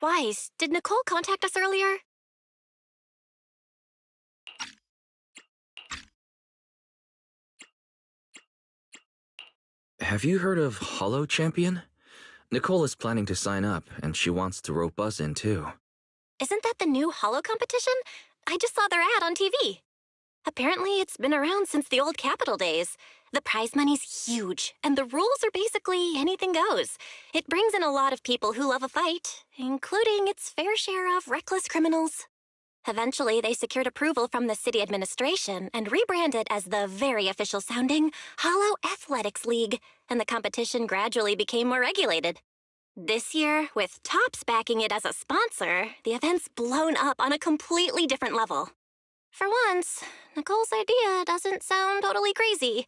Wise, did Nicole contact us earlier? Have you heard of Holo Champion? Nicole is planning to sign up, and she wants to rope us in too. Isn't that the new Holo competition? I just saw their ad on TV. Apparently, it's been around since the old Capital days. The prize money's huge, and the rules are basically anything goes. It brings in a lot of people who love a fight, including its fair share of reckless criminals. Eventually, they secured approval from the city administration and rebranded as the very official-sounding Holo Athletics League, and the competition gradually became more regulated. This year, with Topps backing it as a sponsor, the event's blown up on a completely different level. For once, Nicole's idea doesn't sound totally crazy.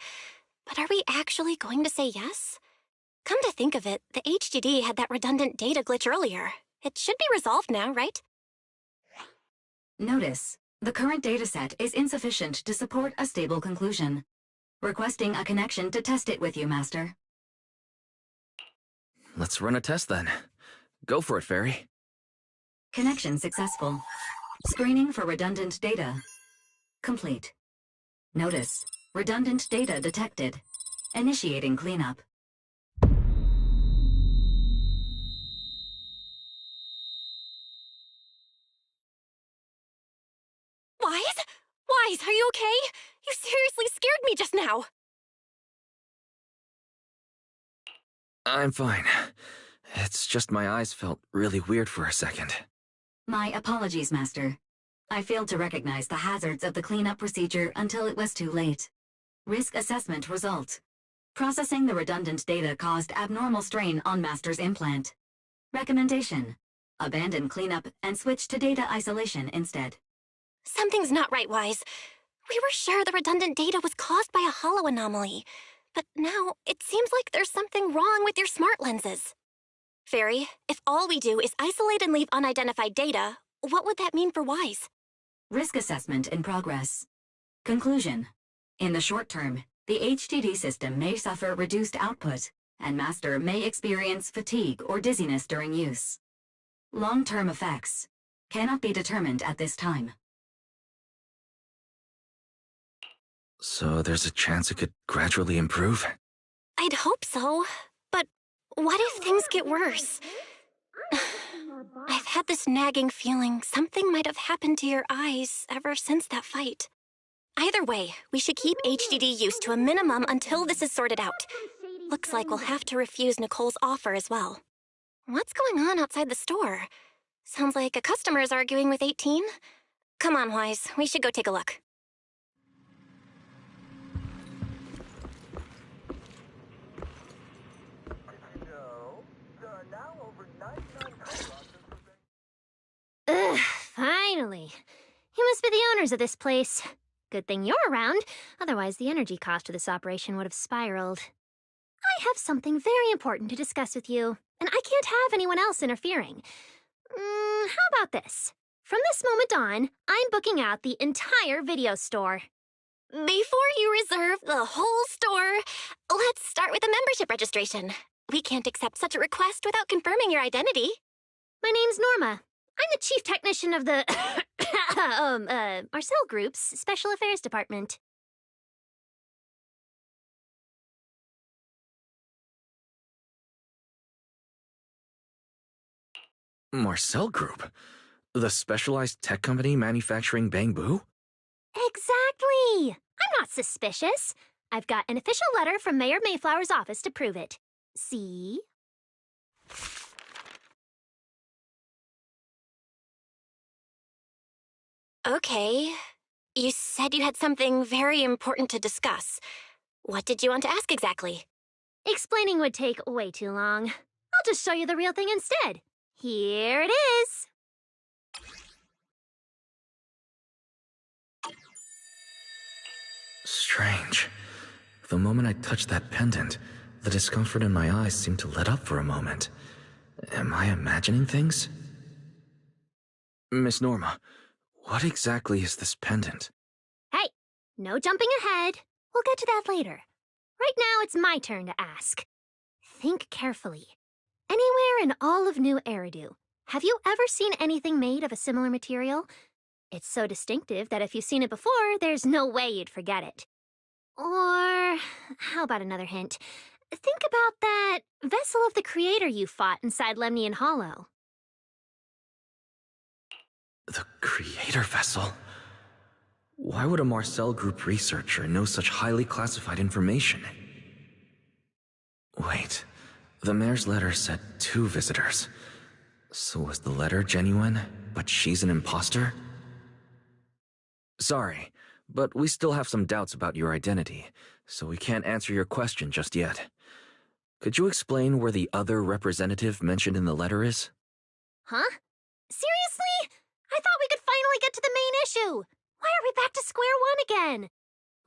But are we actually going to say yes? Come to think of it, the HDD had that redundant data glitch earlier. It should be resolved now, right? Notice, the current dataset is insufficient to support a stable conclusion. Requesting a connection to test it with you, Master. Let's run a test then. Go for it, Fairy. Connection successful. Screening for redundant data. Complete. Notice, redundant data detected. Initiating cleanup. Wise? Wise, are you okay? You seriously scared me just now. I'm fine. It's just my eyes felt really weird for a second. My apologies, Master. I failed to recognize the hazards of the cleanup procedure until it was too late. Risk assessment result. Processing the redundant data caused abnormal strain on Master's implant. Recommendation. Abandon cleanup and switch to data isolation instead. Something's not right, Wise. We were sure the redundant data was caused by a Holo anomaly. But now, it seems like there's something wrong with your smart lenses. Fairy, if all we do is isolate and leave unidentified data, what would that mean for Wise? Risk assessment in progress. Conclusion. In the short term, the HDD system may suffer reduced output, and Master may experience fatigue or dizziness during use. Long-term effects cannot be determined at this time. So there's a chance it could gradually improve? I'd hope so, but what if things get worse? I've had this nagging feeling something might have happened to your eyes ever since that fight. Either way, we should keep HDD use to a minimum until this is sorted out. Looks like we'll have to refuse Nicole's offer as well. What's going on outside the store? Sounds like a customer is arguing with 18. Come on, Wise, we should go take a look. Ugh, finally. You must be the owners of this place. Good thing you're around, otherwise the energy cost of this operation would have spiraled. I have something very important to discuss with you, and I can't have anyone else interfering. How about this? From this moment on, I'm booking out the entire video store. Before you reserve the whole store, let's start with a membership registration. We can't accept such a request without confirming your identity. My name's Norma. I'm the chief technician of the Marcel Group's Special Affairs Department. Marcel Group? The specialized tech company manufacturing bamboo? Exactly! I'm not suspicious. I've got an official letter from Mayor Mayflower's office to prove it. See? Okay. You said you had something very important to discuss. What did you want to ask exactly? Explaining would take way too long. I'll just show you the real thing instead. Here it is. Strange. The moment I touched that pendant, the discomfort in my eyes seemed to let up for a moment. Am I imagining things? Miss Norma, what exactly is this pendant? Hey, no jumping ahead. We'll get to that later. Right now, it's my turn to ask. Think carefully. Anywhere in all of New Eridu, have you ever seen anything made of a similar material? It's so distinctive that if you've seen it before, there's no way you'd forget it. Or, how about another hint? Think about that vessel of the Creator you fought inside Lemnian Hollow. The Creator Vessel? Why would a Marcel Group researcher know such highly classified information? Wait, the mayor's letter said 2 visitors. So was the letter genuine, but she's an imposter? Sorry, but we still have some doubts about your identity, so we can't answer your question just yet. Could you explain where the other representative mentioned in the letter is? Huh? Seriously? I thought we could finally get to the main issue. Why are we back to square one again?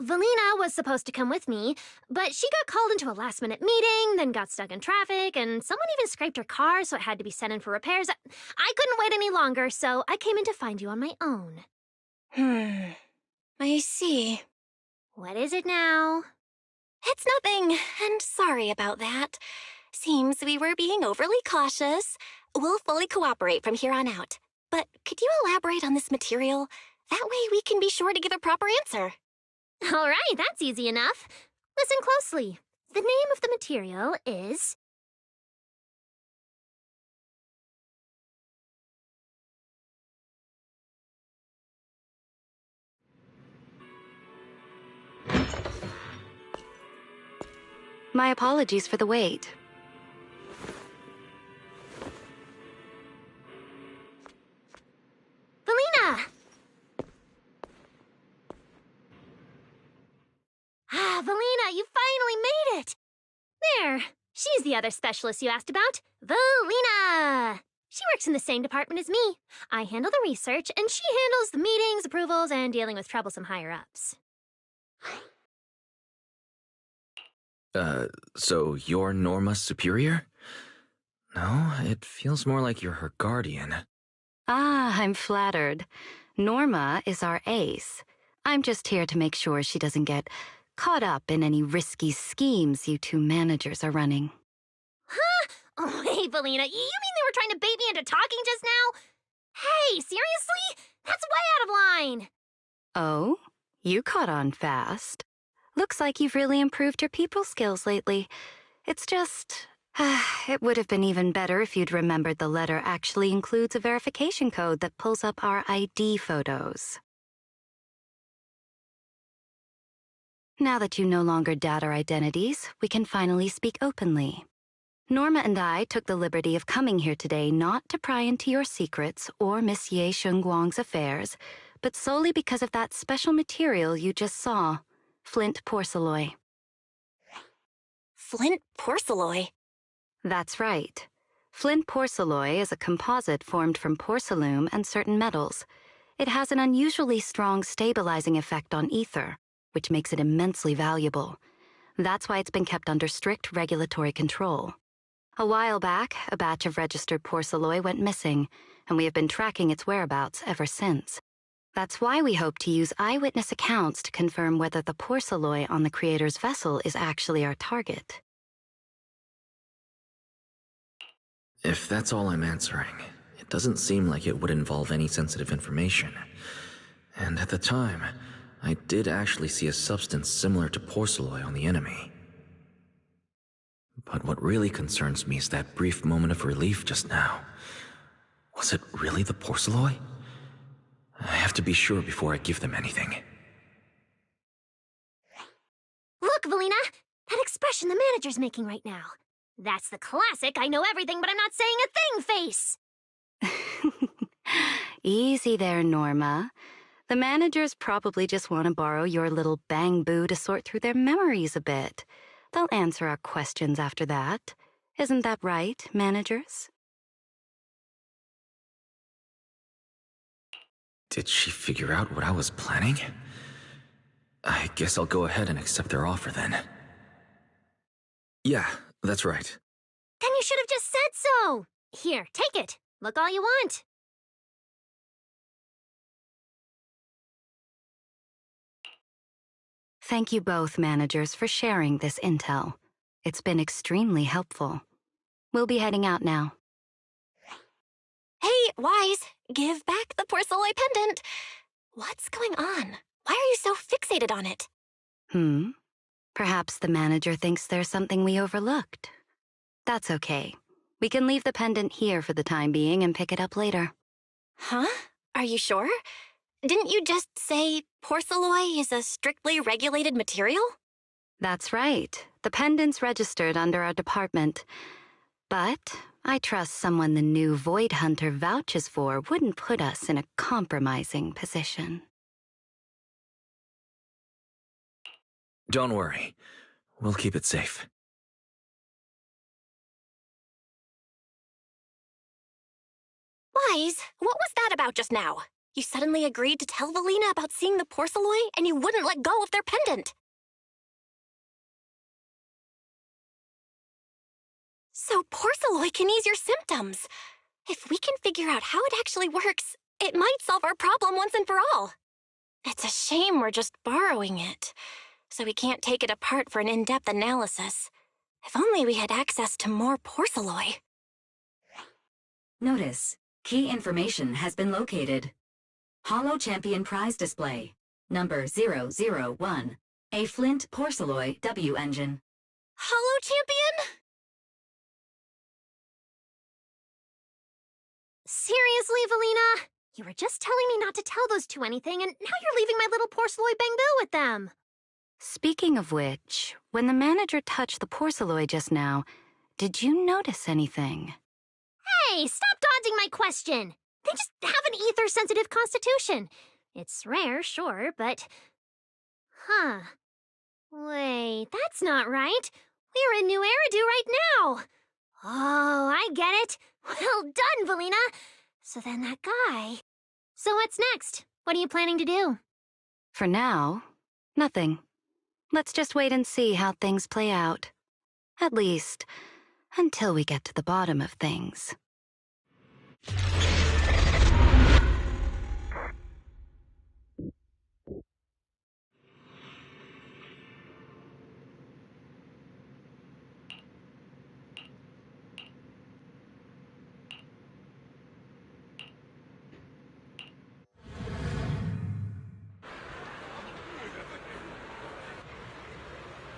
Valina was supposed to come with me, but she got called into a last-minute meeting, then got stuck in traffic, and someone even scraped her car, so it had to be sent in for repairs. I couldn't wait any longer, so I came in to find you on my own. I see. What is it now? It's nothing, and sorry about that. Seems we were being overly cautious. We'll fully cooperate from here on out. But could you elaborate on this material? That way we can be sure to give a proper answer. All right, that's easy enough. Listen closely. The name of the material is... My apologies for the wait. Valina! Valina, you finally made it! There, she's the other specialist you asked about. Valina! She works in the same department as me. I handle the research, and she handles the meetings, approvals, and dealing with troublesome higher-ups. So you're Norma's superior? No, it feels more like you're her guardian. Ah, I'm flattered. Norma is our ace. I'm just here to make sure she doesn't get caught up in any risky schemes you 2 managers are running. Huh? Oh, hey, Valina, you mean they were trying to bait me into talking just now? Hey, seriously? That's way out of line! Oh? You caught on fast. Looks like you've really improved your people skills lately. It's just... it would have been even better if you'd remembered the letter actually includes a verification code that pulls up our ID photos. Now that you no longer doubt our identities, we can finally speak openly. Norma and I took the liberty of coming here today not to pry into your secrets or Miss Ye Shunguang's affairs, but solely because of that special material you just saw, flint porcelain. Flint porcelain? That's right. Flint porcelain is a composite formed from porcelain and certain metals. It has an unusually strong stabilizing effect on ether, which makes it immensely valuable. That's why it's been kept under strict regulatory control. A while back, a batch of registered porcelloi went missing, and we have been tracking its whereabouts ever since. That's why we hope to use eyewitness accounts to confirm whether the porcelloi on the Creator's vessel is actually our target. If that's all I'm answering, it doesn't seem like it would involve any sensitive information. And at the time, I did actually see a substance similar to porcelloi on the enemy. But what really concerns me is that brief moment of relief just now. Was it really the porcelloi? I have to be sure before I give them anything. Look, Valina! That expression the manager's making right now. That's the classic I know everything but I'm not saying a thing face! Easy there, Norma. The managers probably just want to borrow your little bang-boo to sort through their memories a bit. They'll answer our questions after that. Isn't that right, managers? Did she figure out what I was planning? I guess I'll go ahead and accept their offer then. Yeah, that's right. Then you should have just said so! Here, take it. Look all you want. Thank you both, managers, for sharing this intel. It's been extremely helpful. We'll be heading out now. Hey, Wise, give back the porcelloi pendant. What's going on? Why are you so fixated on it? Perhaps the manager thinks there's something we overlooked. That's okay. We can leave the pendant here for the time being and pick it up later. Huh? Are you sure? Didn't you just say porcelloi is a strictly regulated material? That's right. The pendant's registered under our department. But I trust someone the new Void Hunter vouches for wouldn't put us in a compromising position. Don't worry. We'll keep it safe. Wise, what was that about just now? You suddenly agreed to tell Valina about seeing the porcelloi, and you wouldn't let go of their pendant. So porcelloi can ease your symptoms. If we can figure out how it actually works, it might solve our problem once and for all. It's a shame we're just borrowing it, so we can't take it apart for an in-depth analysis. If only we had access to more porcelloi. Notice, key information has been located. Holo Champion Prize Display, number 001, a Flint Porcelloi W engine. Holo Champion? Seriously, Valina? You were just telling me not to tell those two anything, and now you're leaving my little porcelloi bang-boo with them. Speaking of which, when the manager touched the porcelloi just now, did you notice anything? Hey, stop dodging my question! They just have an ether-sensitive constitution. It's rare, sure, but... Huh. Wait, that's not right. We're in New Eridu right now. Oh, I get it. Well done, Valina. So then that guy... So what's next? What are you planning to do? For now, nothing. Let's just wait and see how things play out. At least, until we get to the bottom of things.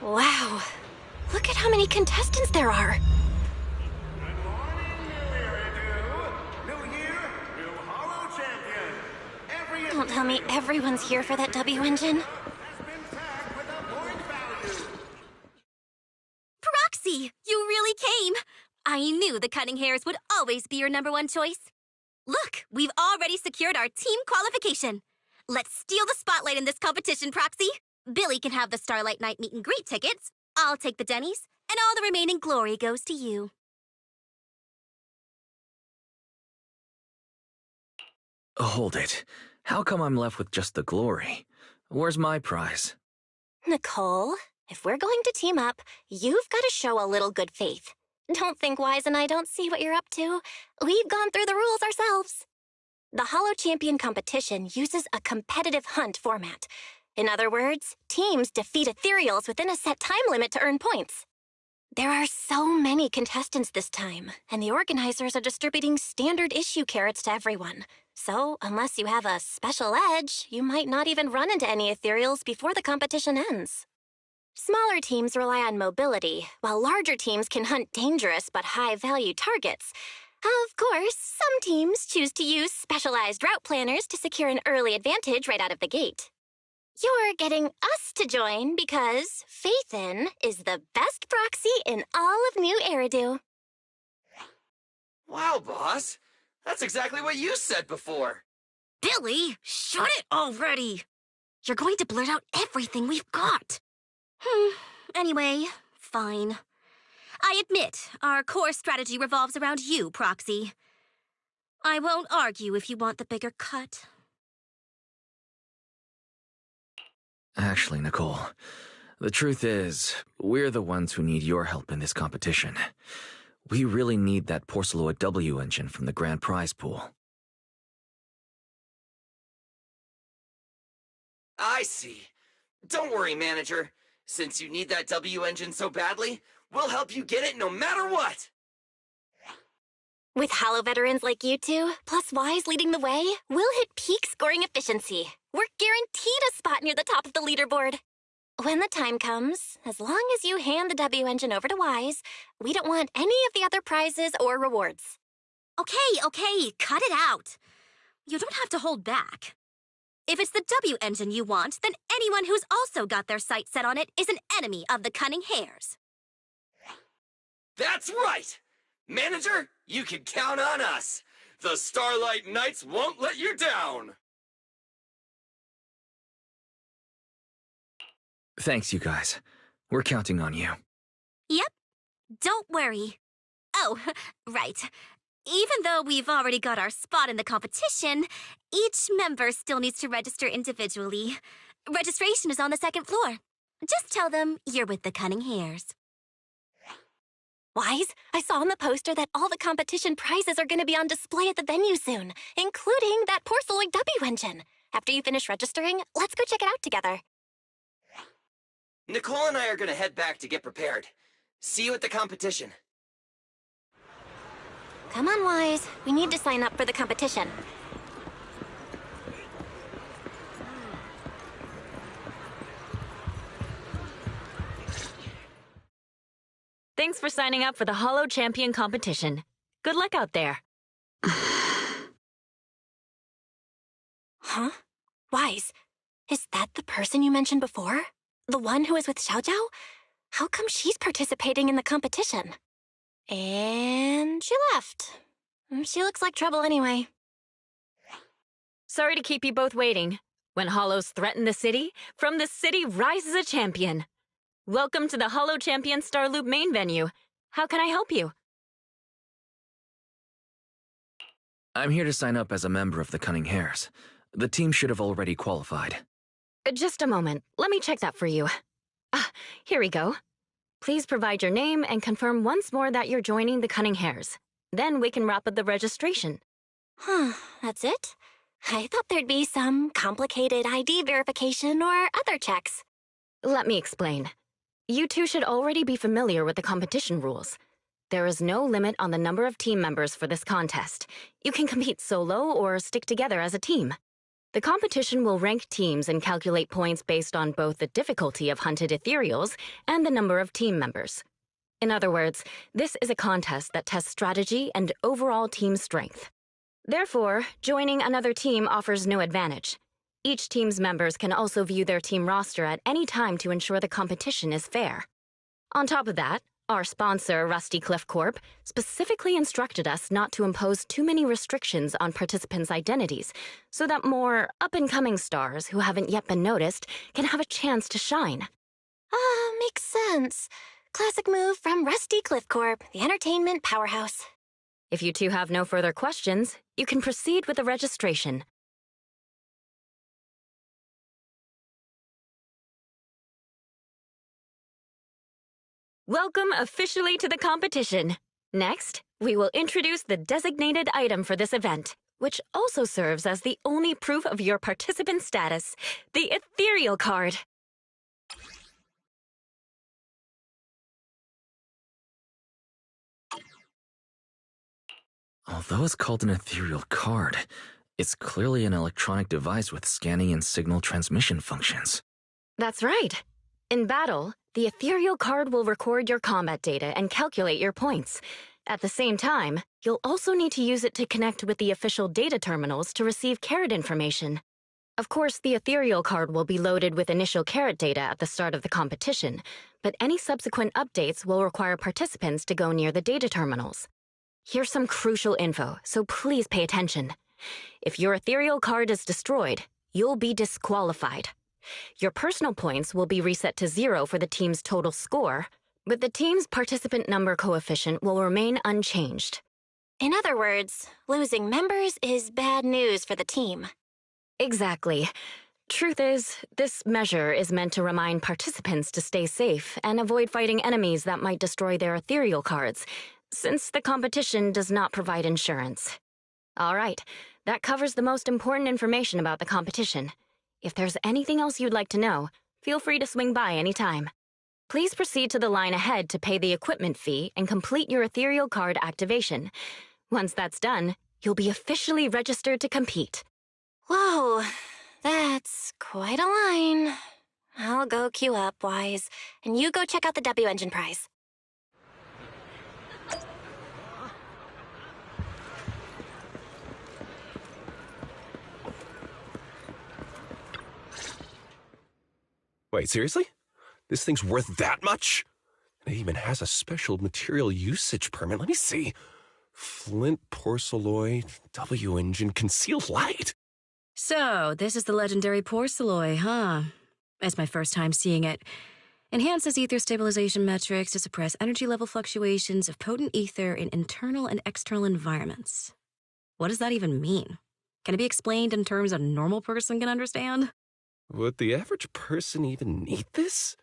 Wow. Look at how many contestants there are. Good morning, New Eridu. New year, new Holo Champion. Don't tell me everyone's here for that W engine. Has been tagged with a point value. Proxy, you really came! I knew the cutting hairs would always be your number one choice. Look, we've already secured our team qualification. Let's steal the spotlight in this competition, Proxy. Billy can have the Starlight Night meet and greet tickets. I'll take the Denny's, and all the remaining glory goes to you. Hold it. How come I'm left with just the glory? Where's my prize? Nicole, if we're going to team up, you've got to show a little good faith. Don't think Wise and I don't see what you're up to. We've gone through the rules ourselves. The Holo Champion competition uses a competitive hunt format. In other words, teams defeat ethereals within a set time limit to earn points. There are so many contestants this time, and the organizers are distributing standard issue carrots to everyone. So, unless you have a special edge, you might not even run into any ethereals before the competition ends. Smaller teams rely on mobility, while larger teams can hunt dangerous but high-value targets. Of course, some teams choose to use specialized route planners to secure an early advantage right out of the gate. You're getting us to join because Faithin is the best proxy in all of New Eridu. Wow, boss. That's exactly what you said before. Billy, shut it already! You're going to blurt out everything we've got. Anyway, fine. I admit, our core strategy revolves around you, Proxy. I won't argue if you want the bigger cut. Actually, Nicole, the truth is, we're the ones who need your help in this competition. We really need that Porceloid W engine from the grand prize pool. I see. Don't worry, manager. Since you need that W engine so badly, we'll help you get it no matter what! With Holo veterans like you two, plus Wise leading the way, we'll hit peak scoring efficiency. We're guaranteed a spot near the top of the leaderboard. When the time comes, as long as you hand the W engine over to Wise, we don't want any of the other prizes or rewards. Okay, cut it out. You don't have to hold back. If it's the W engine you want, then anyone who's also got their sights set on it is an enemy of the Cunning Hares. That's right! Manager, you can count on us! The Starlight Knights won't let you down! Thanks, you guys. We're counting on you. Yep, don't worry. Oh, right. Even though we've already got our spot in the competition, each member still needs to register individually. Registration is on the second floor. Just tell them you're with the Cunning Hares. Wise, I saw on the poster that all the competition prizes are going to be on display at the venue soon, including that Porceloid W engine. After you finish registering, let's go check it out together. Nicole and I are gonna head back to get prepared. See you at the competition. Come on, Wise. We need to sign up for the competition. Thanks for signing up for the Holo Champion competition. Good luck out there. Huh? Wise, is that the person you mentioned before? The one who was with Xiaojiao? How come she's participating in the competition? And she left. She looks like trouble anyway. Sorry to keep you both waiting. When Holos threaten the city, from the city rises a champion. Welcome to the Holo Champion Star Loop main venue. How can I help you? I'm here to sign up as a member of the Cunning Hares. The team should have already qualified. Just a moment. Let me check that for you. Here we go. Please provide your name and confirm once more that you're joining the Cunning Hares. Then we can wrap up the registration. Huh, that's it? I thought there'd be some complicated ID verification or other checks. Let me explain. You two should already be familiar with the competition rules. There is no limit on the number of team members for this contest. You can compete solo or stick together as a team. The competition will rank teams and calculate points based on both the difficulty of hunted ethereals and the number of team members. In other words, this is a contest that tests strategy and overall team strength. Therefore, joining another team offers no advantage. Each team's members can also view their team roster at any time to ensure the competition is fair. On top of that, our sponsor, Rusty Cliff Corp., specifically instructed us not to impose too many restrictions on participants' identities so that more up-and-coming stars who haven't yet been noticed can have a chance to shine. Makes sense. Classic move from Rusty Cliff Corp., the entertainment powerhouse. If you two have no further questions, you can proceed with the registration. Welcome officially to the competition. Next, we will introduce the designated item for this event, which also serves as the only proof of your participant status, the ethereal card. Although it's called an ethereal card, it's clearly an electronic device with scanning and signal transmission functions. That's right. In battle, the ethereal card will record your combat data and calculate your points. At the same time, you'll also need to use it to connect with the official data terminals to receive carrot information. Of course, the ethereal card will be loaded with initial carrot data at the start of the competition, but any subsequent updates will require participants to go near the data terminals. Here's some crucial info, so please pay attention. If your ethereal card is destroyed, you'll be disqualified. Your personal points will be reset to 0 for the team's total score, but the team's participant number coefficient will remain unchanged. In other words, losing members is bad news for the team. Exactly. Truth is, this measure is meant to remind participants to stay safe and avoid fighting enemies that might destroy their ethereal cards, since the competition does not provide insurance. All right, that covers the most important information about the competition. If there's anything else you'd like to know, feel free to swing by anytime. Please proceed to the line ahead to pay the equipment fee and complete your ethereal card activation. Once that's done, you'll be officially registered to compete. Whoa, that's quite a line. I'll go queue up, Wise, and you go check out the W Engine prize. Wait, seriously? This thing's worth that much? It even has a special material usage permit. Let me see. Flint porcelloy, W engine, concealed light. So, this is the legendary porcelloy, huh? It's my first time seeing it. Enhances ether stabilization metrics to suppress energy level fluctuations of potent ether in internal and external environments. What does that even mean? Can it be explained in terms a normal person can understand? Would the average person even need this?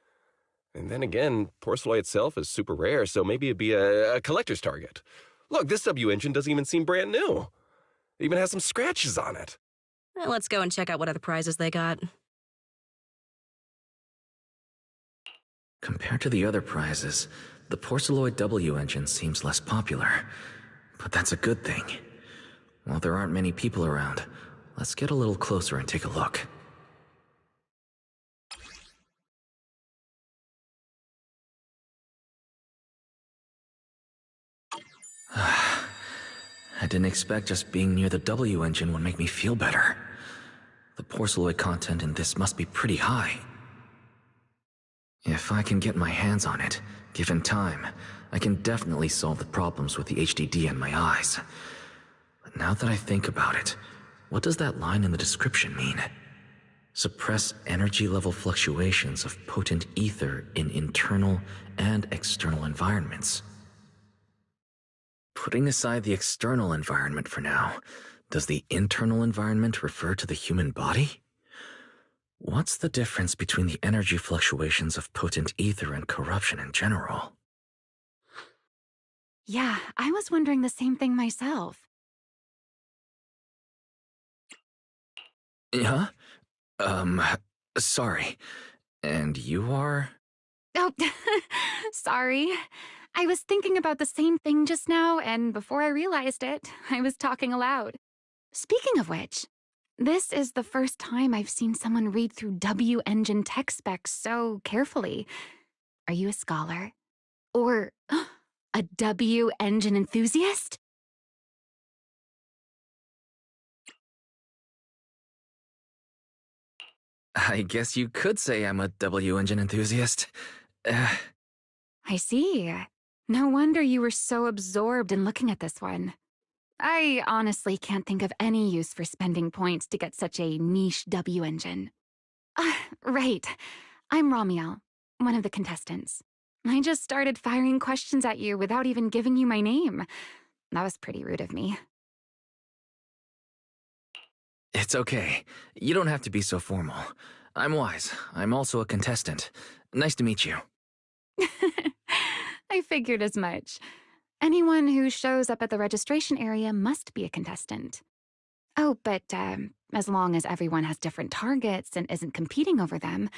And then again, porcelloy itself is super rare, so maybe it'd be a collector's target. Look, this W engine doesn't even seem brand new. It even has some scratches on it. Well, let's go and check out what other prizes they got. Compared to the other prizes, the porcelloid W engine seems less popular. But that's a good thing. While there aren't many people around, let's get a little closer and take a look. I didn't expect just being near the W engine would make me feel better. The porcelloid content in this must be pretty high. If I can get my hands on it, given time, I can definitely solve the problems with the HDD in my eyes. But now that I think about it, what does that line in the description mean? Suppress energy level fluctuations of potent ether in internal and external environments. Putting aside the external environment for now, does the internal environment refer to the human body? What's the difference between the energy fluctuations of potent ether and corruption in general? Yeah, I was wondering the same thing myself. Huh? Sorry. And you are? Oh, sorry. I was thinking about the same thing just now, and before I realized it, I was talking aloud. Speaking of which, this is the first time I've seen someone read through W engine tech specs so carefully. Are you a scholar? Or a W engine enthusiast? I guess you could say I'm a W engine enthusiast. I see. No wonder you were so absorbed in looking at this one. I honestly can't think of any use for spending points to get such a niche W engine. Right. I'm Ramiel, one of the contestants. I just started firing questions at you without even giving you my name. That was pretty rude of me. It's okay. You don't have to be so formal. I'm Wise. I'm also a contestant. Nice to meet you. I figured as much. Anyone who shows up at the registration area must be a contestant. Oh, but as long as everyone has different targets and isn't competing over them,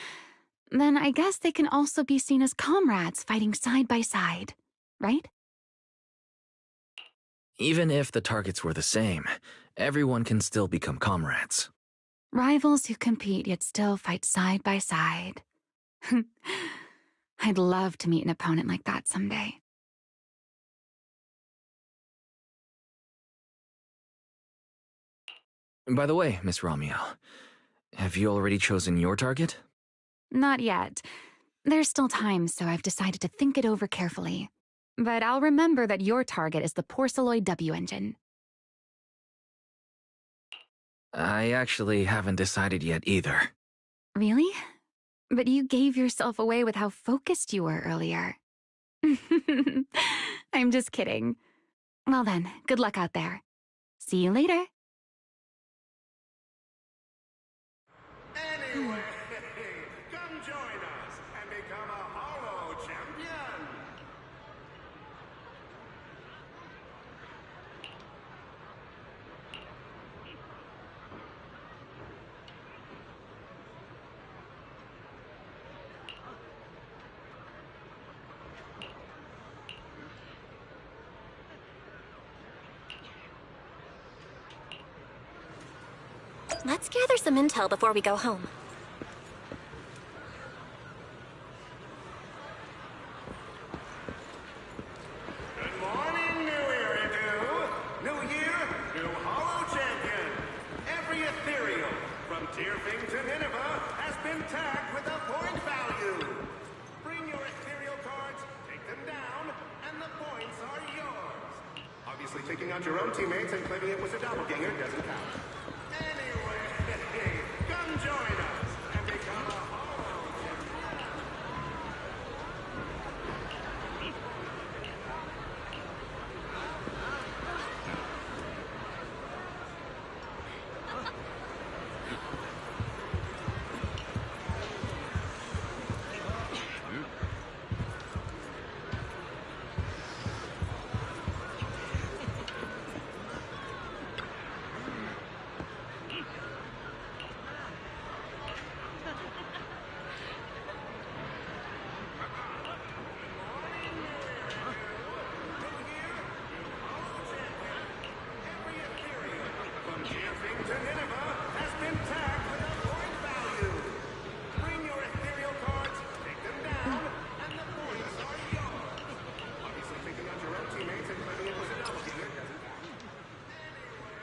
then I guess they can also be seen as comrades fighting side by side, right? Even if the targets were the same, everyone can still become comrades. Rivals who compete yet still fight side by side. I'd love to meet an opponent like that someday. By the way, Miss Ramiel, have you already chosen your target? Not yet. There's still time, so I've decided to think it over carefully. But I'll remember that your target is the Porceloid W engine. I actually haven't decided yet either. Really? But you gave yourself away with how focused you were earlier. I'm just kidding. Well then, good luck out there. See you later. Anyway, come join us and become a Holo champion. Let's gather some intel before we go home. Good morning, New Eridan. New year, new Holo champion. Every ethereal from Tearfing to Nineveh has been tagged with a point value. Bring your ethereal cards, take them down, and the points are yours. Obviously, taking out your own teammates and claiming it was a doppelganger doesn't count. Anyway, come join us and become a Holo champion. From Tearfing to Nineveh has been tagged with a point value. Bring your ethereal cards, take them down, and the points are yours. Obviously, taking out your own teammates and claiming it was a doppelganger doesn't count. Anyway,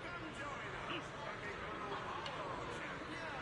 come join us and become a Holo champion.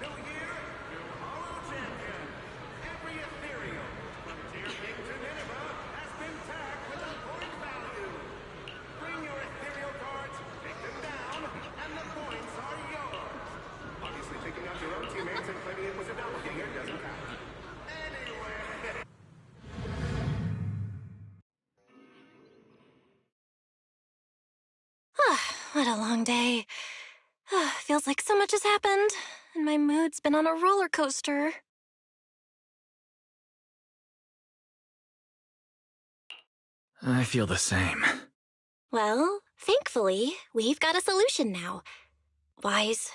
New year, new Holo champion. Every ethereal from Tearfing to Nineveh has been tagged with a point value. Bring your ethereal cards, take them down, and the points are yours. Obviously, taking out your own teammates and claiming it was a doppelganger doesn't count. Anyway. What a long day. Feels like so much has happened, and my mood's been on a roller coaster. I feel the same. Well, thankfully, we've got a solution now. Wise,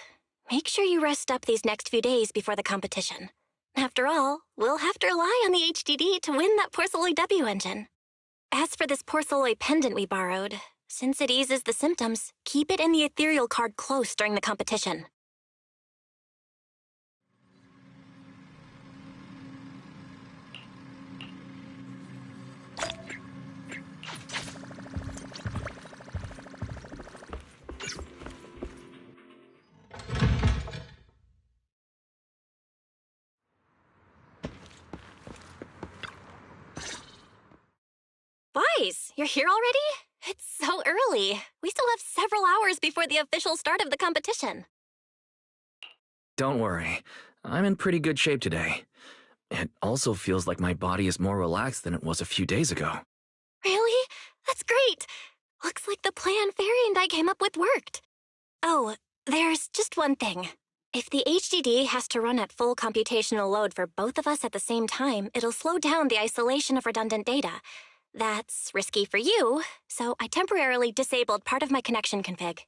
make sure you rest up these next few days before the competition. After all, we'll have to rely on the HDD to win that Porceloid W engine. As for this Porceloid pendant we borrowed, since it eases the symptoms, keep it in the ethereal card close during the competition. Guys, you're here already? It's so early. We still have several hours before the official start of the competition. Don't worry. I'm in pretty good shape today. It also feels like my body is more relaxed than it was a few days ago. Really? That's great. Looks like the plan Fairy and I came up with worked. Oh, there's just one thing. If the HDD has to run at full computational load for both of us at the same time, it'll slow down the isolation of redundant data. That's risky for you, so I temporarily disabled part of my connection config.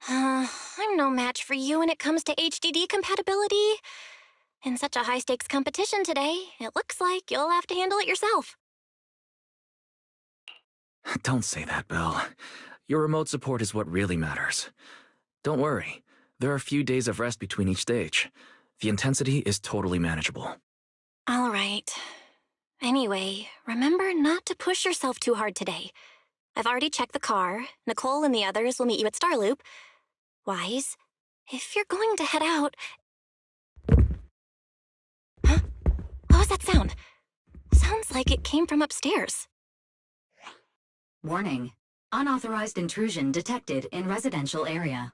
I'm no match for you when it comes to HDD compatibility. In such a high-stakes competition today, it looks like you'll have to handle it yourself. Don't say that, Belle. Your remote support is what really matters. Don't worry. There are a few days of rest between each stage. The intensity is totally manageable. All right. Anyway, remember not to push yourself too hard today. I've already checked the car. Nicole and the others will meet you at Starloop. Wise, if you're going to head out... Huh? What was that sound? Sounds like it came from upstairs. Warning. Unauthorized intrusion detected in residential area.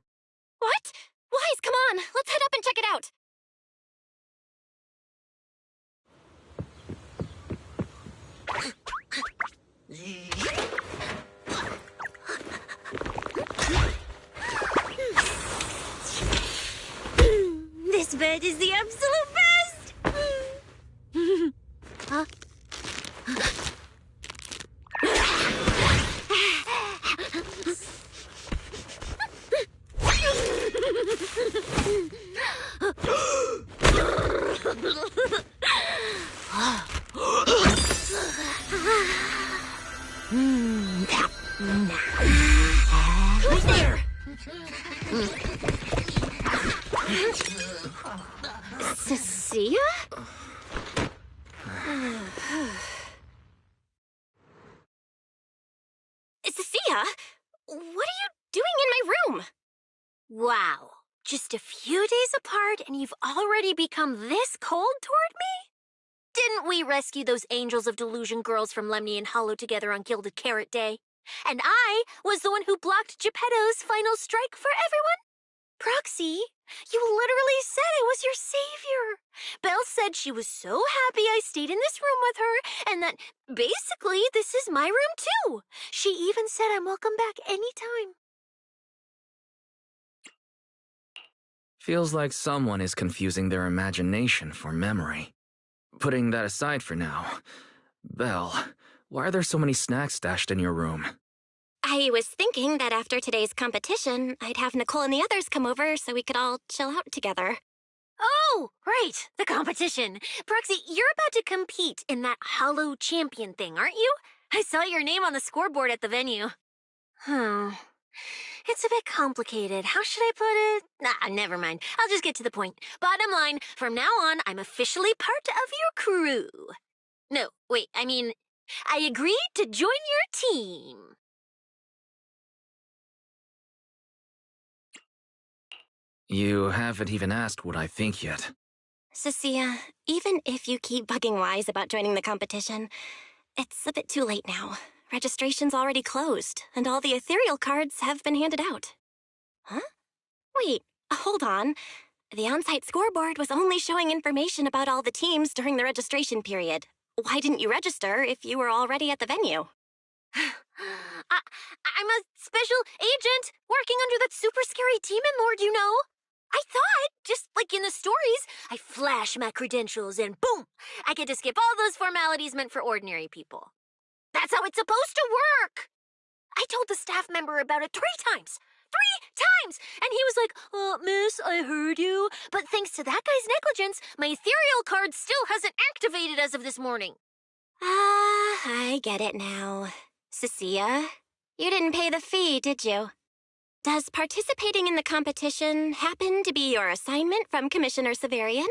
What? Wise, come on! Let's head up and check it out! This bed is the absolute best! Huh? Who's there? Cecilia? Cecilia? What are you doing in my room? Wow. Just a few days apart and you've already become this cold toward me? Didn't we rescue those Angels of Delusion girls from Lemny and Hollow together on Gilded Carrot Day? And I was the one who blocked Geppetto's final strike for everyone? Proxy, you literally said I was your savior. Belle said she was so happy I stayed in this room with her, and that basically this is my room too. She even said I'm welcome back anytime. Feels like someone is confusing their imagination for memory. Putting that aside for now, Belle, why are there so many snacks stashed in your room? I was thinking that after today's competition, I'd have Nicole and the others come over so we could all chill out together. Oh, right, the competition. Proxy, you're about to compete in that Hollow Champion thing, aren't you? I saw your name on the scoreboard at the venue. It's a bit complicated. How should I put it? Nah, never mind. I'll just get to the point. Bottom line, from now on, I'm officially part of your crew. No, wait, I agreed to join your team. You haven't even asked what I think yet. Cecilia, even if you keep bugging Wise about joining the competition, it's a bit too late now. Registration's already closed, and all the ethereal cards have been handed out. Huh? Wait, hold on. The on-site scoreboard was only showing information about all the teams during the registration period. Why didn't you register if you were already at the venue? I'm a special agent working under that super scary demon lord, you know. I thought, just like in the stories, I flash my credentials and boom, I get to skip all those formalities meant for ordinary people. That's how it's supposed to work. I told the staff member about it 3 times. 3 times! And he was like, miss, I heard you. But thanks to that guy's negligence, my ethereal card still hasn't activated as of this morning. I get it now. Cecilia, you didn't pay the fee, did you? Does participating in the competition happen to be your assignment from Commissioner Severian?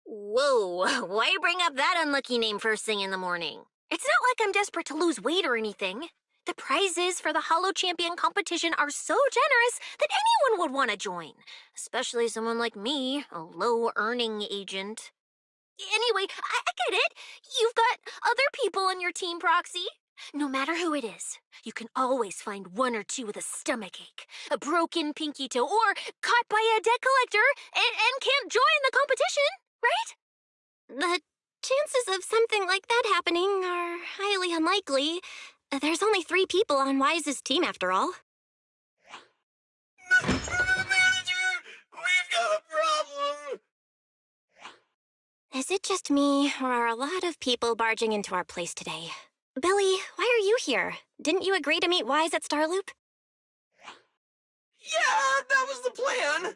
Whoa, why bring up that unlucky name first thing in the morning? It's not like I'm desperate to lose weight or anything. The prizes for the Hollow Champion competition are so generous that anyone would want to join. Especially someone like me, a low-earning agent. Anyway, I get it. You've got other people on your team, Proxy. No matter who it is, you can always find one or two with a stomachache, a broken pinky toe, or caught by a debt collector and can't join the competition, right? The chances of something like that happening are highly unlikely. There's only 3 people on Wise's team, after all. Manager, we've got a problem. Is it just me, or are a lot of people barging into our place today? Billy, why are you here? Didn't you agree to meet Wise at Starloop? Yeah, that was the plan.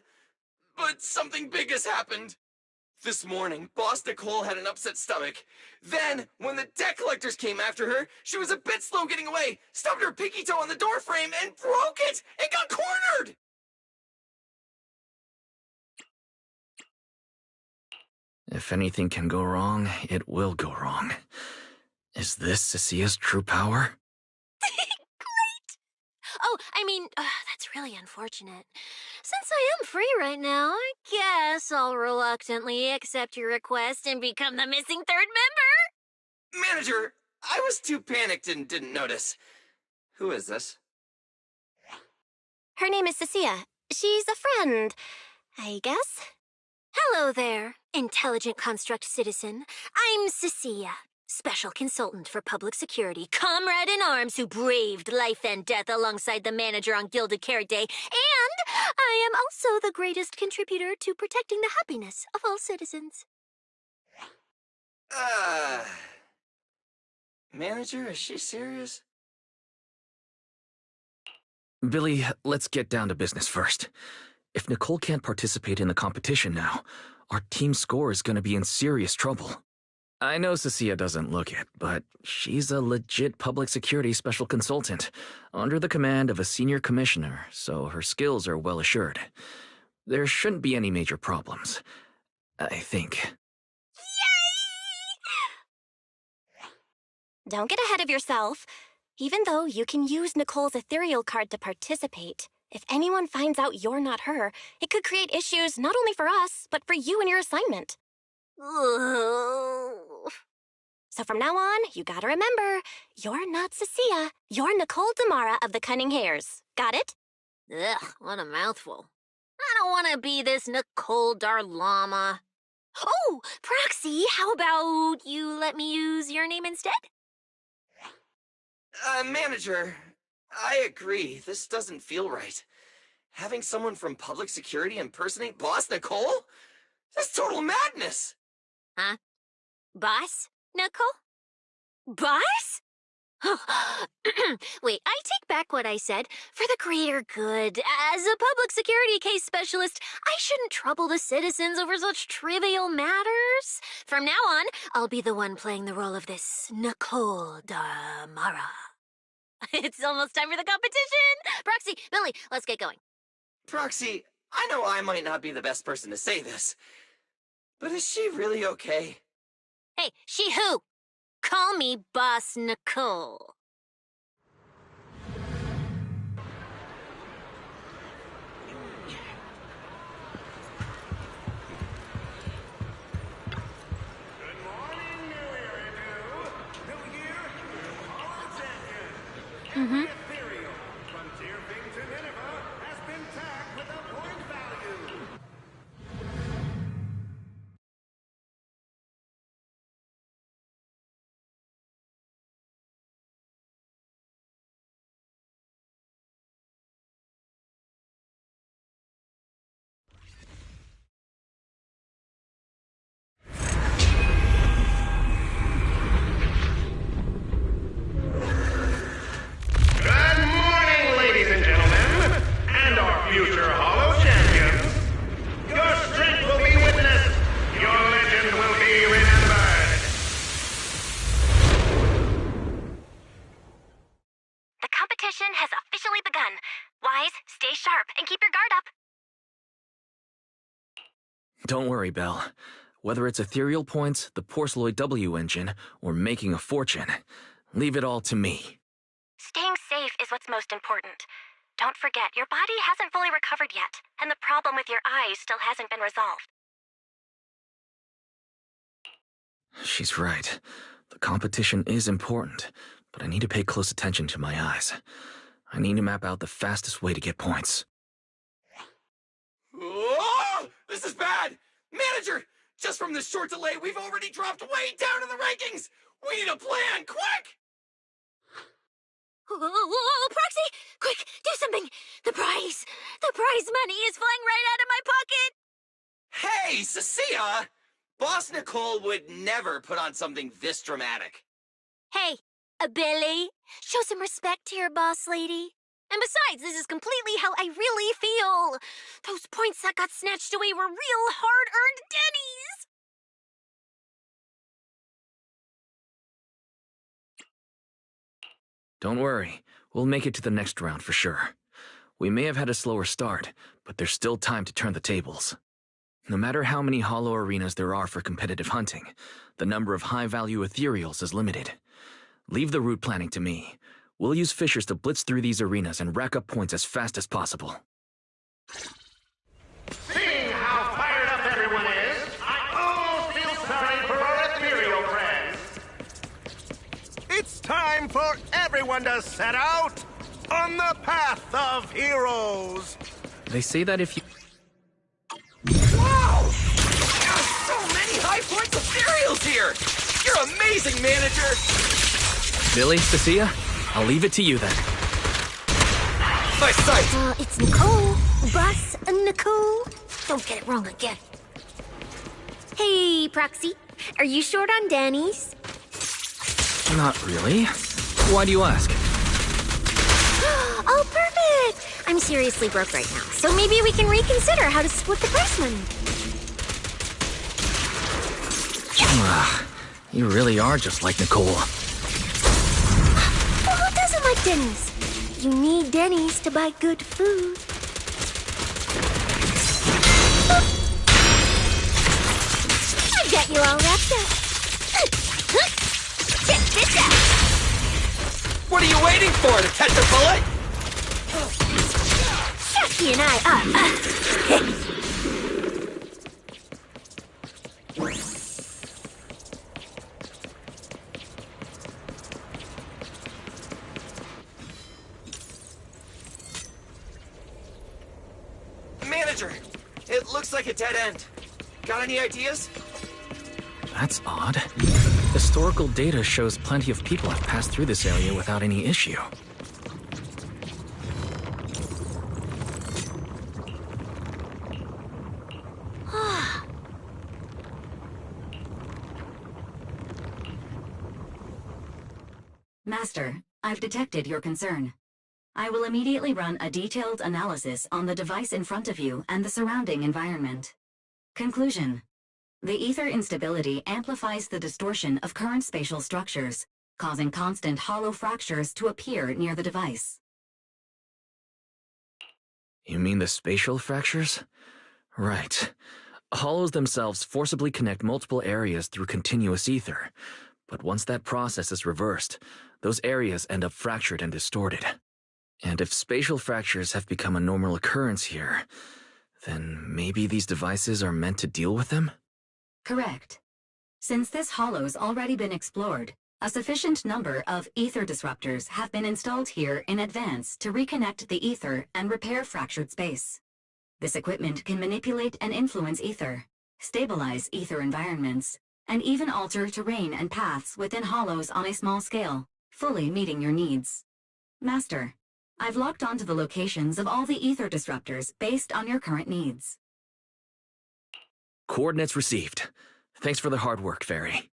But something big has happened. This morning, Boss Nicole had an upset stomach. Then, when the debt collectors came after her, she was a bit slow getting away, stubbed her pinky toe on the door frame, and broke it, and got cornered! If anything can go wrong, it will go wrong. Is this Cecia's true power? Great! Oh, that's really unfortunate. Since I am free right now, I guess I'll reluctantly accept your request and become the missing third member. Manager, I was too panicked and didn't notice. Who is this? Her name is Cecia. She's a friend, I guess. Hello there, intelligent construct citizen. I'm Cecia, special consultant for public security, comrade in arms who braved life and death alongside the manager on Gilded Carrot Day, and I am also the greatest contributor to protecting the happiness of all citizens. Manager, is she serious? Billy, let's get down to business first. If Nicole can't participate in the competition now, our team score is going to be in serious trouble. I know Cecia doesn't look it, but she's a legit public security special consultant, under the command of a senior commissioner, so her skills are well assured. There shouldn't be any major problems, I think. Don't get ahead of yourself. Even though you can use Nicole's ethereal card to participate, if anyone finds out you're not her, it could create issues not only for us, but for you and your assignment. So from now on, you gotta remember, you're not Cecia. You're Nicole Damara of the Cunning Hares. Got it? Ugh, what a mouthful. I don't want to be this Nicole Darlama. Oh, Proxy, how about you let me use your name instead? Manager, I agree. This doesn't feel right. Having someone from public security impersonate Boss Nicole? That's total madness! Huh? Boss, Nicole? Boss? Wait, I take back what I said. For the greater good, as a public security case specialist, I shouldn't trouble the citizens over such trivial matters. From now on, I'll be the one playing the role of this Nicole Damara. It's almost time for the competition! Proxy, Billy, let's get going. Proxy, I know I might not be the best person to say this, but is she really okay? Hey, she who? Call me Boss Nicole. Good morning, New Eridan. New Year, new Hollow Champion. Ethereal from Tearfing to Nineveh has been tagged with a point value. Good morning, ladies and gentlemen, and our future Hollow Champions. Your strength will be witnessed. Your legend will be remembered. The competition has officially begun. Wise, stay sharp and keep your guard up. Don't worry, Belle. Whether it's ethereal points, the Porceloid W engine, or making a fortune, leave it all to me. Staying safe is what's most important. Don't forget, your body hasn't fully recovered yet, and the problem with your eyes still hasn't been resolved. She's right. The competition is important, but I need to pay close attention to my eyes. I need to map out the fastest way to get points. Oh, this is bad! Manager, just from this short delay, we've already dropped way down in the rankings! We need a plan, quick! Whoa, Proxy! Quick, do something! The prize money is flying right out of my pocket! Hey, Cecilia! Boss Nicole would never put on something this dramatic. Hey, Billy, show some respect to your boss lady. And besides, this is completely how I really feel. Those points that got snatched away were real hard-earned Denny's. Don't worry, we'll make it to the next round for sure. We may have had a slower start, but there's still time to turn the tables. No matter how many hollow arenas there are for competitive hunting, the number of high-value ethereals is limited. Leave the route planning to me. We'll use fishers to blitz through these arenas and rack up points as fast as possible. Seeing how fired up everyone is, I almost feel sorry for our ethereal friends. It's time for everyone to set out on the path of heroes. They say that if you... Wow! So many high points ethereals here! You're amazing, manager! Billy, Cecilia, I'll leave it to you then. Nice sight! It's Nicole. Boss Nicole. Don't get it wrong again. Hey, Proxy. Are you short on Danny's? Not really. Why do you ask? Oh, perfect! I'm seriously broke right now, so maybe we can reconsider how to split the prize money. You really are just like Nicole. Well, who doesn't like Denny's? You need Denny's to buy good food. I got you all wrapped up. Check this out. What are you waiting for, to catch a bullet? Jackie and I are... Manager, it looks like a dead end. Got any ideas? That's odd. Historical data shows plenty of people have passed through this area without any issue. Master, I've detected your concern. I will immediately run a detailed analysis on the device in front of you and the surrounding environment. Conclusion. The ether instability amplifies the distortion of current spatial structures, causing constant hollow fractures to appear near the device. You mean the spatial fractures? Right. Hollows themselves forcibly connect multiple areas through continuous ether, but once that process is reversed, those areas end up fractured and distorted. And if spatial fractures have become a normal occurrence here, then maybe these devices are meant to deal with them? Correct. Since this hollow's already been explored, a sufficient number of ether disruptors have been installed here in advance to reconnect the ether and repair fractured space. This equipment can manipulate and influence ether, stabilize ether environments, and even alter terrain and paths within hollows on a small scale, fully meeting your needs. Master, I've locked onto the locations of all the ether disruptors based on your current needs. Coordinates received. Thanks for the hard work, Fairy.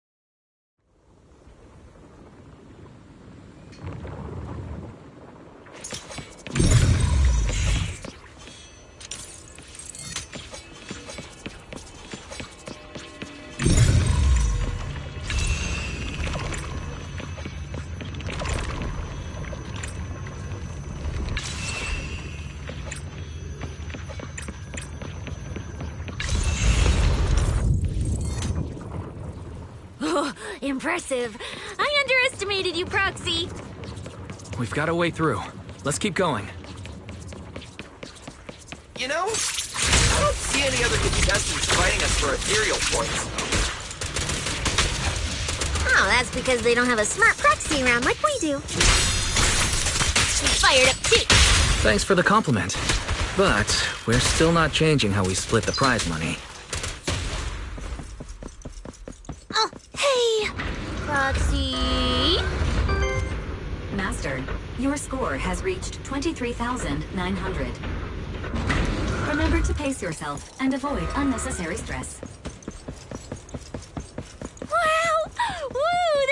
Impressive. I underestimated you, Proxy. We've got a way through. Let's keep going. You know, I don't see any other contestants fighting us for ethereal points. Oh, that's because they don't have a smart proxy around like we do. Fired up too. Thanks for the compliment. But we're still not changing how we split the prize money. Oh, hey! Proxy... Master, your score has reached 23,900. Remember to pace yourself and avoid unnecessary stress. Wow! Woo!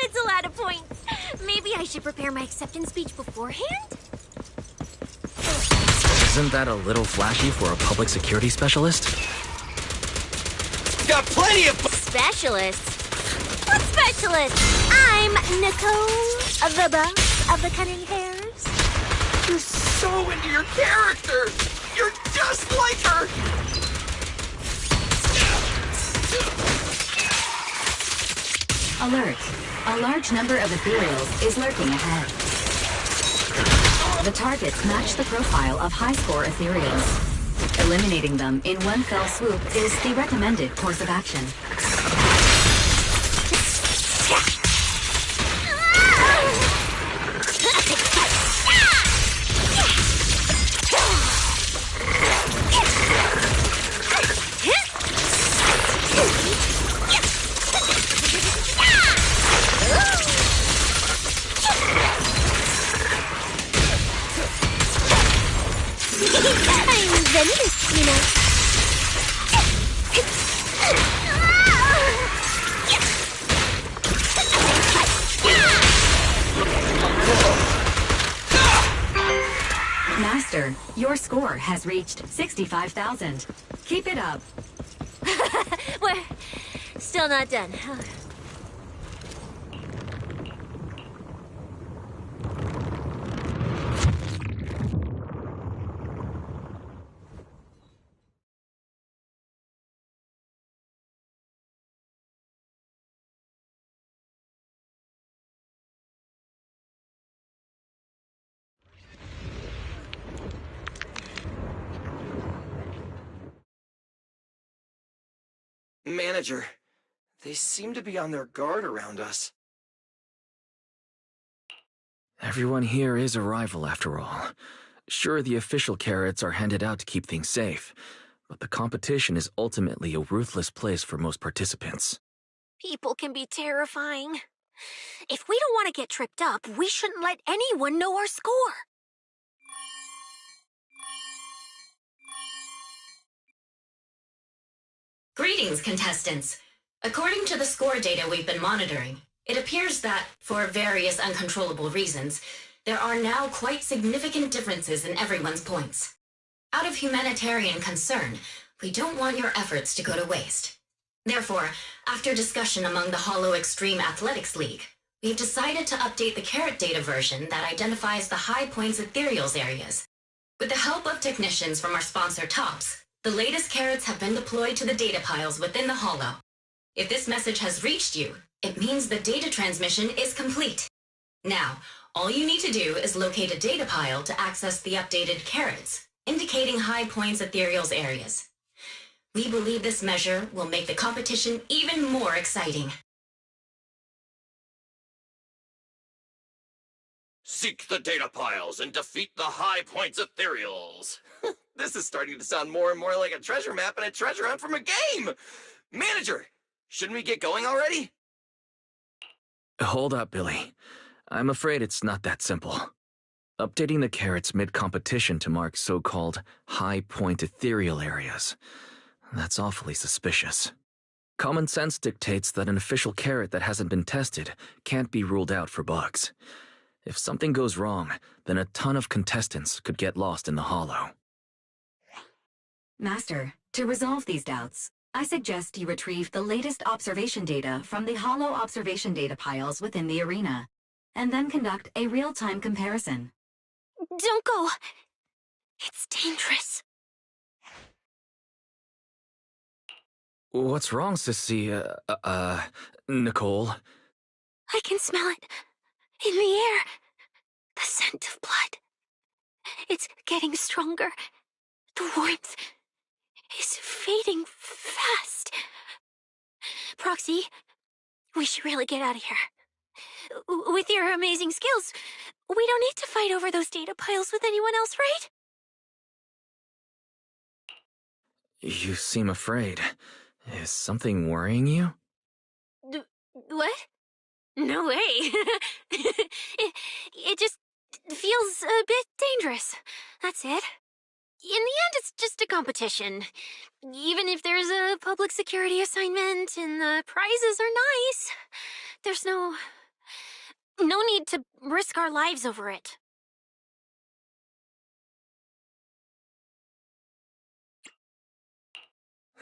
That's a lot of points. Maybe I should prepare my acceptance speech beforehand? Isn't that a little flashy for a public security specialist? Got plenty of... Specialist? What specialist? I'm Nicole, the boss of the Cunning Hairs. You're so into your character! You're just like her! Alert. A large number of ethereals is lurking ahead. The targets match the profile of high-score ethereals. Eliminating them in one fell swoop is the recommended course of action. I'm Zenless, you know. Master, your score has reached 65,000. Keep it up. We're still not done. Manager, they seem to be on their guard around us. Everyone here is a rival, after all. Sure, the official carrots are handed out to keep things safe, but the competition is ultimately a ruthless place for most participants. People can be terrifying. If we don't want to get tripped up, we shouldn't let anyone know our score. Greetings, contestants. According to the score data we've been monitoring, it appears that, for various uncontrollable reasons, there are now quite significant differences in everyone's points. Out of humanitarian concern, we don't want your efforts to go to waste. Therefore, after discussion among the Hollow Extreme Athletics League, we've decided to update the carrot data version that identifies the high points ethereals areas. With the help of technicians from our sponsor Tops, the latest carrots have been deployed to the data piles within the Hollow. If this message has reached you, it means the data transmission is complete. Now, all you need to do is locate a data pile to access the updated carrots, indicating high points ethereals areas. We believe this measure will make the competition even more exciting. Seek the data piles and defeat the high points ethereals. This is starting to sound more and more like a treasure map and a treasure hunt from a game! Manager, shouldn't we get going already? Hold up, Billy. I'm afraid it's not that simple. Updating the carrots mid-competition to mark so-called high-point ethereal areas. That's awfully suspicious. Common sense dictates that an official carrot that hasn't been tested can't be ruled out for bugs. If something goes wrong, then a ton of contestants could get lost in the Hollow. Master, to resolve these doubts, I suggest you retrieve the latest observation data from the Hollow observation data piles within the arena, and then conduct a real-time comparison. Don't go. It's dangerous. What's wrong, Sissy? Nicole? I can smell it. In the air. The scent of blood. It's getting stronger. The warmth is fading fast. Proxy, we should really get out of here. With your amazing skills, we don't need to fight over those data piles with anyone else, right? You seem afraid. Is something worrying you? What? No way. it just feels a bit dangerous. That's it. In the end, it's just a competition. Even if there's a public security assignment and the prizes are nice, there's no need to risk our lives over it.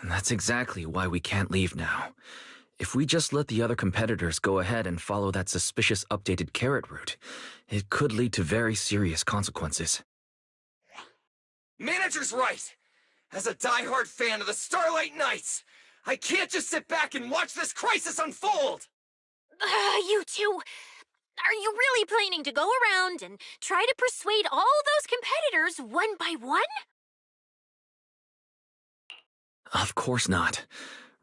That's exactly why we can't leave now. If we just let the other competitors go ahead and follow that suspicious updated carrot route, it could lead to very serious consequences. Manager's right! As a diehard fan of the Starlight Knights, I can't just sit back and watch this crisis unfold! You two, are you really planning to go around and try to persuade all those competitors one by one? Of course not.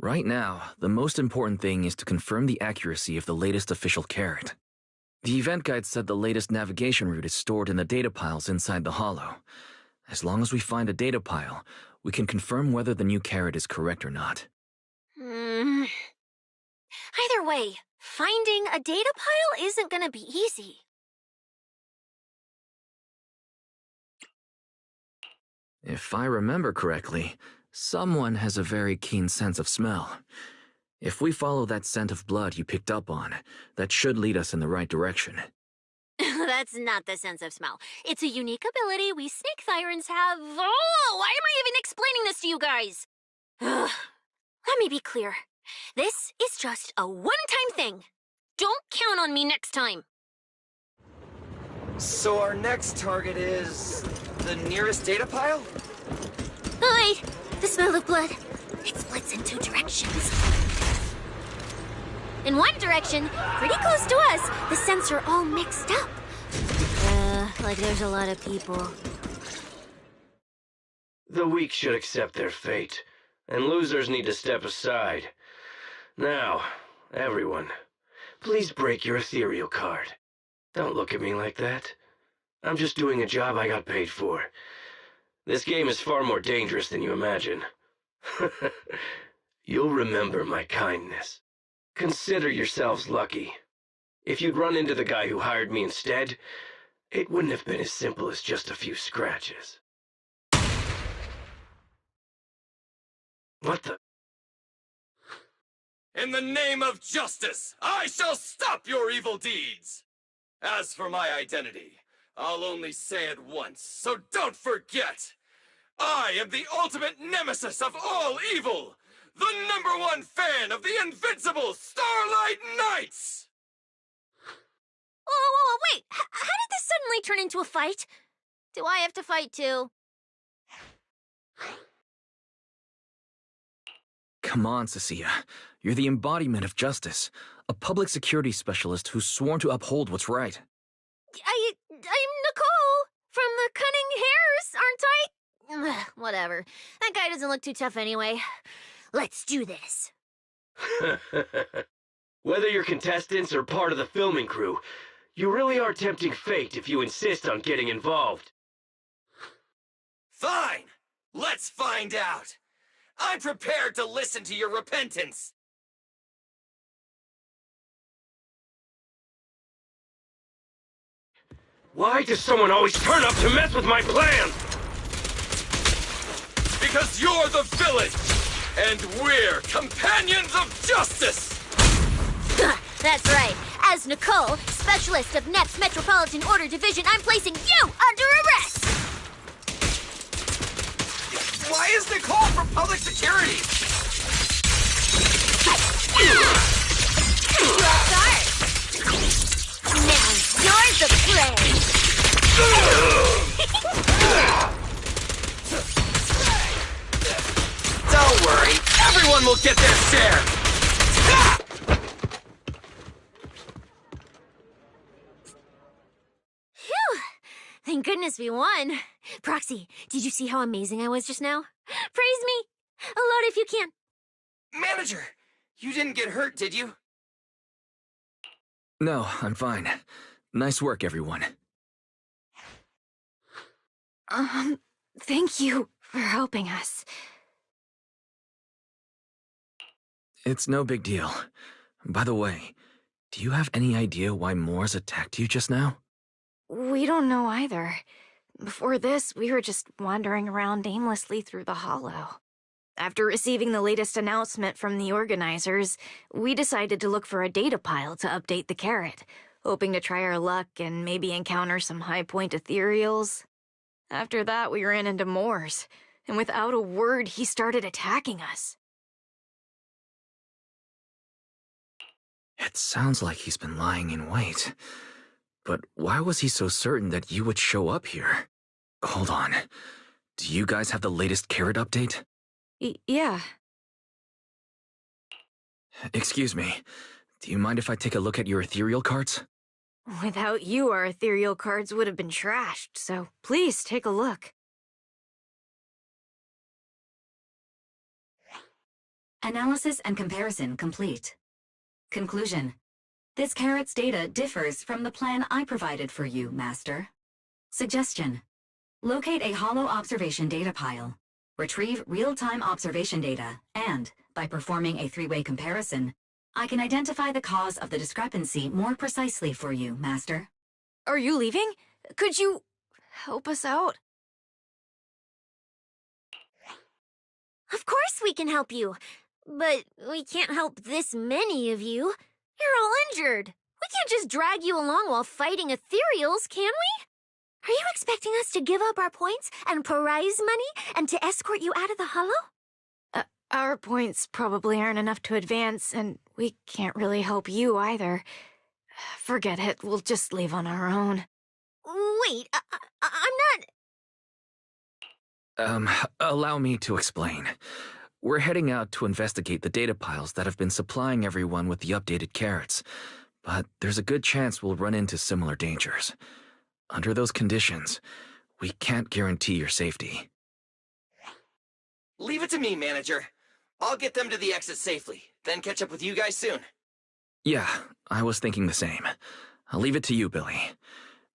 Right now, the most important thing is to confirm the accuracy of the latest official carrot. The event guide said the latest navigation route is stored in the data piles inside the hollow. As long as we find a data pile, we can confirm whether the new carrot is correct or not. Either way, finding a data pile isn't gonna be easy. If I remember correctly, someone has a very keen sense of smell. If we follow that scent of blood you picked up on, that should lead us in the right direction. That's not the sense of smell. It's a unique ability we snake sirens have. Oh, why am I even explaining this to you guys? Ugh. Let me be clear. This is just a one-time thing. Don't count on me next time. So our next target is the nearest data pile? Oh, wait. The smell of blood. It splits in two directions. In one direction, pretty close to us, the scents are all mixed up. Like there's a lot of people. The weak should accept their fate, and losers need to step aside. Now, everyone, please break your ethereal card. Don't look at me like that. I'm just doing a job I got paid for. This game is far more dangerous than you imagine. You'll remember my kindness. Consider yourselves lucky. If you'd run into the guy who hired me instead, it wouldn't have been as simple as just a few scratches. What the? In the name of justice, I shall stop your evil deeds! As for my identity, I'll only say it once, so don't forget! I am the ultimate nemesis of all evil! The #1 fan of the invincible Starlight Knights! Whoa, wait! How did this suddenly turn into a fight? Do I have to fight too? Come on, Cecilia. You're the embodiment of justice. A public security specialist who's sworn to uphold what's right. I'm Nicole from the Cunning Hares, aren't I? Ugh, whatever. That guy doesn't look too tough anyway. Let's do this. Whether you're contestants or part of the filming crew, you really are tempting fate if you insist on getting involved. Fine! Let's find out! I'm prepared to listen to your repentance! Why does someone always turn up to mess with my plans? Because you're the village! And we're companions of justice! That's right. As Nicole, specialist of NEP's Metropolitan Order Division, I'm placing you under arrest! Why is Nicole for public security? You start! Now you're the prey! Don't worry, everyone will get their share! Phew! Thank goodness we won. Proxy, did you see how amazing I was just now? Praise me! Aloud if you can. Manager, you didn't get hurt, did you? No, I'm fine. Nice work, everyone. Thank you for helping us. It's no big deal. By the way, do you have any idea why Moors attacked you just now? We don't know either. Before this, we were just wandering around aimlessly through the hollow. After receiving the latest announcement from the organizers, we decided to look for a data pile to update the carrot, hoping to try our luck and maybe encounter some high-point ethereals. After that, we ran into Moors, and without a word, he started attacking us. It sounds like he's been lying in wait. But why was he so certain that you would show up here? Hold on. Do you guys have the latest carrot update? Yeah. Excuse me. Do you mind if I take a look at your ethereal cards? Without you, our ethereal cards would have been trashed, so please take a look. Analysis and comparison complete. Conclusion. This carrot's data differs from the plan I provided for you, Master. Suggestion. Locate a hollow observation data pile. Retrieve real-time observation data, and, by performing a three-way comparison, I can identify the cause of the discrepancy more precisely for you, Master. Are you leaving? Could you help us out? Of course we can help you, but we can't help this many of you. You're all injured. We can't just drag you along while fighting ethereals, can we? Are you expecting us to give up our points and prize money and to escort you out of the hollow? Our points probably aren't enough to advance, and we can't really help you either. Forget it, we'll just leave on our own. Wait, I'm not... Allow me to explain. We're heading out to investigate the data piles that have been supplying everyone with the updated carrots, but there's a good chance we'll run into similar dangers. Under those conditions, we can't guarantee your safety. Leave it to me, Manager. I'll get them to the exit safely, then catch up with you guys soon. Yeah, I was thinking the same. I'll leave it to you, Billy.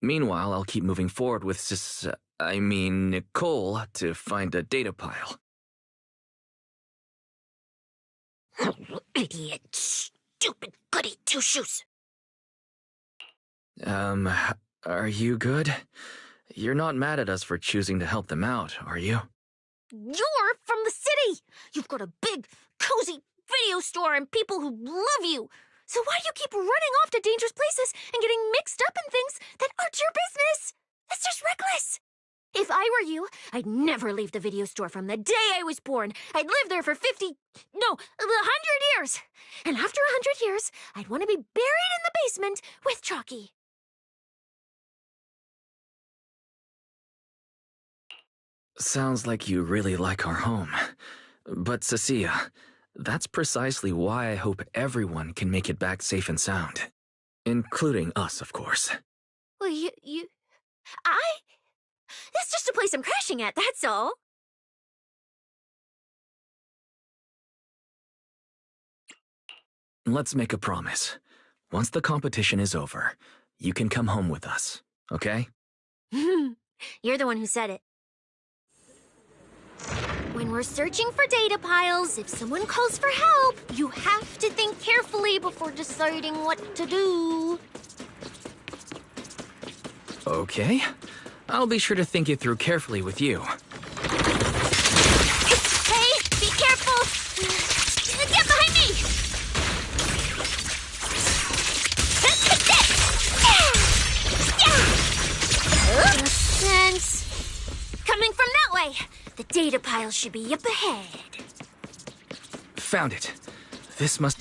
Meanwhile, I'll keep moving forward with Nicole to find a data pile. Idiot. Stupid goody two-shoes. Are you good? You're not mad at us for choosing to help them out, are you? You're from the city! You've got a big, cozy video store and people who love you! So why do you keep running off to dangerous places and getting mixed up in things that aren't your business? That's just reckless! If I were you, I'd never leave the video store from the day I was born. I'd live there for 100 years! And after 100 years, I'd want to be buried in the basement with Chalky. Sounds like you really like our home. But Cecilia, that's precisely why I hope everyone can make it back safe and sound. Including us, of course. Well, That's just a place I'm crashing at, that's all. Let's make a promise. Once the competition is over, you can come home with us, okay? You're the one who said it. When we're searching for data piles, if someone calls for help, you have to think carefully before deciding what to do. Okay. I'll be sure to think it through carefully with you. Hey, be careful! Get behind me! Take that! Makes sense. Coming from that way. The data pile should be up ahead. Found it. This must...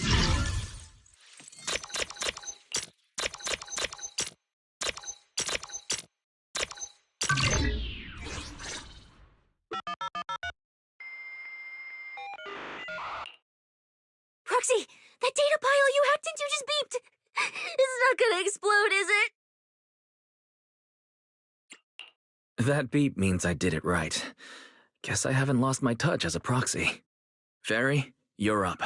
Proxy, that data pile you hacked into just beeped. It's not gonna explode, is it? That beep means I did it right. Guess I haven't lost my touch as a proxy. Fairy, you're up.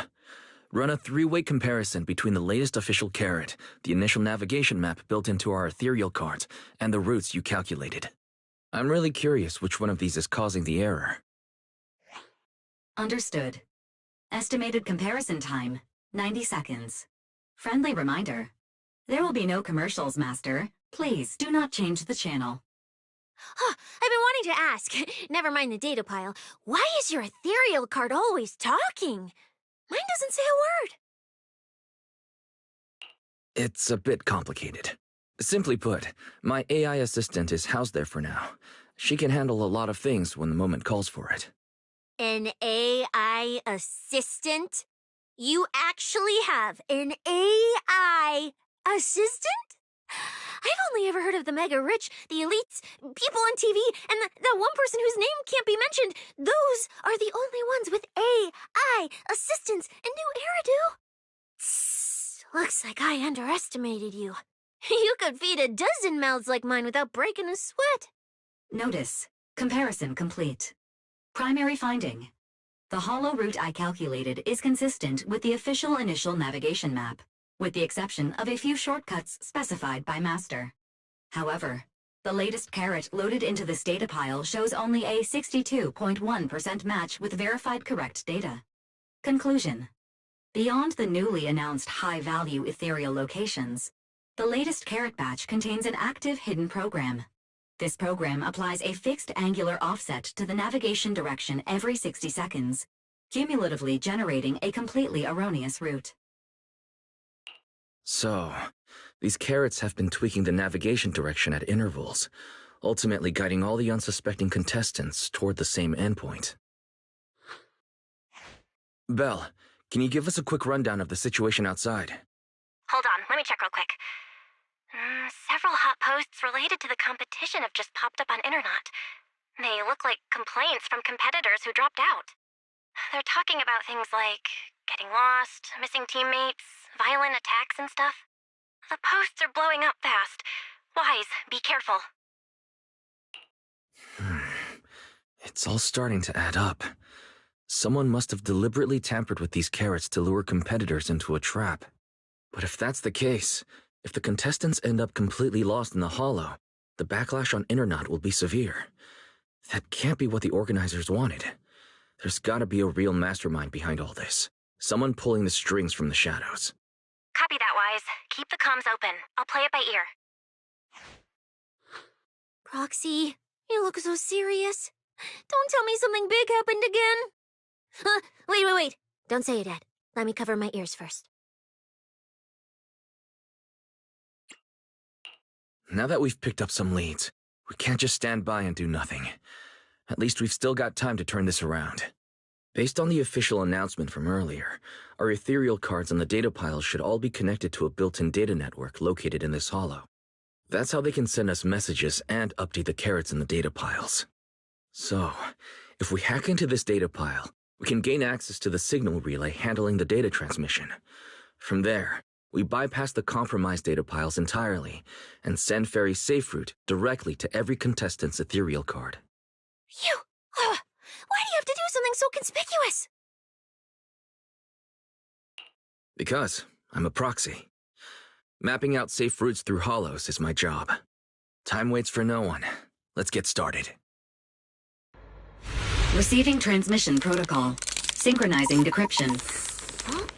Run a three-way comparison between the latest official carrot, the initial navigation map built into our ethereal cards, and the routes you calculated. I'm really curious which one of these is causing the error. Understood. Estimated comparison time, 90 seconds. Friendly reminder. There will be no commercials, Master. Please do not change the channel. Huh, I've been wanting to ask, never mind the data pile, why is your ethereal card always talking? Mine doesn't say a word. It's a bit complicated. Simply put, my AI assistant is housed there for now. She can handle a lot of things when the moment calls for it. An AI assistant? You actually have an AI assistant? I've only ever heard of the mega rich, the elites, people on TV, and the one person whose name can't be mentioned. Those are the only ones with AI assistants in New Eridu. Tss, looks like I underestimated you. You could feed a dozen mouths like mine without breaking a sweat. Notice. Comparison complete. Primary finding. The hollow route I calculated is consistent with the official initial navigation map, with the exception of a few shortcuts specified by Master. However, the latest carrot loaded into this data pile shows only a 62.1% match with verified correct data. Conclusion. Beyond the newly announced high-value ethereal locations, the latest carrot batch contains an active hidden program. This program applies a fixed angular offset to the navigation direction every 60 seconds, cumulatively generating a completely erroneous route. So, these carrots have been tweaking the navigation direction at intervals, ultimately guiding all the unsuspecting contestants toward the same endpoint. Belle, can you give us a quick rundown of the situation outside? Hold on, let me check real quick. Several hot posts related to the competition have just popped up on Internet. They look like complaints from competitors who dropped out. They're talking about things like getting lost, missing teammates, violent attacks and stuff. The posts are blowing up fast. Wise, be careful. It's all starting to add up. Someone must have deliberately tampered with these carrots to lure competitors into a trap. But if that's the case, if the contestants end up completely lost in the hollow, the backlash on Internet will be severe. That can't be what the organizers wanted. There's gotta be a real mastermind behind all this. Someone pulling the strings from the shadows. Copy that, Wise. Keep the comms open. I'll play it by ear. Proxy, you look so serious. Don't tell me something big happened again. Wait. Don't say it yet. Let me cover my ears first. Now that we've picked up some leads, we can't just stand by and do nothing. At least we've still got time to turn this around. Based on the official announcement from earlier, our ethereal cards and the data piles should all be connected to a built-in data network located in this hollow. That's how they can send us messages and update the carrots in the data piles. So, if we hack into this data pile, we can gain access to the signal relay handling the data transmission. From there, we bypass the compromised data piles entirely and send Fairy's safe route directly to every contestant's ethereal card. Why do you have to do something so conspicuous? Because I'm a proxy. Mapping out safe routes through hollows is my job. Time waits for no one. Let's get started. Receiving transmission protocol. Synchronizing decryption.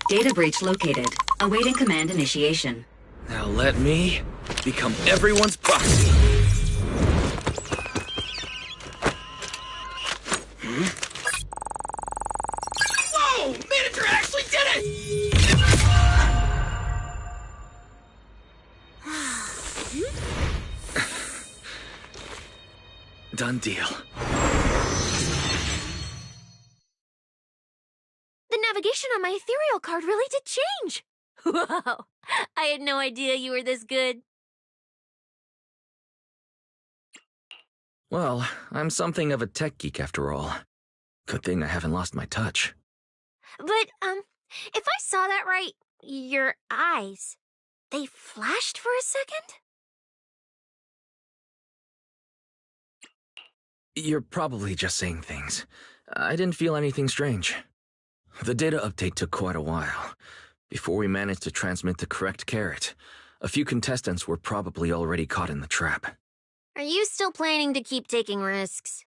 Data breach located. Awaiting command initiation. Now let me become everyone's proxy. Whoa! Manager actually did it! Done deal. The navigation on my ethereal card really did change. Wow, I had no idea you were this good. Well, I'm something of a tech geek after all. Good thing I haven't lost my touch. But, if I saw that right, your eyes, they flashed for a second? You're probably just saying things. I didn't feel anything strange. The data update took quite a while. Before we managed to transmit the correct carrot, a few contestants were probably already caught in the trap. Are you still planning to keep taking risks?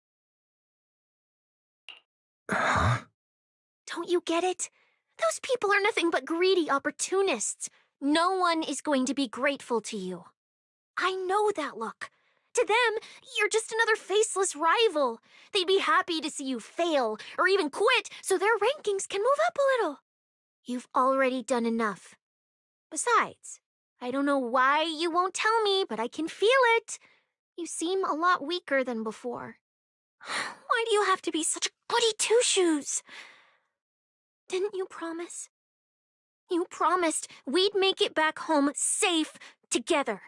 Huh? Don't you get it? Those people are nothing but greedy opportunists. No one is going to be grateful to you. I know that look. To them, you're just another faceless rival. They'd be happy to see you fail or even quit so their rankings can move up a little. You've already done enough. Besides, I don't know why you won't tell me, but I can feel it. You seem a lot weaker than before. Why do you have to be such a goody two-shoes? Didn't you promise? You promised we'd make it back home safe together.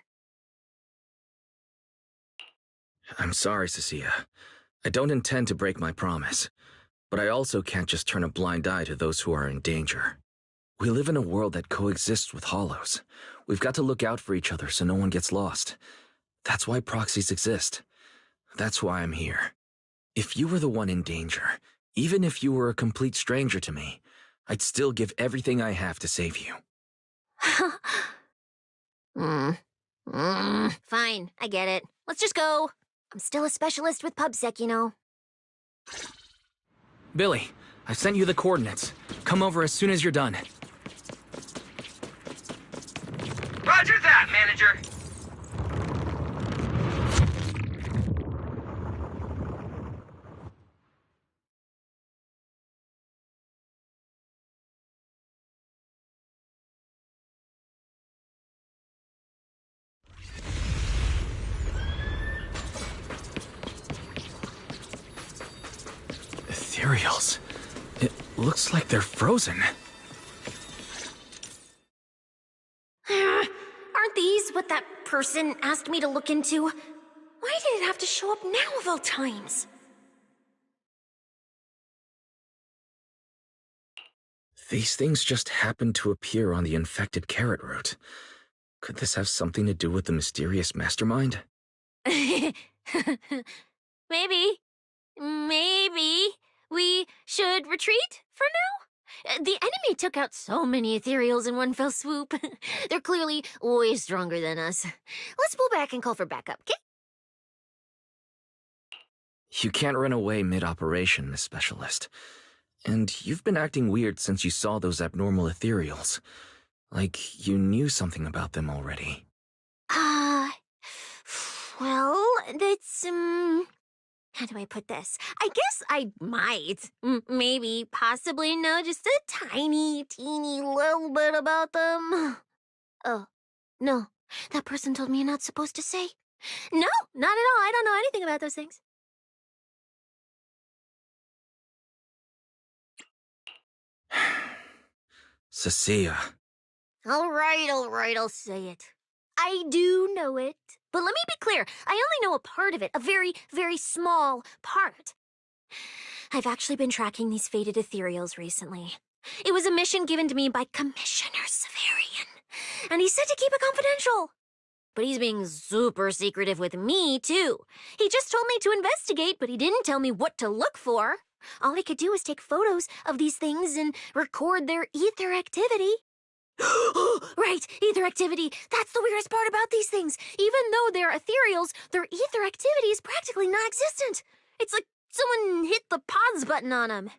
I'm sorry, Cecilia. I don't intend to break my promise, but I also can't just turn a blind eye to those who are in danger. We live in a world that coexists with hollows. We've got to look out for each other so no one gets lost. That's why proxies exist. That's why I'm here. If you were the one in danger, even if you were a complete stranger to me, I'd still give everything I have to save you. Fine, I get it. Let's just go. I'm still a specialist with PubSec, you know. Billy, I sent you the coordinates. Come over as soon as you're done. Roger that, manager. Ethereals. It looks like they're frozen. Aren't these what that person asked me to look into? Why did it have to show up now of all times? These things just happened to appear on the infected carrot route. Could this have something to do with the mysterious mastermind? Maybe. Maybe we should retreat for now? The enemy took out so many ethereals in one fell swoop. They're clearly way stronger than us. Let's pull back and call for backup, okay? You can't run away mid-operation, Miss Specialist. And you've been acting weird since you saw those abnormal ethereals. Like you knew something about them already. Well, that's, how do I put this? I guess I might, maybe, possibly know just a tiny, teeny little bit about them. Oh, no, that person told me you're not supposed to say. No, not at all. I don't know anything about those things. Cecilia. All right, I'll say it. I do know it. But let me be clear, I only know a part of it, a very, very small part. I've actually been tracking these fated ethereals recently. It was a mission given to me by Commissioner Severian, and he said to keep it confidential. But he's being super secretive with me, too. He just told me to investigate, but he didn't tell me what to look for. All he could do was take photos of these things and record their ether activity. Right, ether activity. That's the weirdest part about these things. Even though they're ethereals, their ether activity is practically non-existent. It's like someone hit the pause button on them.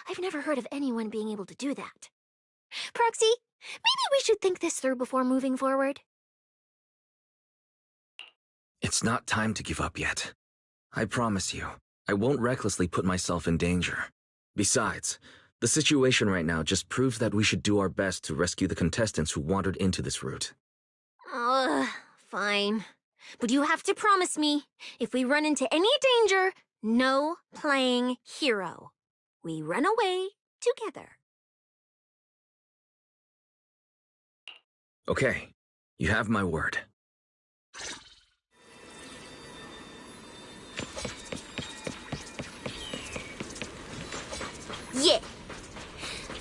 I've never heard of anyone being able to do that. Proxy, maybe we should think this through before moving forward. It's not time to give up yet. I promise you, I won't recklessly put myself in danger. Besides, the situation right now just proves that we should do our best to rescue the contestants who wandered into this route. Fine. But you have to promise me, if we run into any danger, no playing hero. We run away together. Okay, you have my word. Yeah.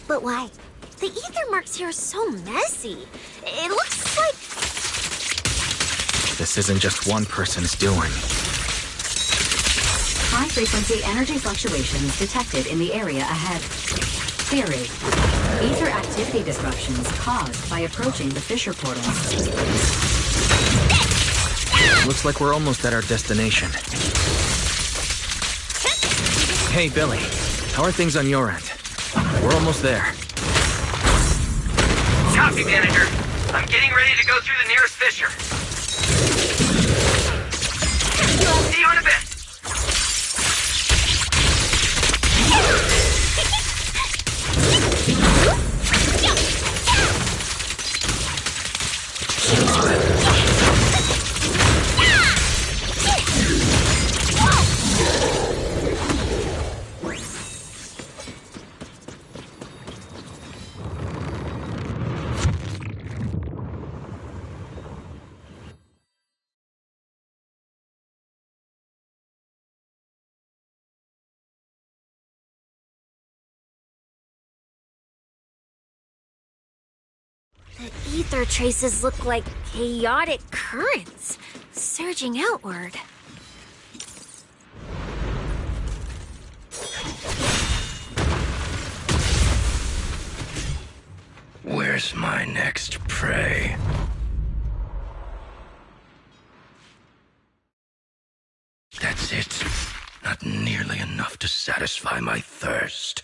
But why? The ether marks here are so messy. It looks like... This isn't just one person's doing. High-frequency energy fluctuations detected in the area ahead. Theory. Ether activity disruptions caused by approaching the fissure portals. Looks like we're almost at our destination. Hey, Billy. How are things on your end? We're almost there. Copy, Manager. I'm getting ready to go through the nearest fissure. See you in a bit. The ether traces look like chaotic currents, surging outward. Where's my next prey? That's it. Not nearly enough to satisfy my thirst.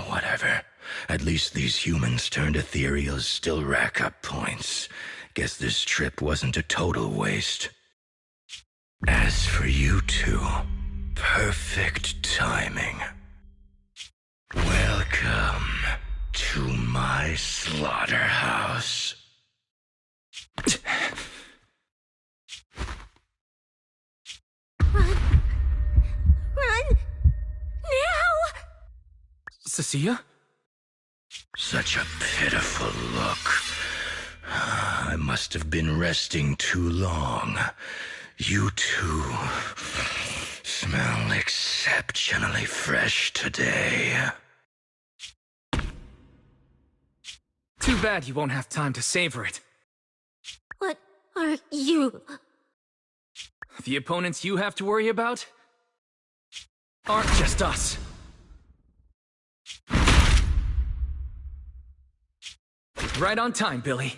Whatever. At least these humans turned ethereals still rack up points. Guess this trip wasn't a total waste. As for you two, perfect timing. Welcome to my slaughterhouse. Run! Now! Cecilia? Such a pitiful look. I must have been resting too long. You two smell exceptionally fresh today. Too bad you won't have time to savor it. What are you? The opponents you have to worry about aren't just us. Right on time, Billy.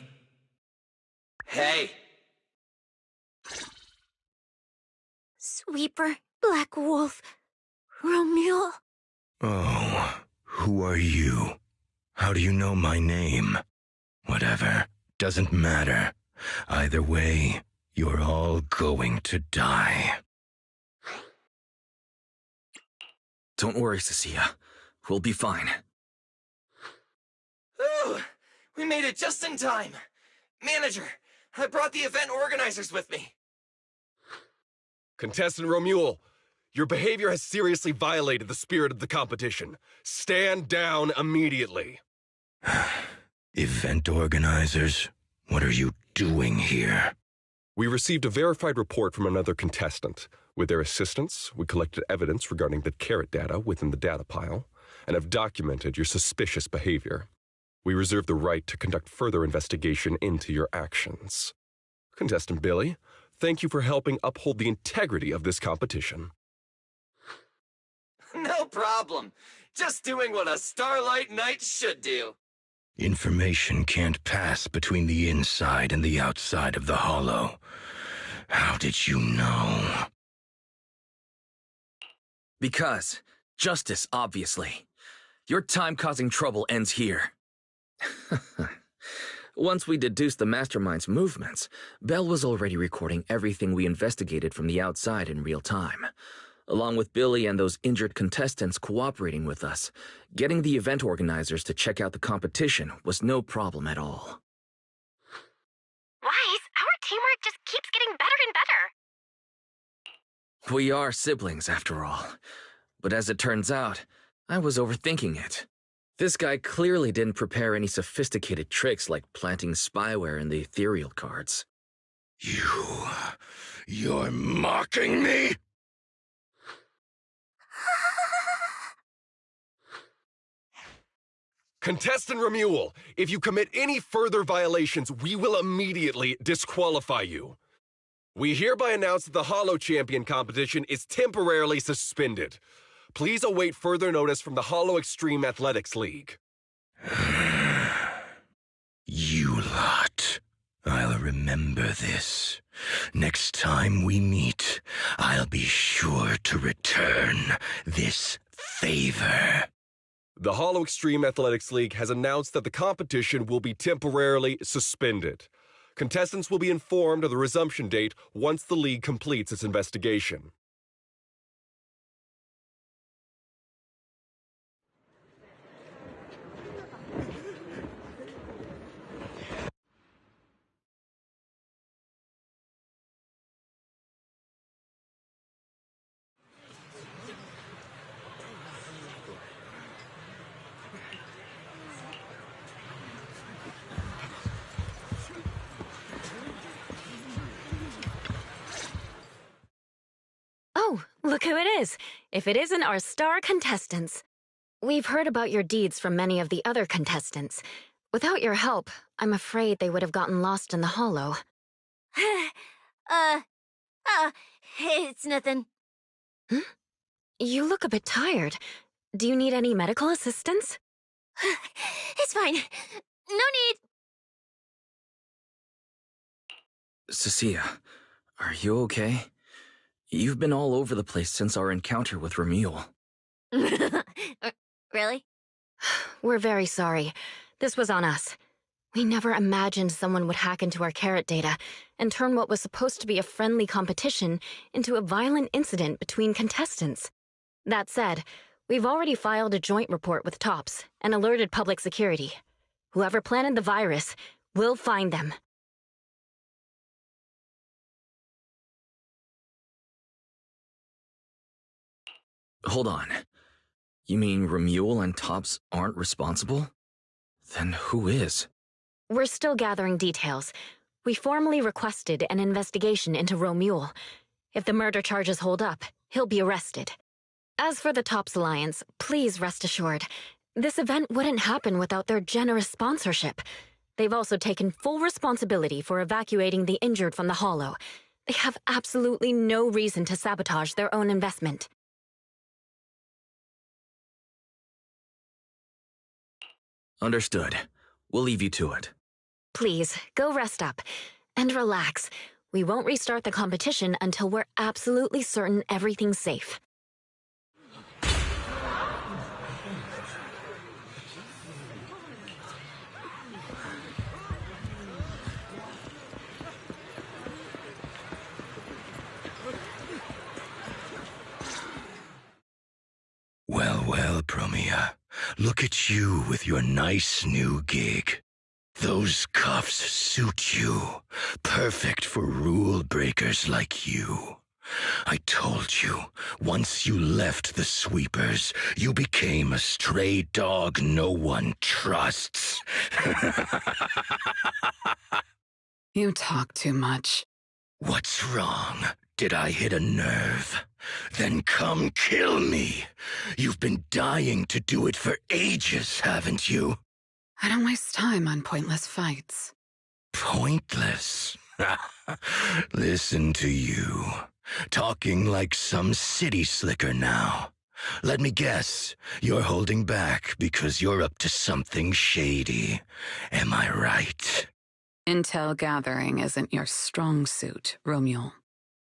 Hey. Sweeper, Black Wolf, Romule. Oh, who are you? How do you know my name? Whatever, doesn't matter. Either way, you're all going to die. Don't worry, Cecilia. We'll be fine. Ooh, we made it just in time. Manager, I brought the event organizers with me. Contestant Romule, your behavior has seriously violated the spirit of the competition. Stand down immediately. Event organizers, what are you doing here? We received a verified report from another contestant. With their assistance, we collected evidence regarding the carrot data within the data pile, and have documented your suspicious behavior. We reserve the right to conduct further investigation into your actions. Contestant Billy, thank you for helping uphold the integrity of this competition. No problem. Just doing what a Starlight Knight should do. Information can't pass between the inside and the outside of the hollow. How did you know? Because justice, obviously. Your time causing trouble ends here. Once we deduced the mastermind's movements, Bell was already recording everything we investigated from the outside in real time. Along with Billy and those injured contestants cooperating with us, getting the event organizers to check out the competition was no problem at all. Wise, our teamwork just keeps getting better and better. We are siblings, after all. But as it turns out, I was overthinking it. This guy clearly didn't prepare any sophisticated tricks like planting spyware in the ethereal cards. You're mocking me? Contestant Romule, if you commit any further violations, we will immediately disqualify you. We hereby announce that the Hollow Champion competition is temporarily suspended. Please await further notice from the Hollow Extreme Athletics League. You lot. I'll remember this. Next time we meet, I'll be sure to return this favor. The Hollow Extreme Athletics League has announced that the competition will be temporarily suspended. Contestants will be informed of the resumption date once the league completes its investigation. Oh, look who it is. If it isn't our star contestants. We've heard about your deeds from many of the other contestants. Without your help, I'm afraid they would have gotten lost in the hollow. It's nothing. You look a bit tired. Do you need any medical assistance? It's fine. No need. Cecilia, are you okay? You've been all over the place since our encounter with Ramule. Really? We're very sorry. This was on us. We never imagined someone would hack into our carrot data and turn what was supposed to be a friendly competition into a violent incident between contestants. That said, we've already filed a joint report with TOPS and alerted public security. Whoever planted the virus, we'll find them. Hold on. You mean Ramule and Tops aren't responsible? Then who is? We're still gathering details. We formally requested an investigation into Ramule. If the murder charges hold up, he'll be arrested. As for the Tops Alliance, please rest assured, this event wouldn't happen without their generous sponsorship. They've also taken full responsibility for evacuating the injured from the Hollow. They have absolutely no reason to sabotage their own investment. Understood. We'll leave you to it. Please, go rest up. And relax. We won't restart the competition until we're absolutely certain everything's safe. Well, Promia. Look at you with your nice new gig. Those cuffs suit you. Perfect for rule breakers like you. I told you, once you left the sweepers, you became a stray dog no one trusts. You talk too much. What's wrong? Did I hit a nerve? Then come kill me. You've been dying to do it for ages, haven't you? I don't waste time on pointless fights. Pointless? Listen to you. Talking like some city slicker now. Let me guess, you're holding back because you're up to something shady. Am I right? Intel gathering isn't your strong suit, Romule.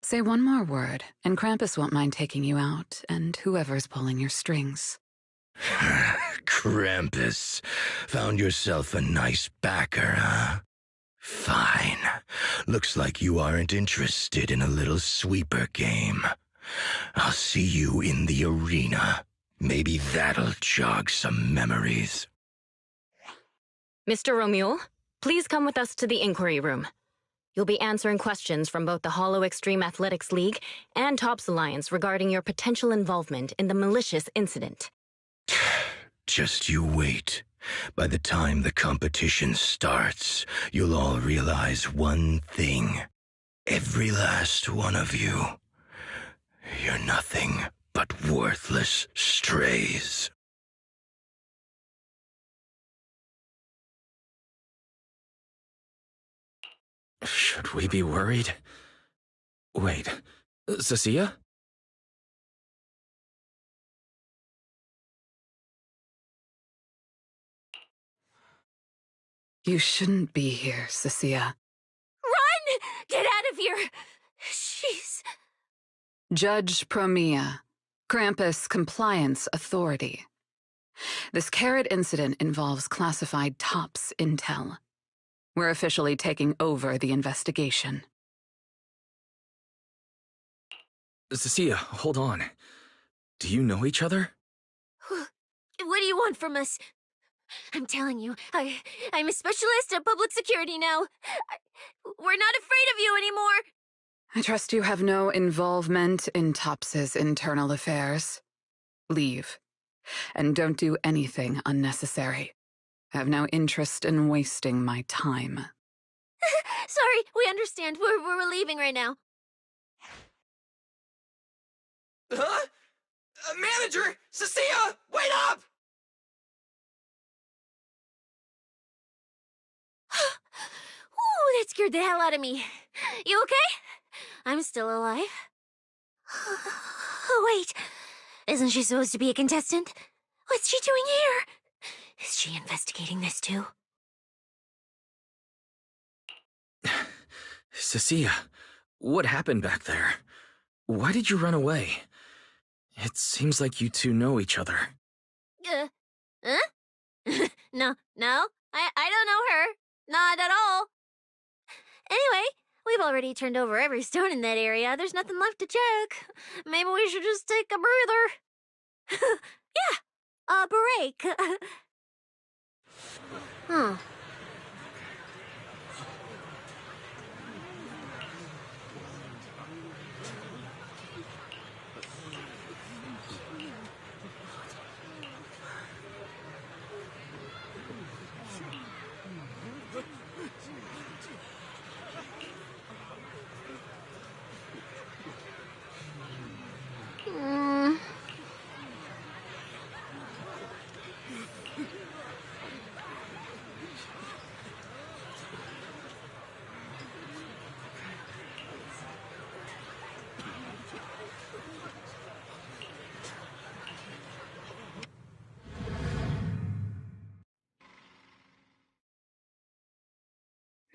Say one more word, and Krampus won't mind taking you out, and whoever's pulling your strings. Krampus. Found yourself a nice backer, huh? Fine. Looks like you aren't interested in a little sweeper game. I'll see you in the arena. Maybe that'll jog some memories. Mr. Ramule, please come with us to the inquiry room. You'll be answering questions from both the Hollow Extreme Athletics League and TOPS Alliance regarding your potential involvement in the malicious incident. Just you wait. By the time the competition starts, you'll all realize one thing. Every last one of you. You're nothing but worthless strays. Should we be worried? Wait, Cecilia? You shouldn't be here, Cecilia. Run! Get out of here! She's... Judge Promia, Krampus Compliance Authority. This Carrot incident involves classified TOPS intel. We're officially taking over the investigation. Cecilia, hold on. Do you know each other? What do you want from us? I'm telling you, I'm a specialist at public security now. We're not afraid of you anymore. I trust you have no involvement in TOPS's internal affairs. Leave. And don't do anything unnecessary. I have no interest in wasting my time. Sorry, we understand. We're leaving right now. Huh? Manager! Cecilia! Wait up! Ooh, that scared the hell out of me. You okay? I'm still alive. Oh, wait. Isn't she supposed to be a contestant? What's she doing here? Is she investigating this too? Cecilia, what happened back there? Why did you run away? It seems like you two know each other. Huh? No, I don't know her. Not at all. Anyway, we've already turned over every stone in that area. There's nothing left to check. Maybe we should just take a breather. Yeah, a break. Huh.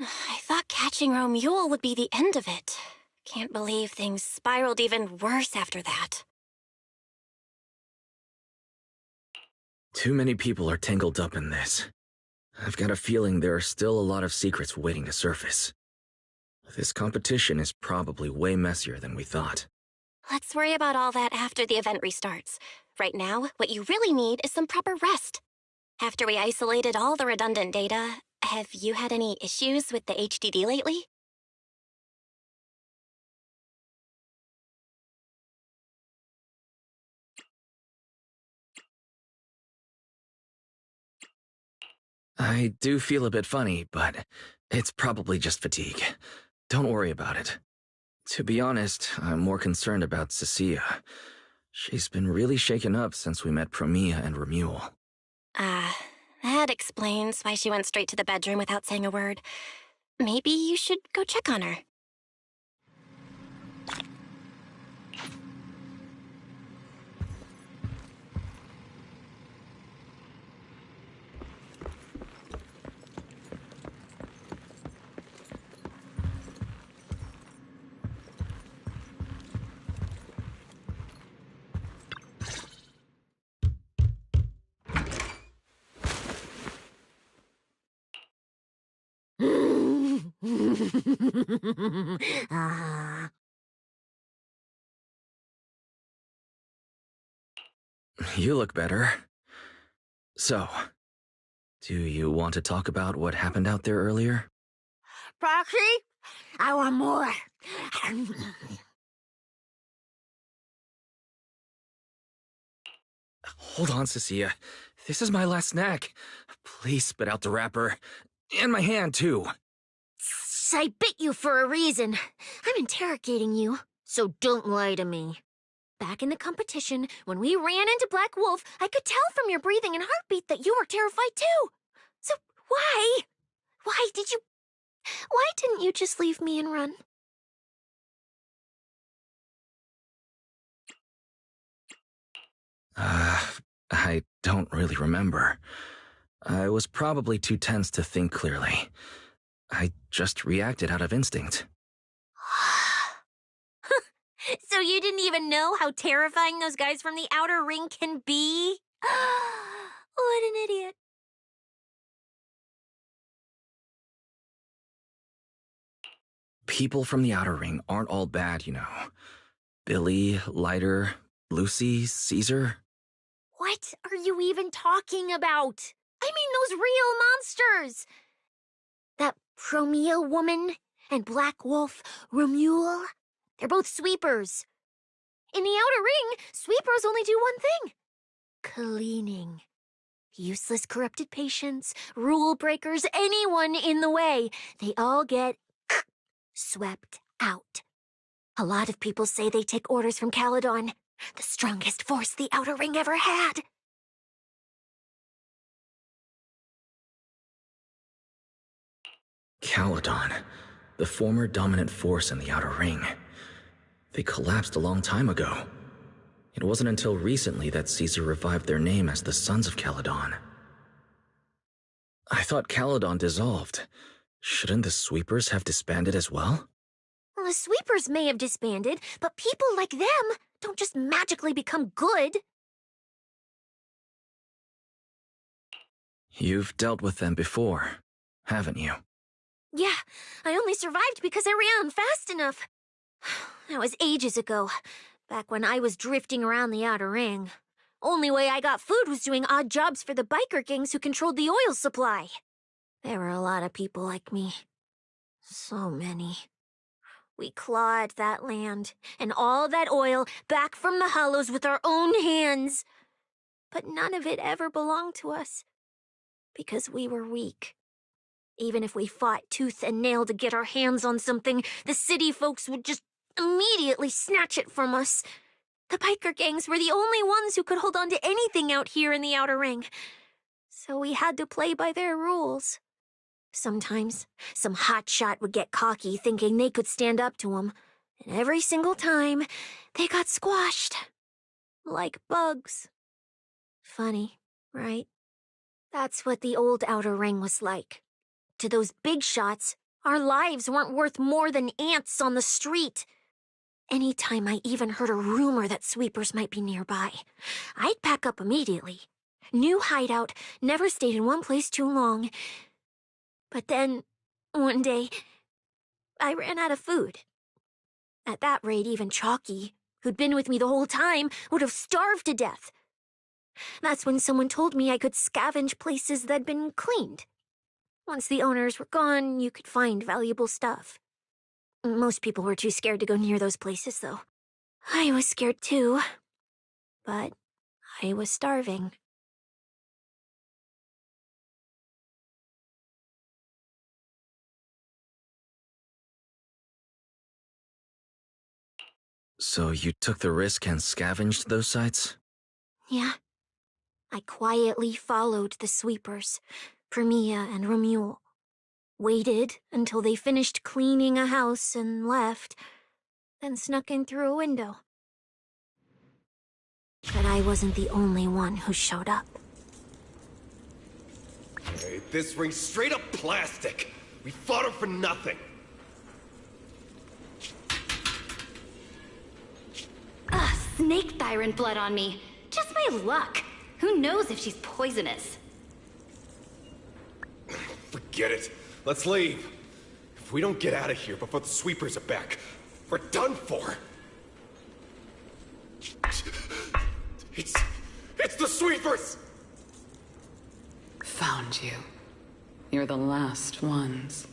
I thought catching Romule would be the end of it. Can't believe things spiraled even worse after that. Too many people are tangled up in this. I've got a feeling there are still a lot of secrets waiting to surface. This competition is probably way messier than we thought. Let's worry about all that after the event restarts. Right now, what you really need is some proper rest. After we isolated all the redundant data, have you had any issues with the HDD lately? I do feel a bit funny, but it's probably just fatigue. Don't worry about it. To be honest, I'm more concerned about Cecilia. She's been really shaken up since we met Promia and Romule. That explains why she went straight to the bedroom without saying a word. Maybe you should go check on her. You look better. So, do you want to talk about what happened out there earlier? Proxy, I want more. Hold on, Cecilia. This is my last snack. Please spit out the wrapper. And my hand, too. I bit you for a reason. I'm interrogating you, so don't lie to me. Back in the competition, when we ran into Black Wolf, I could tell from your breathing and heartbeat that you were terrified too. So why? Why didn't you just leave me and run? I don't really remember. I was probably too tense to think clearly. I just reacted out of instinct. So you didn't even know how terrifying those guys from the outer ring can be? What an idiot. People from the outer ring aren't all bad, you know. Billy, Leiter, Lucy, Caesar. What are you even talking about? I mean those real monsters! That Promia woman and Black Wolf Romuald, they're both sweepers. In the outer ring, sweepers only do one thing. Cleaning. Useless corrupted patients, rule breakers, anyone in the way. They all get swept out. A lot of people say they take orders from Caledon, the strongest force the outer ring ever had. Caledon, the former dominant force in the outer ring. They collapsed a long time ago. It wasn't until recently that Caesar revived their name as the Sons of Caledon. I thought Caledon dissolved. Shouldn't the sweepers have disbanded as well? Well, the sweepers may have disbanded, but people like them don't just magically become good. You've dealt with them before, haven't you? Yeah, I only survived because I ran fast enough. That was ages ago, back when I was drifting around the outer ring. Only way I got food was doing odd jobs for the biker gangs who controlled the oil supply. There were a lot of people like me. So many. We clawed that land and all that oil back from the hollows with our own hands. But none of it ever belonged to us, because we were weak. Even if we fought tooth and nail to get our hands on something, the city folks would just immediately snatch it from us. The biker gangs were the only ones who could hold on to anything out here in the outer ring. So we had to play by their rules. Sometimes, some hotshot would get cocky thinking they could stand up to them, and every single time, they got squashed. Like bugs. Funny, right? That's what the old outer ring was like. To those big shots, our lives weren't worth more than ants on the street. Anytime I even heard a rumor that sweepers might be nearby, I'd pack up immediately. New hideout, never stayed in one place too long. But then, one day, I ran out of food. At that rate, even Chalky, who'd been with me the whole time, would have starved to death. That's when someone told me I could scavenge places that'd been cleaned. Once the owners were gone, you could find valuable stuff. Most people were too scared to go near those places, though. I was scared too. But I was starving. So you took the risk and scavenged those sites? Yeah. I quietly followed the sweepers, Promia and Romuald. Waited until they finished cleaning a house and left, then snuck in through a window. But I wasn't the only one who showed up. Hey, this ring's straight up plastic. We fought her for nothing. Ugh, snake thyron blood on me. Just my luck. Who knows if she's poisonous? Forget it. Let's leave. If we don't get out of here before the sweepers are back, we're done for. It's the sweepers! Found you. You're the last ones.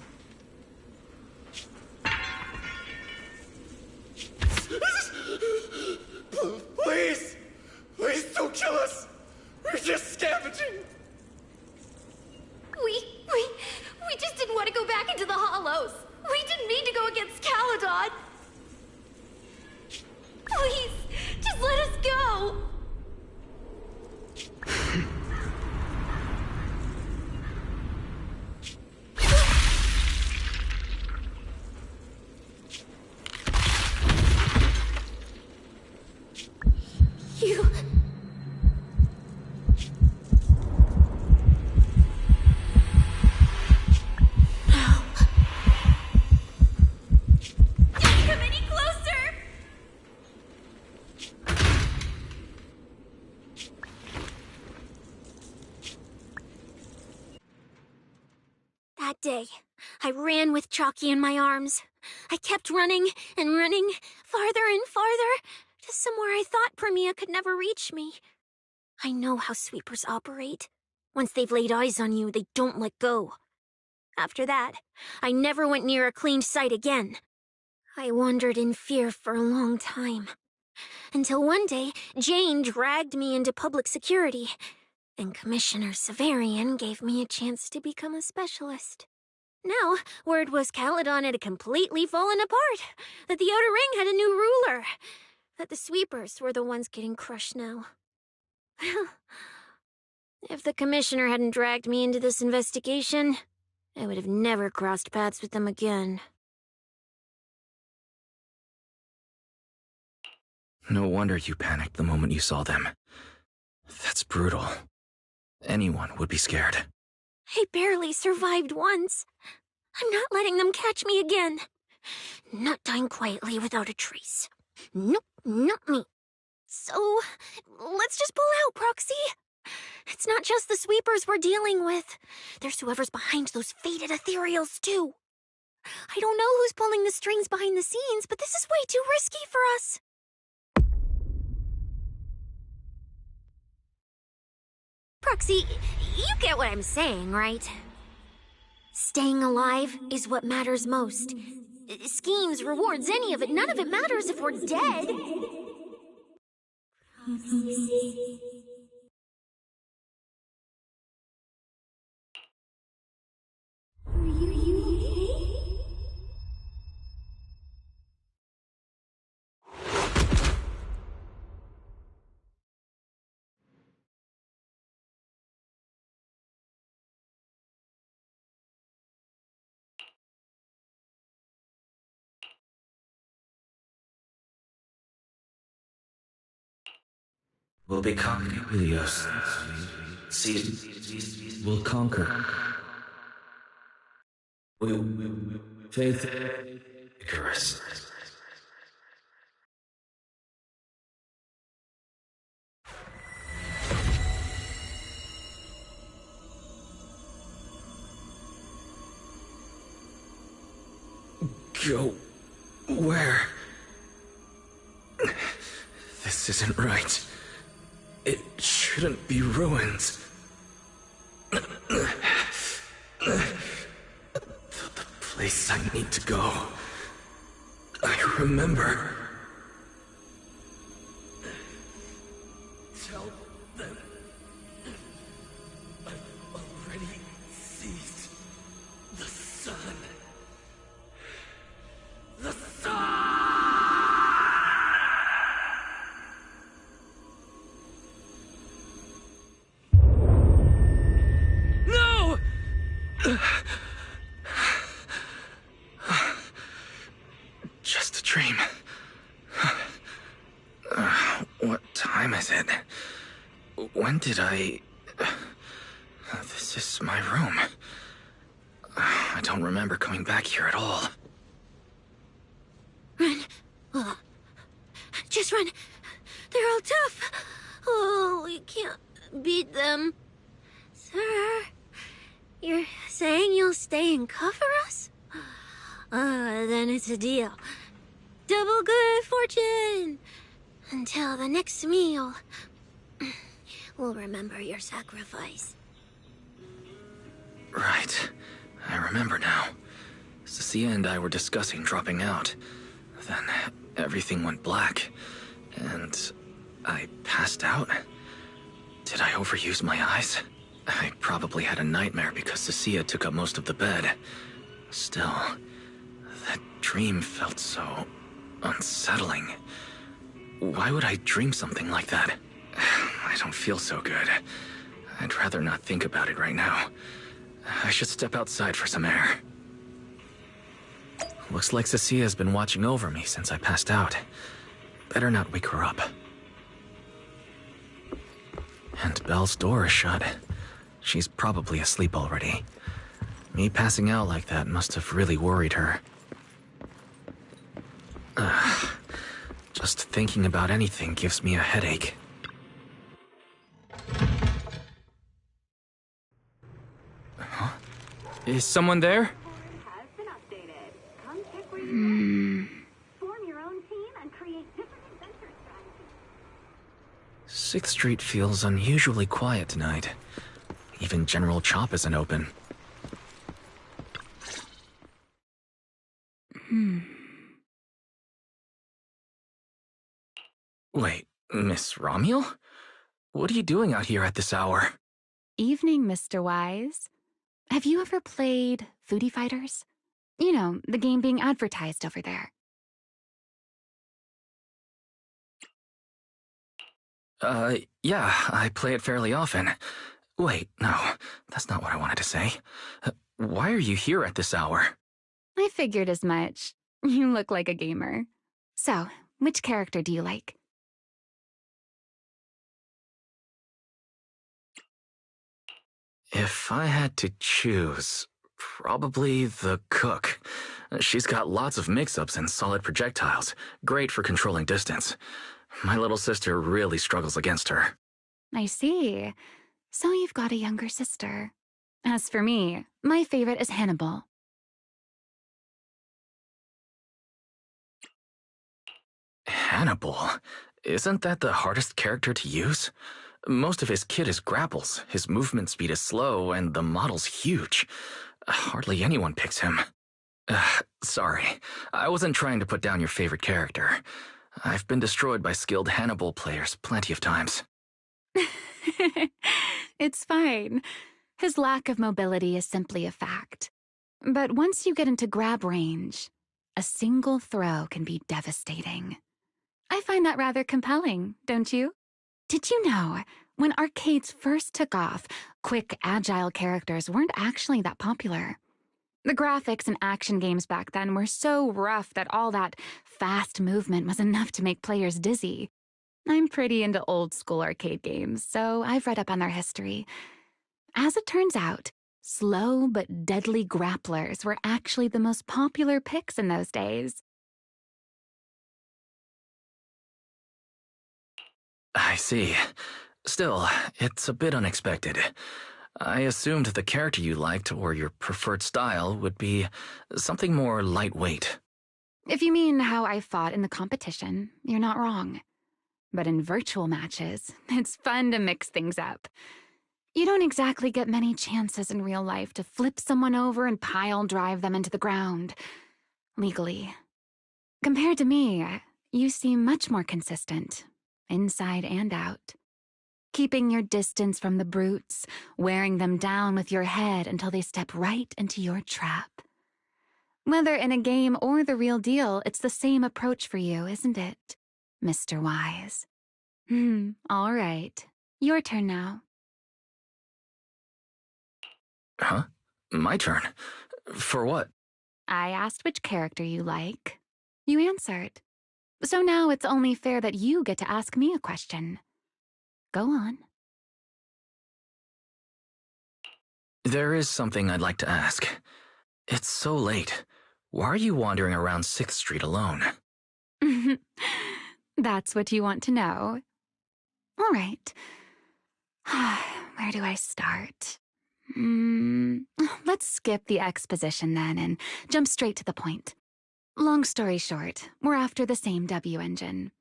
Please! Please don't kill us! We're just scavenging! We just didn't want to go back into the hollows. We didn't mean to go against Caledon. Please, just let us go. that day. I ran with Chalky in my arms. I kept running and running, farther and farther, to somewhere I thought Premia could never reach me. I know how sweepers operate. Once they've laid eyes on you, they don't let go. After that, I never went near a cleaned site again. I wandered in fear for a long time. Until one day, Jane dragged me into public security, and Commissioner Severian gave me a chance to become a specialist. Now, word was Caledon had completely fallen apart, that the Outer Ring had a new ruler, that the sweepers were the ones getting crushed now. If the Commissioner hadn't dragged me into this investigation, I would have never crossed paths with them again. No wonder you panicked the moment you saw them. That's brutal. Anyone would be scared. I barely survived once. I'm not letting them catch me again. Not dying quietly without a trace. Nope, not me. So, let's just pull out, Proxy. It's not just the sweepers we're dealing with. There's whoever's behind those faded ethereals, too. I don't know who's pulling the strings behind the scenes, but this is way too risky for us. Proxy, you get what I'm saying, right? Staying alive is what matters most. Schemes, rewards, any of it, none of it matters if we're dead. We'll be conquering Helios. We'll conquer. Faith. Icarus. Go where? This isn't right. It shouldn't be ruins. The place I need to go. I remember. Tell them I've already seized the sun. The sun! No! Just a dream. What time is it? When did I... This is my room. I don't remember coming back here at all. Run. Just run. They're all tough. Oh, we can't beat them. Sir, you're saying you'll stay and cover us? Then it's a deal. Double good fortune. Until the next meal. We'll remember your sacrifice. Right. I remember now. Cecilia and I were discussing dropping out. Then everything went black, and I passed out. Did I overuse my eyes? I probably had a nightmare because Cecilia took up most of the bed. Still, that dream felt so unsettling. Why would I dream something like that? I don't feel so good. I'd rather not think about it right now. I should step outside for some air. Looks like Cecilia's been watching over me since I passed out. Better not wake her up. And Belle's door is shut. She's probably asleep already. Me passing out like that must have really worried her. Just thinking about anything gives me a headache. Huh? Is someone there? Sixth Street feels unusually quiet tonight. Even General Chop isn't open. Wait, Miss Romuel? What are you doing out here at this hour? Evening, Mr. Wise. Have you ever played Foodie Fighters? You know, the game being advertised over there. Yeah, I play it fairly often. Wait, no, that's not what I wanted to say. Why are you here at this hour? I figured as much. You look like a gamer. So, which character do you like? If I had to choose, probably the cook. She's got lots of mix-ups and solid projectiles, great for controlling distance. My little sister really struggles against her. I see. So you've got a younger sister. As for me, my favorite is Hannibal. Hannibal? Isn't that the hardest character to use? Most of his kit is grapples, his movement speed is slow, and the model's huge. Hardly anyone picks him. Sorry, I wasn't trying to put down your favorite character. I've been destroyed by skilled Hannibal players plenty of times. It's fine. His lack of mobility is simply a fact. But once you get into grab range, a single throw can be devastating. I find that rather compelling, don't you? Did you know, when arcades first took off, quick, agile characters weren't actually that popular. The graphics in action games back then were so rough that all that fast movement was enough to make players dizzy. I'm pretty into old-school arcade games, so I've read up on their history. As it turns out, slow but deadly grapplers were actually the most popular picks in those days. I see. Still, it's a bit unexpected. I assumed the character you liked or your preferred style would be something more lightweight. If you mean how I fought in the competition, you're not wrong. But in virtual matches, it's fun to mix things up. You don't exactly get many chances in real life to flip someone over and pile drive them into the ground. Legally. Compared to me, you seem much more consistent, inside and out. Keeping your distance from the brutes, wearing them down with your head until they step right into your trap. Whether in a game or the real deal, it's the same approach for you, isn't it, Mr. Wise? All right. Your turn now. Huh? My turn? For what? I asked which character you like. You answered. So now it's only fair that you get to ask me a question. Go on. There is something I'd like to ask. It's so late. Why are you wandering around 6th Street alone? That's what you want to know. All right. Where do I start? Let's skip the exposition then and jump straight to the point. Long story short, we're after the same W engine.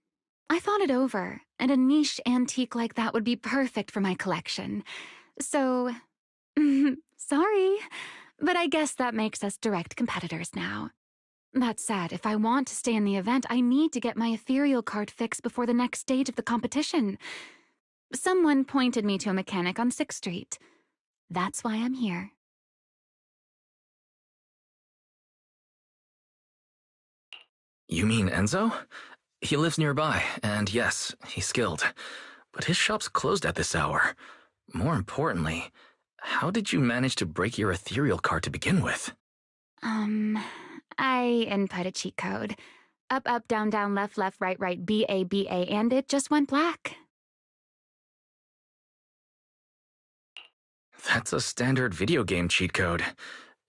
I thought it over, and a niche antique like that would be perfect for my collection. So, sorry, but I guess that makes us direct competitors now. That said, if I want to stay in the event, I need to get my ethereal card fixed before the next stage of the competition. Someone pointed me to a mechanic on 6th Street. That's why I'm here. You mean Enzo? He lives nearby, and yes, he's skilled. But his shop's closed at this hour. More importantly, how did you manage to break your ethereal card to begin with? I input a cheat code. Up, up, down, down, left, left, right, right, B-A, B-A, and it just went black. That's a standard video game cheat code.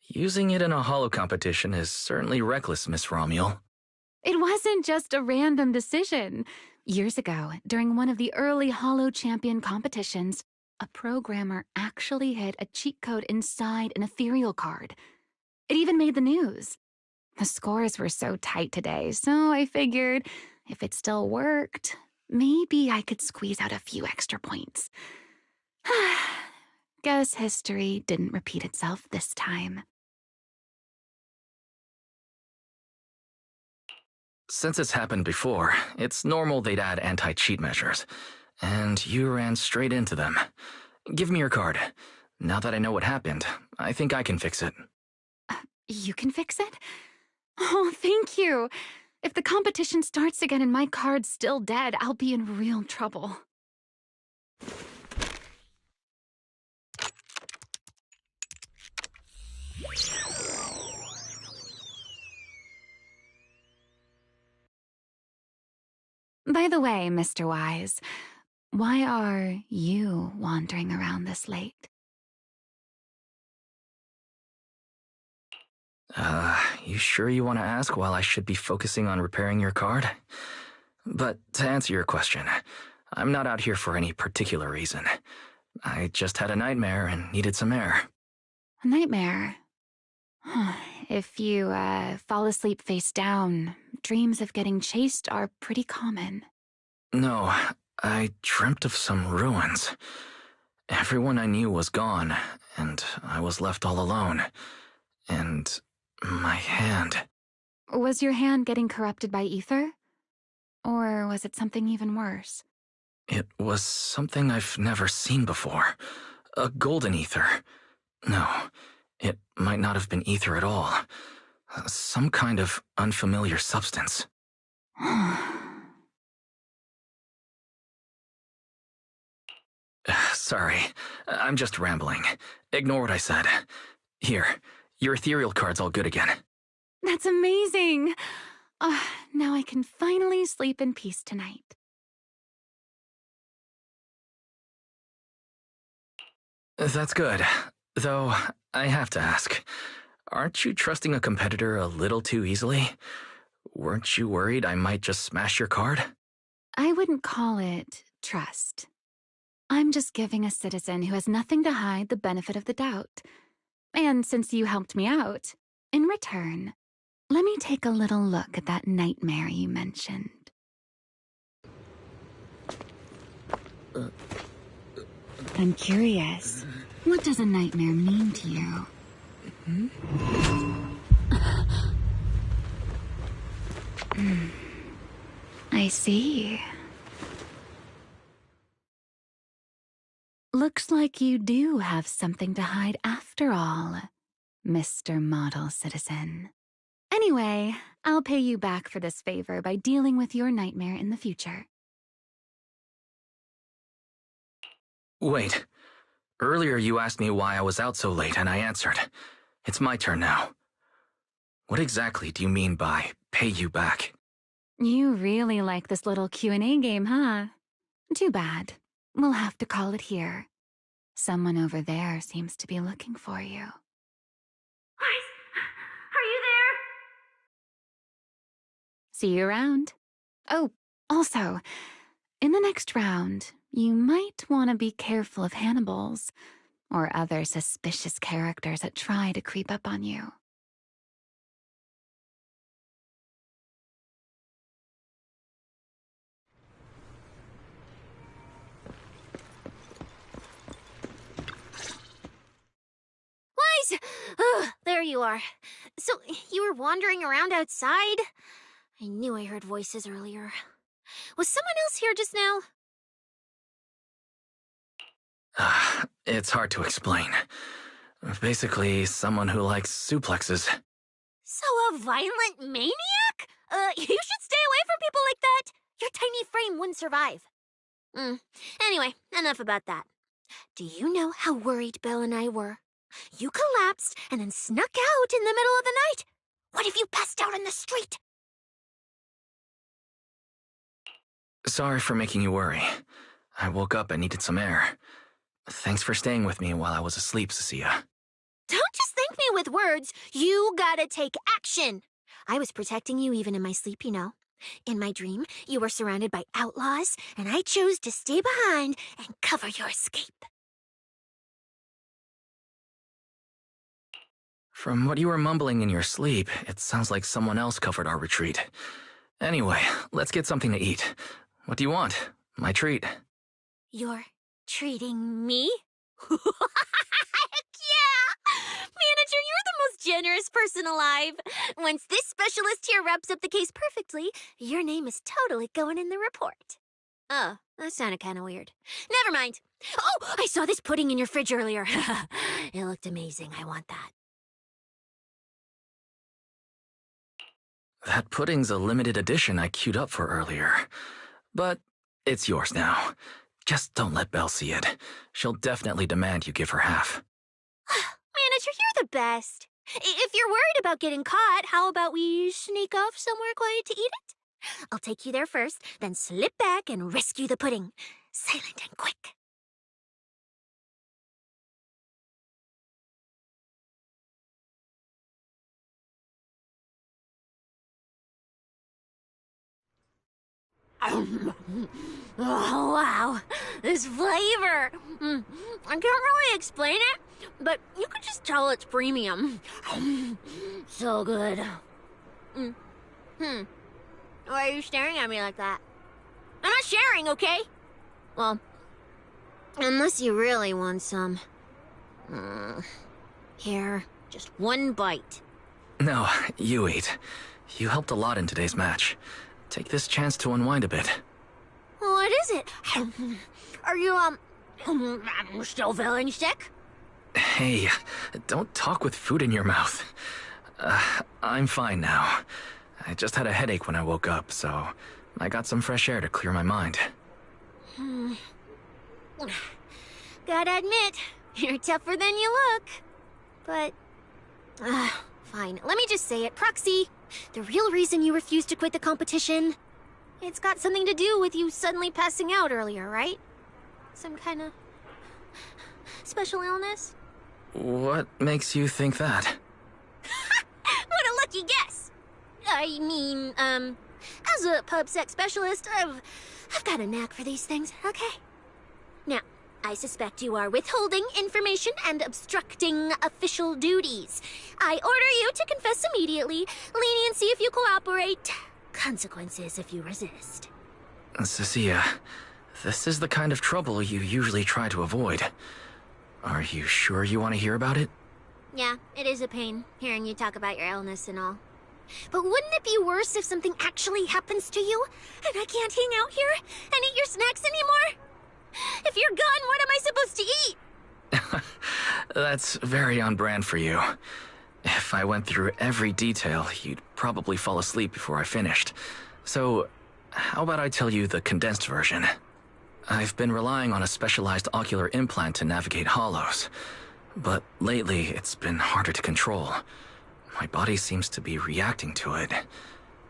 Using it in a holo competition is certainly reckless, Miss Romuel. It wasn't just a random decision. Years ago, during one of the early holo champion competitions, a programmer actually hid a cheat code inside an ethereal card. It even made the news. The scores were so tight today, so I figured if it still worked, maybe I could squeeze out a few extra points. Guess history didn't repeat itself this time. Since it's happened before, it's normal they'd add anti-cheat measures. And you ran straight into them. Give me your card. Now that I know what happened, I think I can fix it. You can fix it? Oh, thank you. If the competition starts again and my card's still dead, I'll be in real trouble. By the way, Mr. Wise, why are you wandering around this late? You sure you want to ask while I should be focusing on repairing your card? But to answer your question, I'm not out here for any particular reason. I just had a nightmare and needed some air. A nightmare? If you fall asleep face down, dreams of getting chased are pretty common. No, I dreamt of some ruins. Everyone I knew was gone, and I was left all alone. And my hand. Was your hand getting corrupted by ether? Or was it something even worse? It was something I've never seen before. A golden ether. No, it might not have been ether at all. Some kind of unfamiliar substance. Sorry, I'm just rambling. Ignore what I said. Here, your ethereal card's all good again. That's amazing! Now I can finally sleep in peace tonight. That's good. Though, I have to ask, aren't you trusting a competitor a little too easily? Weren't you worried I might just smash your card? I wouldn't call it trust. I'm just giving a citizen who has nothing to hide the benefit of the doubt. And since you helped me out, in return, let me take a little look at that nightmare you mentioned. I'm curious. What does a nightmare mean to you? I see. Looks like you do have something to hide after all, Mr. Model Citizen. Anyway, I'll pay you back for this favor by dealing with your nightmare in the future. Wait. Earlier you asked me why I was out so late, and I answered. It's my turn now. What exactly do you mean by pay you back? You really like this little Q&A game, huh? Too bad. We'll have to call it here. Someone over there seems to be looking for you. Wise, are you there? See you around. Oh, also, in the next round, you might want to be careful of Hannibals or other suspicious characters that try to creep up on you. Wise! There you are. So, you were wandering around outside? I knew I heard voices earlier. Was someone else here just now? It's hard to explain. Basically, someone who likes suplexes. So a violent maniac? You should stay away from people like that. Your tiny frame wouldn't survive. Anyway, enough about that. Do you know how worried Belle and I were? You collapsed and then snuck out in the middle of the night. What if you passed out in the street? Sorry for making you worry. I woke up and needed some air. Thanks for staying with me while I was asleep, Cecilia. Don't just thank me with words. You gotta take action. I was protecting you even in my sleep, you know. In my dream, you were surrounded by outlaws, and I chose to stay behind and cover your escape. From what you were mumbling in your sleep, it sounds like someone else covered our retreat. Anyway, let's get something to eat. What do you want? My treat. You're treating me? Heck yeah! Manager, you're the most generous person alive. Once this specialist here wraps up the case perfectly, your name is totally going in the report. Oh, that sounded kind of weird. Never mind. Oh, I saw this pudding in your fridge earlier. It looked amazing. I want that. That pudding's a limited edition I queued up for earlier. But it's yours now. Just don't let Belle see it. She'll definitely demand you give her half. Manager, you're the best. If you're worried about getting caught, how about we sneak off somewhere quiet to eat it? I'll take you there first, then slip back and rescue the pudding. Silent and quick. Oh, wow. This flavor. I can't really explain it, but you could just tell it's premium. So good. Why are you staring at me like that? I'm not sharing, okay? Well, unless you really want some. Here, just one bite. No, you eat. You helped a lot in today's match. Take this chance to unwind a bit. What is it? Are you, still feeling sick? Hey, don't talk with food in your mouth. I'm fine now. I just had a headache when I woke up, so I got some fresh air to clear my mind. Gotta admit, you're tougher than you look. But, fine. Let me just say it. Proxy, the real reason you refused to quit the competition, it's got something to do with you suddenly passing out earlier, right? Some kind of special illness? What makes you think that? What a lucky guess! I mean, as a pub-sec specialist, I've got a knack for these things, okay? Now, I suspect you are withholding information and obstructing official duties. I order you to confess immediately, leniency if you cooperate, consequences if you resist. Cecilia, this is the kind of trouble you usually try to avoid. Are you sure you want to hear about it? Yeah, it is a pain, hearing you talk about your illness and all. But wouldn't it be worse if something actually happens to you, and I can't hang out here and eat your snacks anymore? If you're gone, what am I supposed to eat? That's very on brand for you. If I went through every detail, you'd probably fall asleep before I finished. So, how about I tell you the condensed version? I've been relying on a specialized ocular implant to navigate hollows, but lately it's been harder to control. My body seems to be reacting to it.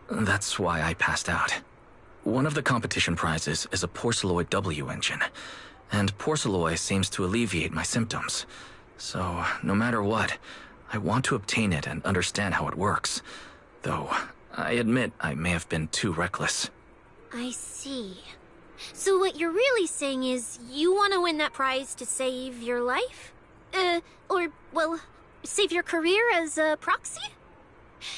That's why I passed out. One of the competition prizes is a Porceloid W engine, and Porceloid seems to alleviate my symptoms. So, no matter what, I want to obtain it and understand how it works. Though, I admit I may have been too reckless. I see. So what you're really saying is you want to win that prize to save your life? Save your career as a proxy?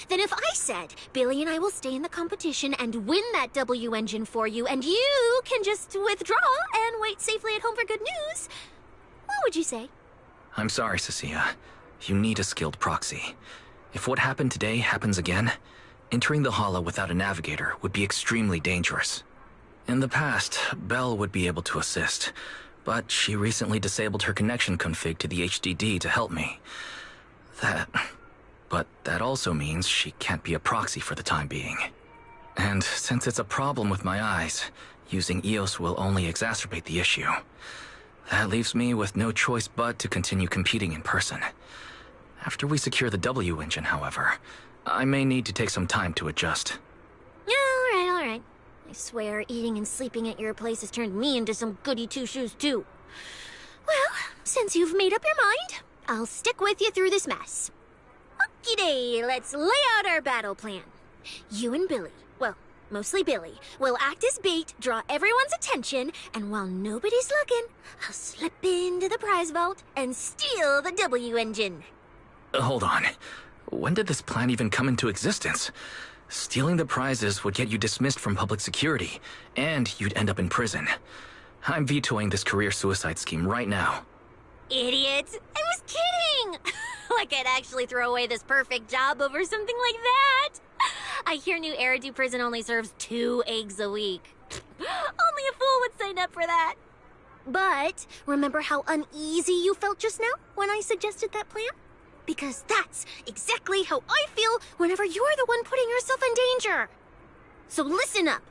Then if I said, Billy and I will stay in the competition and win that W engine for you, and you can just withdraw and wait safely at home for good news, what would you say? I'm sorry, Cecilia. You need a skilled proxy. If what happened today happens again, entering the hollow without a navigator would be extremely dangerous. In the past, Belle would be able to assist, but she recently disabled her connection config to the HDD to help me. But that also means she can't be a proxy for the time being. And since it's a problem with my eyes, using EOS will only exacerbate the issue. That leaves me with no choice but to continue competing in person. After we secure the W engine, however, I may need to take some time to adjust. All right. I swear, eating and sleeping at your place has turned me into some goody two-shoes too. Well, since you've made up your mind, I'll stick with you through this mess. Okie-day, let's lay out our battle plan. You and Billy, well, mostly Billy, will act as bait, draw everyone's attention, and while nobody's looking, I'll slip into the prize vault and steal the W engine. Hold on. When did this plan even come into existence? Stealing the prizes would get you dismissed from public security, and you'd end up in prison. I'm vetoing this career suicide scheme right now. Idiot! I was kidding! Like I'd actually throw away this perfect job over something like that! I hear New Eridan prison only serves 2 eggs a week. Only a fool would sign up for that. But remember how uneasy you felt just now when I suggested that plan? Because that's exactly how I feel whenever you're the one putting yourself in danger. So listen up.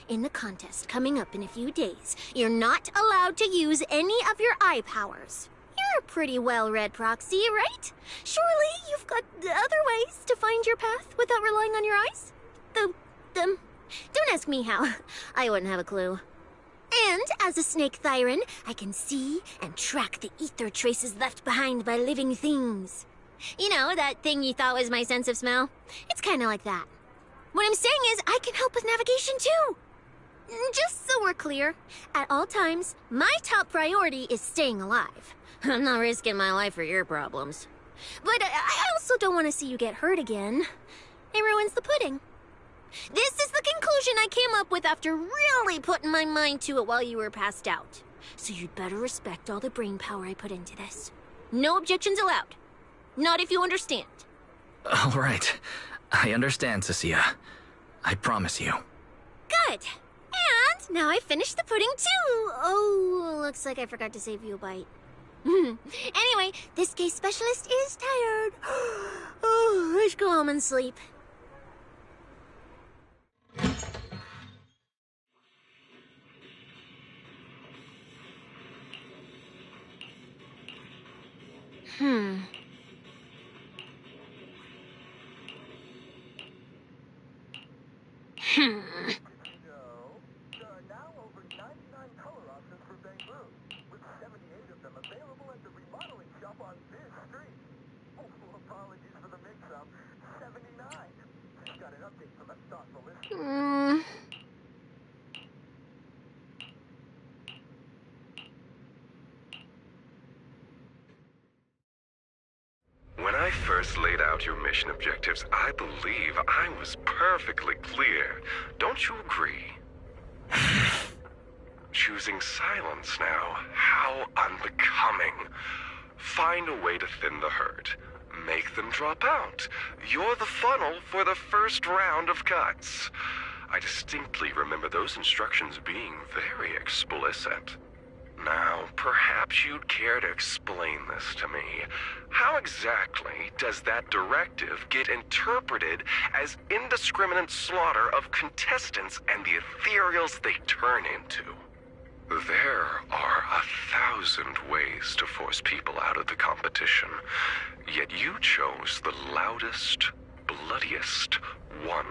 In the contest coming up in a few days, you're not allowed to use any of your eye powers. You're a pretty well-read proxy, right? Surely you've got other ways to find your path without relying on your eyes? Don't ask me how. I wouldn't have a clue. And as a snake Thyran, I can see and track the ether traces left behind by living things. You know, that thing you thought was my sense of smell? It's kind of like that. What I'm saying is, I can help with navigation too. Just so we're clear, at all times, my top priority is staying alive. I'm not risking my life for your problems. But I also don't want to see you get hurt again. It ruins the pudding. This is the conclusion I came up with after really putting my mind to it while you were passed out. So you'd better respect all the brain power I put into this. No objections allowed. Not if you understand. All right. I understand, Cecilia. I promise you. Good. And now I finished the pudding too. Oh, looks like I forgot to save you a bite. Anyway, this case specialist is tired. Oh, let's go home and sleep. When I first laid out your mission objectives, I believe I was perfectly clear. Don't you agree? Choosing silence now. How unbecoming. Find a way to thin the herd. Make them drop out. You're the funnel for the first round of cuts. I distinctly remember those instructions being very explicit. Now, perhaps you'd care to explain this to me. How exactly does that directive get interpreted as indiscriminate slaughter of contestants and the ethereals they turn into? There are 1,000 ways to force people out of the competition, yet you chose the loudest, bloodiest one.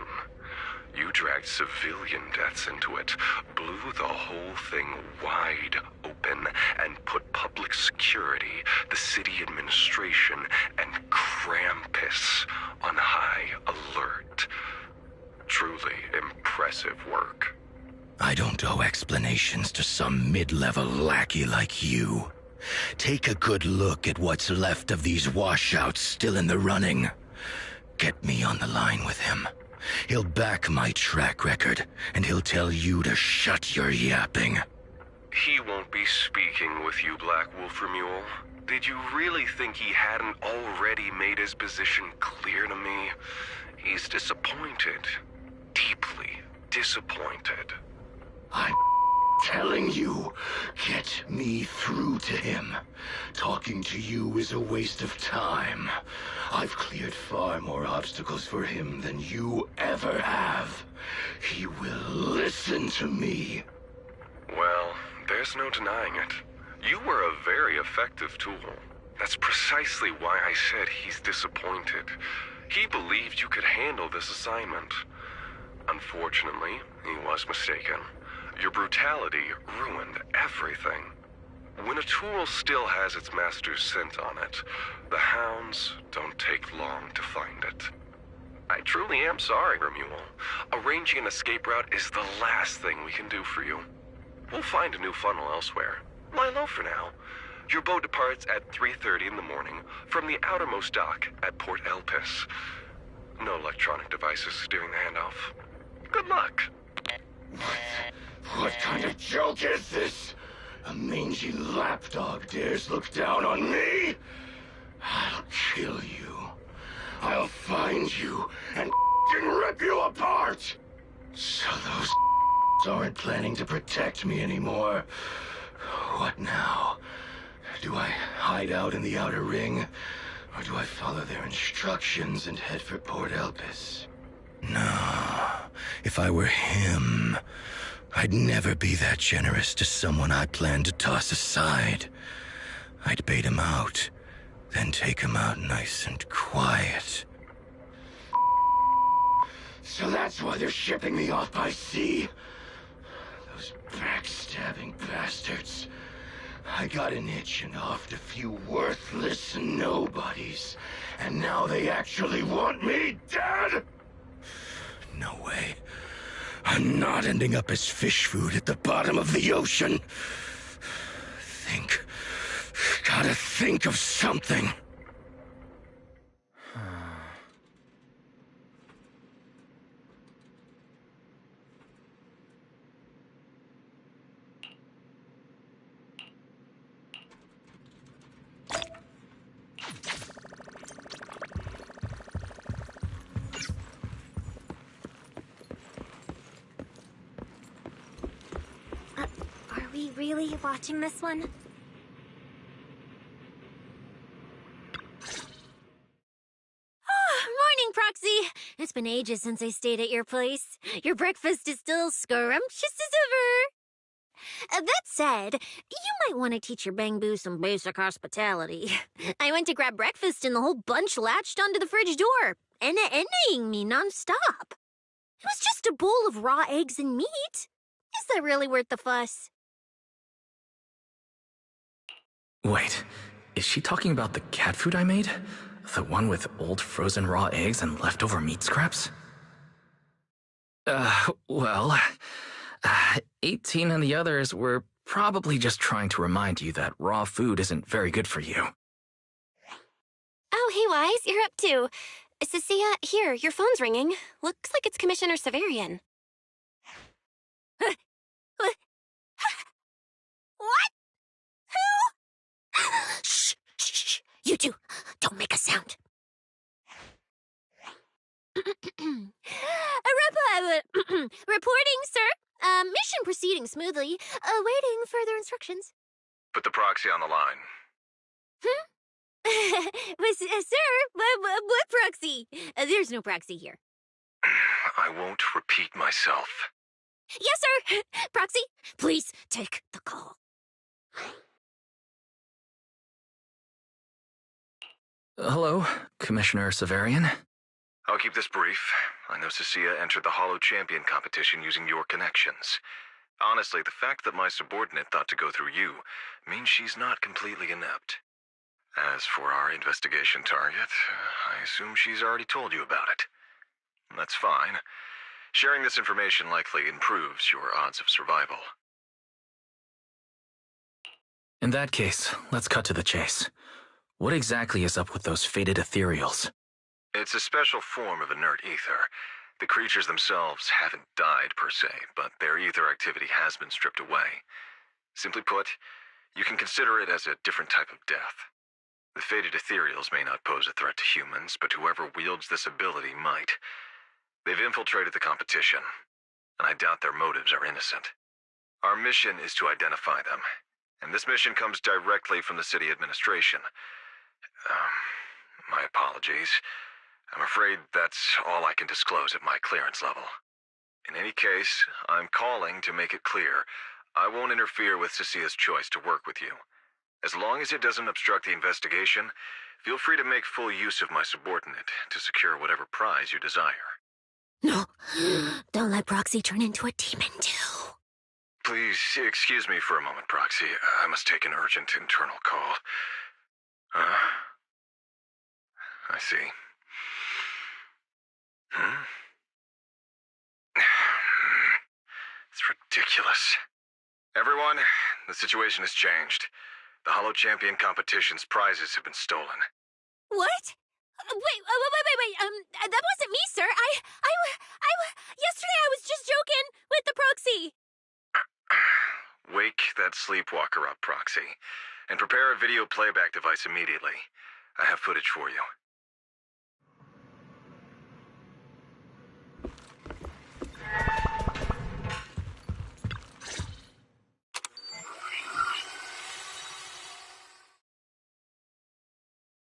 You dragged civilian deaths into it, blew the whole thing wide open, and put public security, the city administration, and Krampus on high alert. Truly impressive work. I don't owe explanations to some mid-level lackey like you. Take a good look at what's left of these washouts still in the running. Get me on the line with him. He'll back my track record, and he'll tell you to shut your yapping. He won't be speaking with you, Black Wolframule. Did you really think he hadn't already made his position clear to me? He's disappointed. Deeply disappointed. I'm telling you, get me through to him. Talking to you is a waste of time. I've cleared far more obstacles for him than you ever have. He will listen to me. Well, there's no denying it. You were a very effective tool. That's precisely why I said he's disappointed. He believed you could handle this assignment. Unfortunately, he was mistaken. Your brutality ruined everything. When a tool still has its master's scent on it, the hounds don't take long to find it. I truly am sorry, Remuel. Arranging an escape route is the last thing we can do for you. We'll find a new funnel elsewhere. Lie low for now. Your boat departs at 3:30 in the morning from the outermost dock at Port Elpis. No electronic devices steering the handoff. Good luck. What kind of joke is this? A mangy lapdog dares look down on me? I'll kill you. I'll find you and rip you apart. So those aren't planning to protect me anymore. What now? Do I hide out in the outer ring? Or do I follow their instructions and head for Port Elpis? No. If I were him, I'd never be that generous to someone I planned to toss aside. I'd bait him out, then take him out nice and quiet. So that's why they're shipping me off by sea? Those backstabbing bastards. I got an itch and offed a few worthless nobodies, and now they actually want me dead? No way. I'm not ending up as fish food at the bottom of the ocean. Gotta think of something. Are we really watching this one? Morning, Proxy. It's been ages since I stayed at your place. Your breakfast is still scrumptious as ever. That said, you might want to teach your Bang Boo some basic hospitality. I went to grab breakfast and the whole bunch latched onto the fridge door, envying me nonstop. It was just a bowl of raw eggs and meat. Is that really worth the fuss? Wait, is she talking about the cat food I made? The one with old frozen raw eggs and leftover meat scraps? Well, 18 and the others were probably just trying to remind you that raw food isn't very good for you. Oh, hey, Wise, you're up too. Cecilia, here, your phone's ringing. Looks like it's Commissioner Severian. What? Who? Shh, shh, shh. You two, don't make a sound. Reporting, sir. Mission proceeding smoothly. Awaiting further instructions. Put the proxy on the line. Sir, what proxy? There's no proxy here. I won't repeat myself. Yes, sir. Proxy, please take the call. Hello, Commissioner Severian. I'll keep this brief. I know Cecilia entered the Hollow Champion competition using your connections. Honestly, the fact that my subordinate thought to go through you means she's not completely inept. As for our investigation target, I assume she's already told you about it. That's fine. Sharing this information likely improves your odds of survival. In that case, let's cut to the chase. What exactly is up with those fated ethereals? It's a special form of inert ether. The creatures themselves haven't died per se, but their ether activity has been stripped away. Simply put, you can consider it as a different type of death. The fated ethereals may not pose a threat to humans, but whoever wields this ability might. They've infiltrated the competition, and I doubt their motives are innocent. Our mission is to identify them, and this mission comes directly from the city administration. My apologies. I'm afraid that's all I can disclose at my clearance level. In any case, I'm calling to make it clear I won't interfere with Cecilia's choice to work with you. As long as it doesn't obstruct the investigation, feel free to make full use of my subordinate to secure whatever prize you desire. No, don't let Proxy turn into a demon too. Please excuse me for a moment, Proxy. I must take an urgent internal call. I see. It's ridiculous. Everyone, the situation has changed. The Hollow Champion competition's prizes have been stolen. What? Wait. That wasn't me, sir. Yesterday I was just joking with the proxy. Wake that sleepwalker up, Proxy, and prepare a video playback device immediately. I have footage for you.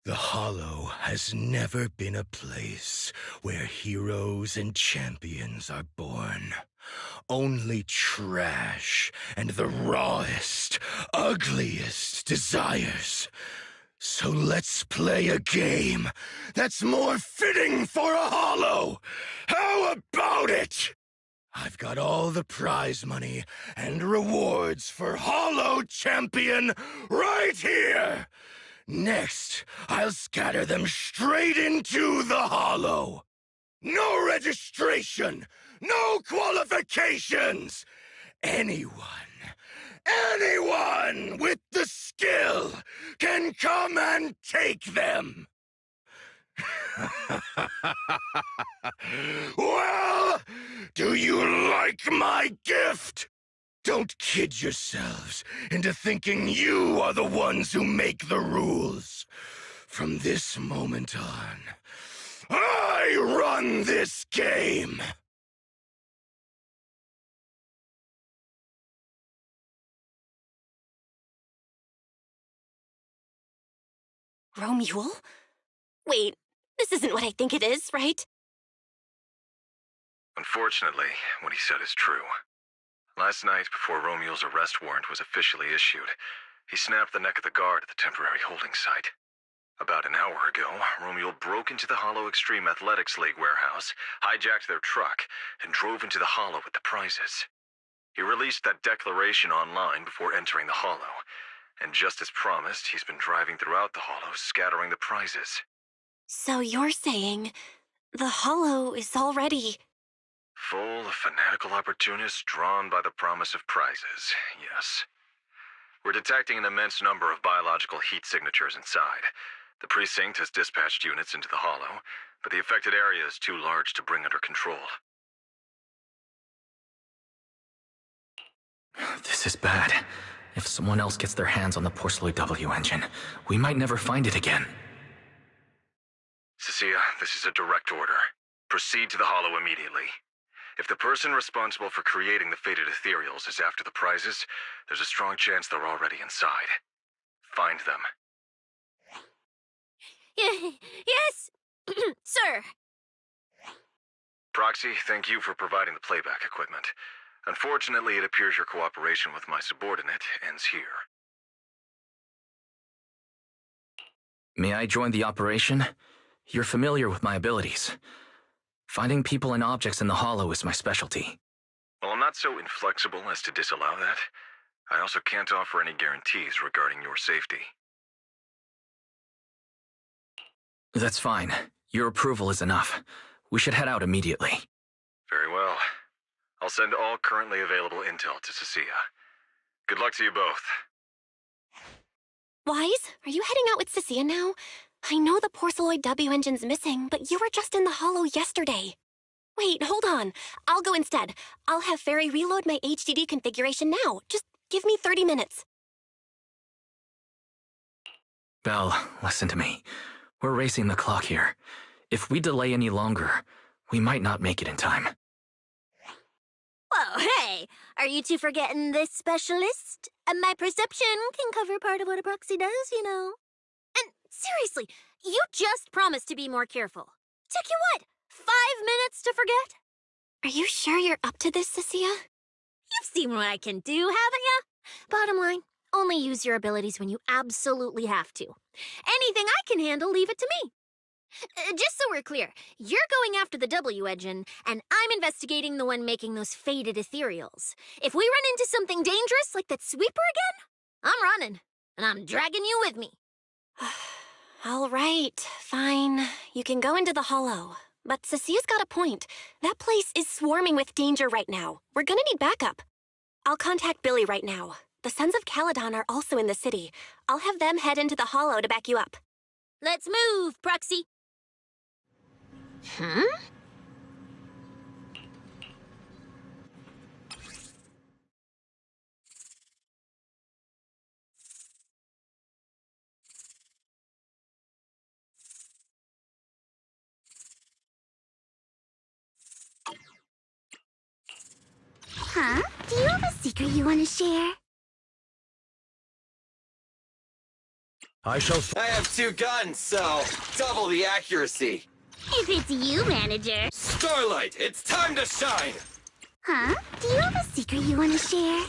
The Hollow has never been a place where heroes and champions are born. Only trash and the rawest, ugliest desires. So let's play a game that's more fitting for a Hollow. How about it? I've got all the prize money and rewards for Hollow Champion right here. Next, I'll scatter them straight into the Hollow. No registration, no qualifications. Anyone with the skill can come and take them. Well, do you like my gift? Don't kid yourselves into thinking you are the ones who make the rules. From this moment on, I run this game. Romule? Wait, this isn't what I think it is, right? Unfortunately, what he said is true. Last night, before Romule's arrest warrant was officially issued, he snapped the neck of the guard at the temporary holding site. About an hour ago, Romule broke into the Hollow Extreme Athletics League warehouse, hijacked their truck, and drove into the Hollow with the prizes. He released that declaration online before entering the Hollow, and just as promised, he's been driving throughout the Hollow, scattering the prizes. So you're saying the Hollow is already... Full of fanatical opportunists drawn by the promise of prizes, yes. We're detecting an immense number of biological heat signatures inside. The precinct has dispatched units into the Hollow, but the affected area is too large to bring under control. This is bad. If someone else gets their hands on the Porceloid W engine, we might never find it again. Cecilia, this is a direct order. Proceed to the Hollow immediately. If the person responsible for creating the fated ethereals is after the prizes, there's a strong chance they're already inside. Find them. Yes, sir. Proxy, thank you for providing the playback equipment. Unfortunately, it appears your cooperation with my subordinate ends here. May I join the operation? You're familiar with my abilities. Finding people and objects in the Hollow is my specialty. Well, I'm not so inflexible as to disallow that. I also can't offer any guarantees regarding your safety. That's fine. Your approval is enough. We should head out immediately. Very well. I'll send all currently available intel to Cecilia. Good luck to you both. Wise, are you heading out with Cecilia now? I know the Porceloid W engine's missing, but you were just in the Hollow yesterday. Wait, hold on. I'll go instead. I'll have Fairy reload my HDD configuration now. Just give me 30 minutes. Belle, listen to me. We're racing the clock here. If we delay any longer, we might not make it in time. Whoa, hey! Are you two forgetting this specialist? My perception can cover part of what a proxy does, you know. And seriously, you just promised to be more careful. Took you what, 5 minutes to forget? Are you sure you're up to this, Cecilia? You've seen what I can do, haven't you? Bottom line, only use your abilities when you absolutely have to. Anything I can handle, leave it to me. Just so we're clear, you're going after the W engine, and I'm investigating the one making those faded ethereals. If we run into something dangerous like that sweeper again, I'm running, and I'm dragging you with me. All right, fine. You can go into the Hollow. But Cecilia's got a point. That place is swarming with danger right now. We're gonna need backup. I'll contact Billy right now. the Sons of Caledon are also in the city. I'll have them head into the Hollow to back you up. Let's move, Proxy. Huh? Huh? Do you have a secret you want to share? I have 2 guns, so double the accuracy. If it's you, manager. Starlight, it's time to shine! Huh? Do you have a secret you want to share?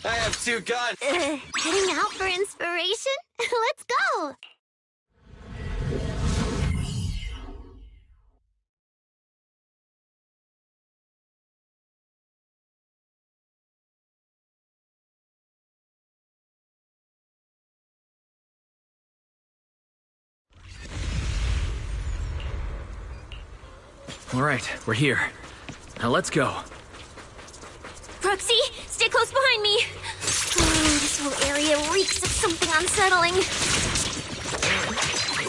I have 2 guns. Heading out for inspiration? Let's go! All right, we're here. Now let's go. Proxy, stay close behind me. Oh, this whole area reeks of something unsettling. It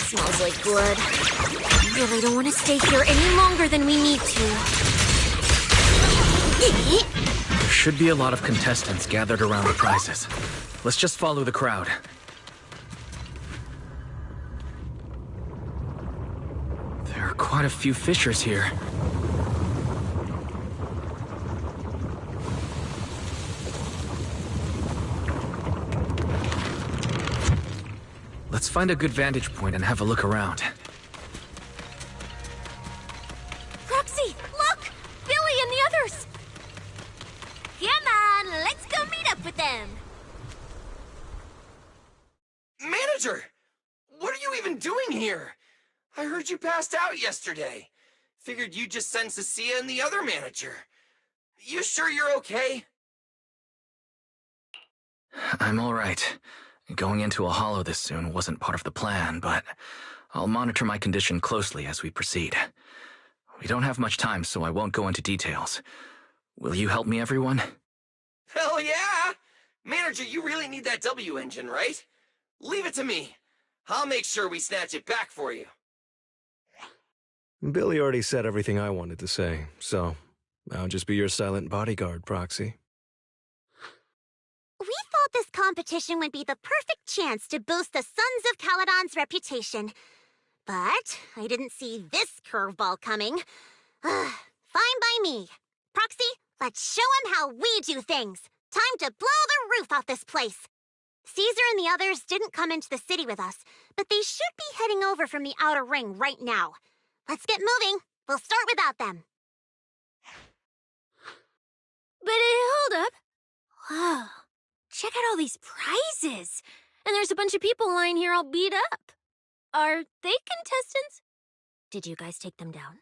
smells like blood. I really don't want to stay here any longer than we need to. There should be a lot of contestants gathered around the prizes. Let's just follow the crowd. There are quite a few fishers here. Let's find a good vantage point and have a look around. Proxy, look! Billy and the others! Come on, let's go meet up with them. Manager! What are you even doing here? I heard you passed out yesterday. Figured you'd just send Cecilia and the other manager. You sure you're okay? I'm all right. Going into a hollow this soon wasn't part of the plan, but I'll monitor my condition closely as we proceed. We don't have much time, so I won't go into details. Will you help me, everyone? Hell yeah! Manager, you really need that W engine, right? Leave it to me. I'll make sure we snatch it back for you. Billy already said everything I wanted to say, so I'll just be your silent bodyguard, Proxy. We thought this competition would be the perfect chance to boost the Sons of Caledon's reputation. But I didn't see this curveball coming. Fine by me. Proxy, let's show him how we do things. Time to blow the roof off this place. Caesar and the others didn't come into the city with us, but they should be heading over from the outer ring right now. Let's get moving. We'll start without them. But hold up. Whoa. Check out all these prizes. And there's a bunch of people lying here all beat up. Are they contestants? Did you guys take them down?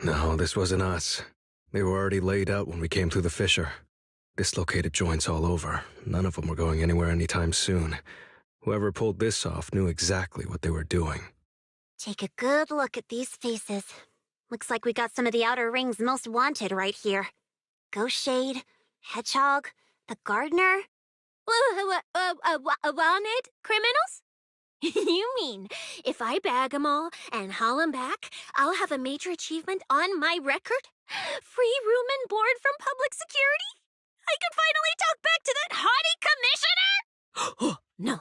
No, this wasn't us. They were already laid out when we came through the fissure. Dislocated joints all over. None of them were going anywhere anytime soon. Whoever pulled this off knew exactly what they were doing. Take a good look at these faces. Looks like we got some of the outer ring's most wanted right here. Ghost Shade, Hedgehog, the Gardener. Wanted criminals? You mean, if I bag them all and haul them back, I'll have a major achievement on my record? Free room and board from public security? I could finally talk back to that haughty commissioner! No,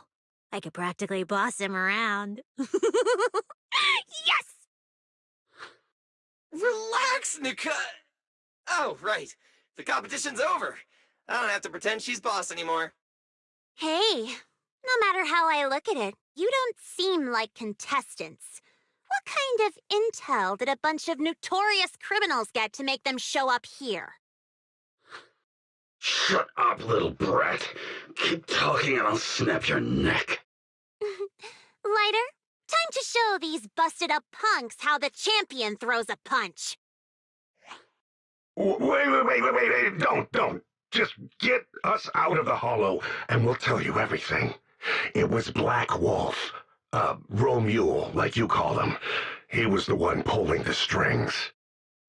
I could practically boss him around. Yes! Relax, Nika. Oh, right. The competition's over. I don't have to pretend she's boss anymore. Hey, no matter how I look at it, you don't seem like contestants. What kind of intel did a bunch of notorious criminals get to make them show up here? Shut up, little brat. Keep talking and I'll snap your neck. Lighter, time to show these busted-up punks how the champion throws a punch. Wait. Don't. Just get us out of the hollow and we'll tell you everything. It was Black Wolf. Romule, like you call him. He was the one pulling the strings.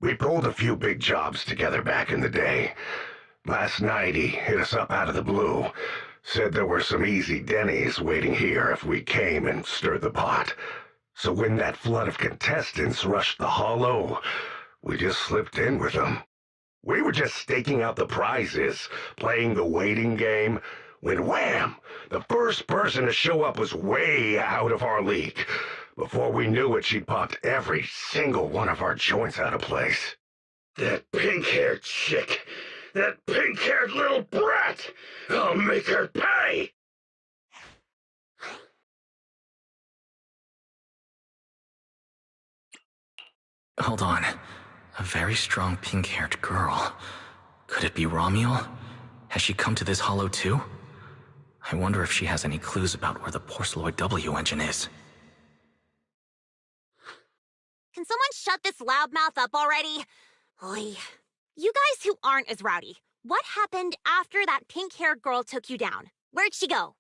We pulled a few big jobs together back in the day. Last night he hit us up out of the blue. Said there were some easy Denny's waiting here if we came and stirred the pot. So when that flood of contestants rushed the hollow, we just slipped in with them. We were just staking out the prizes, playing the waiting game, when wham! The first person to show up was way out of our league. Before we knew it, she popped every single one of our joints out of place. That pink-haired chick! That pink-haired little brat! I'll make her pay! Hold on. A very strong pink-haired girl. Could it be Romuald? Has she come to this hollow too? I wonder if she has any clues about where the Porceloid W engine is. Can someone shut this loudmouth up already? Oy. You guys who aren't as rowdy, what happened after that pink-haired girl took you down? Where'd she go?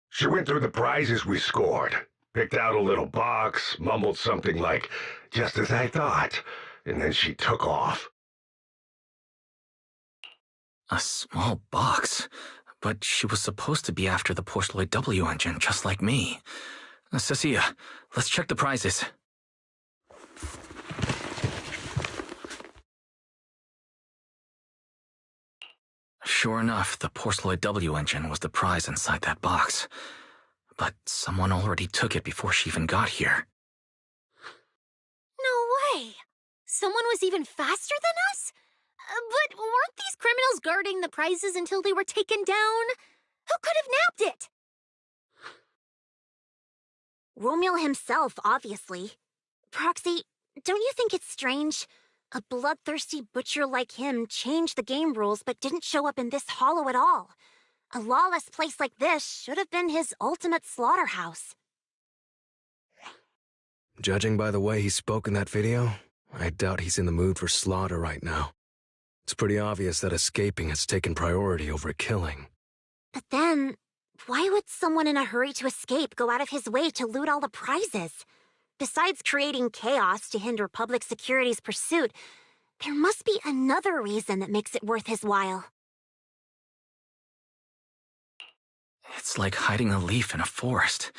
She went through the prizes we scored, picked out a little box, mumbled something like, "Just as I thought," and then she took off. A small box? But she was supposed to be after the Porceloid W engine, just like me. Cecilia, let's check the prizes. Sure enough, the Porceloid W engine was the prize inside that box. But someone already took it before she even got here. No way! Someone was even faster than us? But weren't these criminals guarding the prizes until they were taken down? Who could have nabbed it? Romuald himself, obviously. Proxy, don't you think it's strange? A bloodthirsty butcher like him changed the game rules but didn't show up in this hollow at all. A lawless place like this should have been his ultimate slaughterhouse. Judging by the way he spoke in that video, I doubt he's in the mood for slaughter right now. It's pretty obvious that escaping has taken priority over killing. But then, why would someone in a hurry to escape go out of his way to loot all the prizes? Besides creating chaos to hinder public security's pursuit, there must be another reason that makes it worth his while. It's like hiding a leaf in a forest.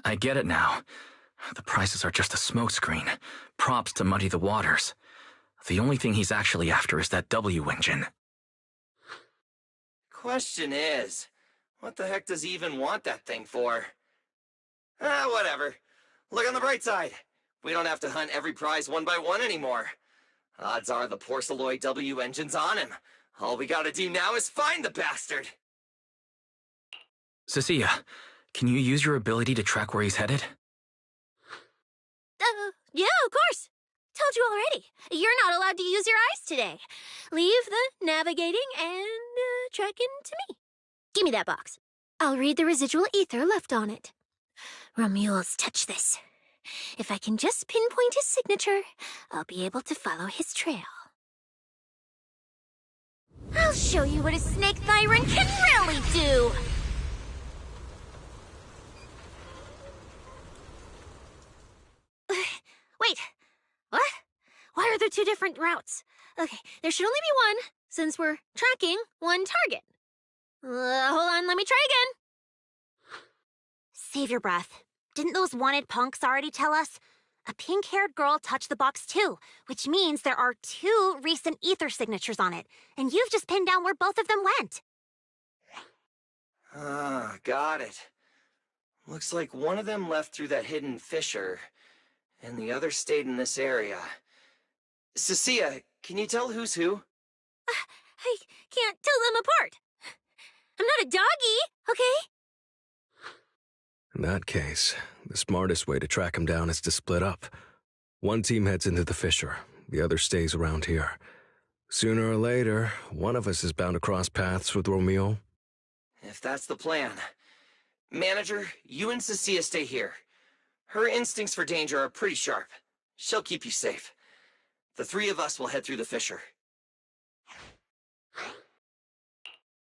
I get it now. The prizes are just a smokescreen, props to muddy the waters. The only thing he's actually after is that W engine. Question is, what the heck does he even want that thing for? Whatever. Look on the bright side. We don't have to hunt every prize one by one anymore. Odds are the Porceloid W engine's on him. All we gotta do now is find the bastard. Cecilia, can you use your ability to track where he's headed? Yeah, of course. Told you already. You're not allowed to use your eyes today. Leave the navigating and tracking to me. Give me that box. I'll read the residual ether left on it. Romuald's touch this. If I can just pinpoint his signature, I'll be able to follow his trail. I'll show you what a snake thyron can really do! Wait, what? Why are there two different routes? Okay, there should only be one, since we're tracking one target. Hold on, let me try again. Save your breath. Didn't those wanted punks already tell us? A pink-haired girl touched the box too, which means there are 2 recent ether signatures on it, and you've just pinned down where both of them went. Got it. Looks like one of them left through that hidden fissure, and the other stayed in this area. Cecilia, can you tell who's who? I can't tell them apart. I'm not a doggy, okay? In that case, the smartest way to track him down is to split up. One team heads into the fissure, the other stays around here. Sooner or later, one of us is bound to cross paths with Romeo. If that's the plan. Manager, you and Cecilia stay here. Her instincts for danger are pretty sharp. She'll keep you safe. The 3 of us will head through the fissure.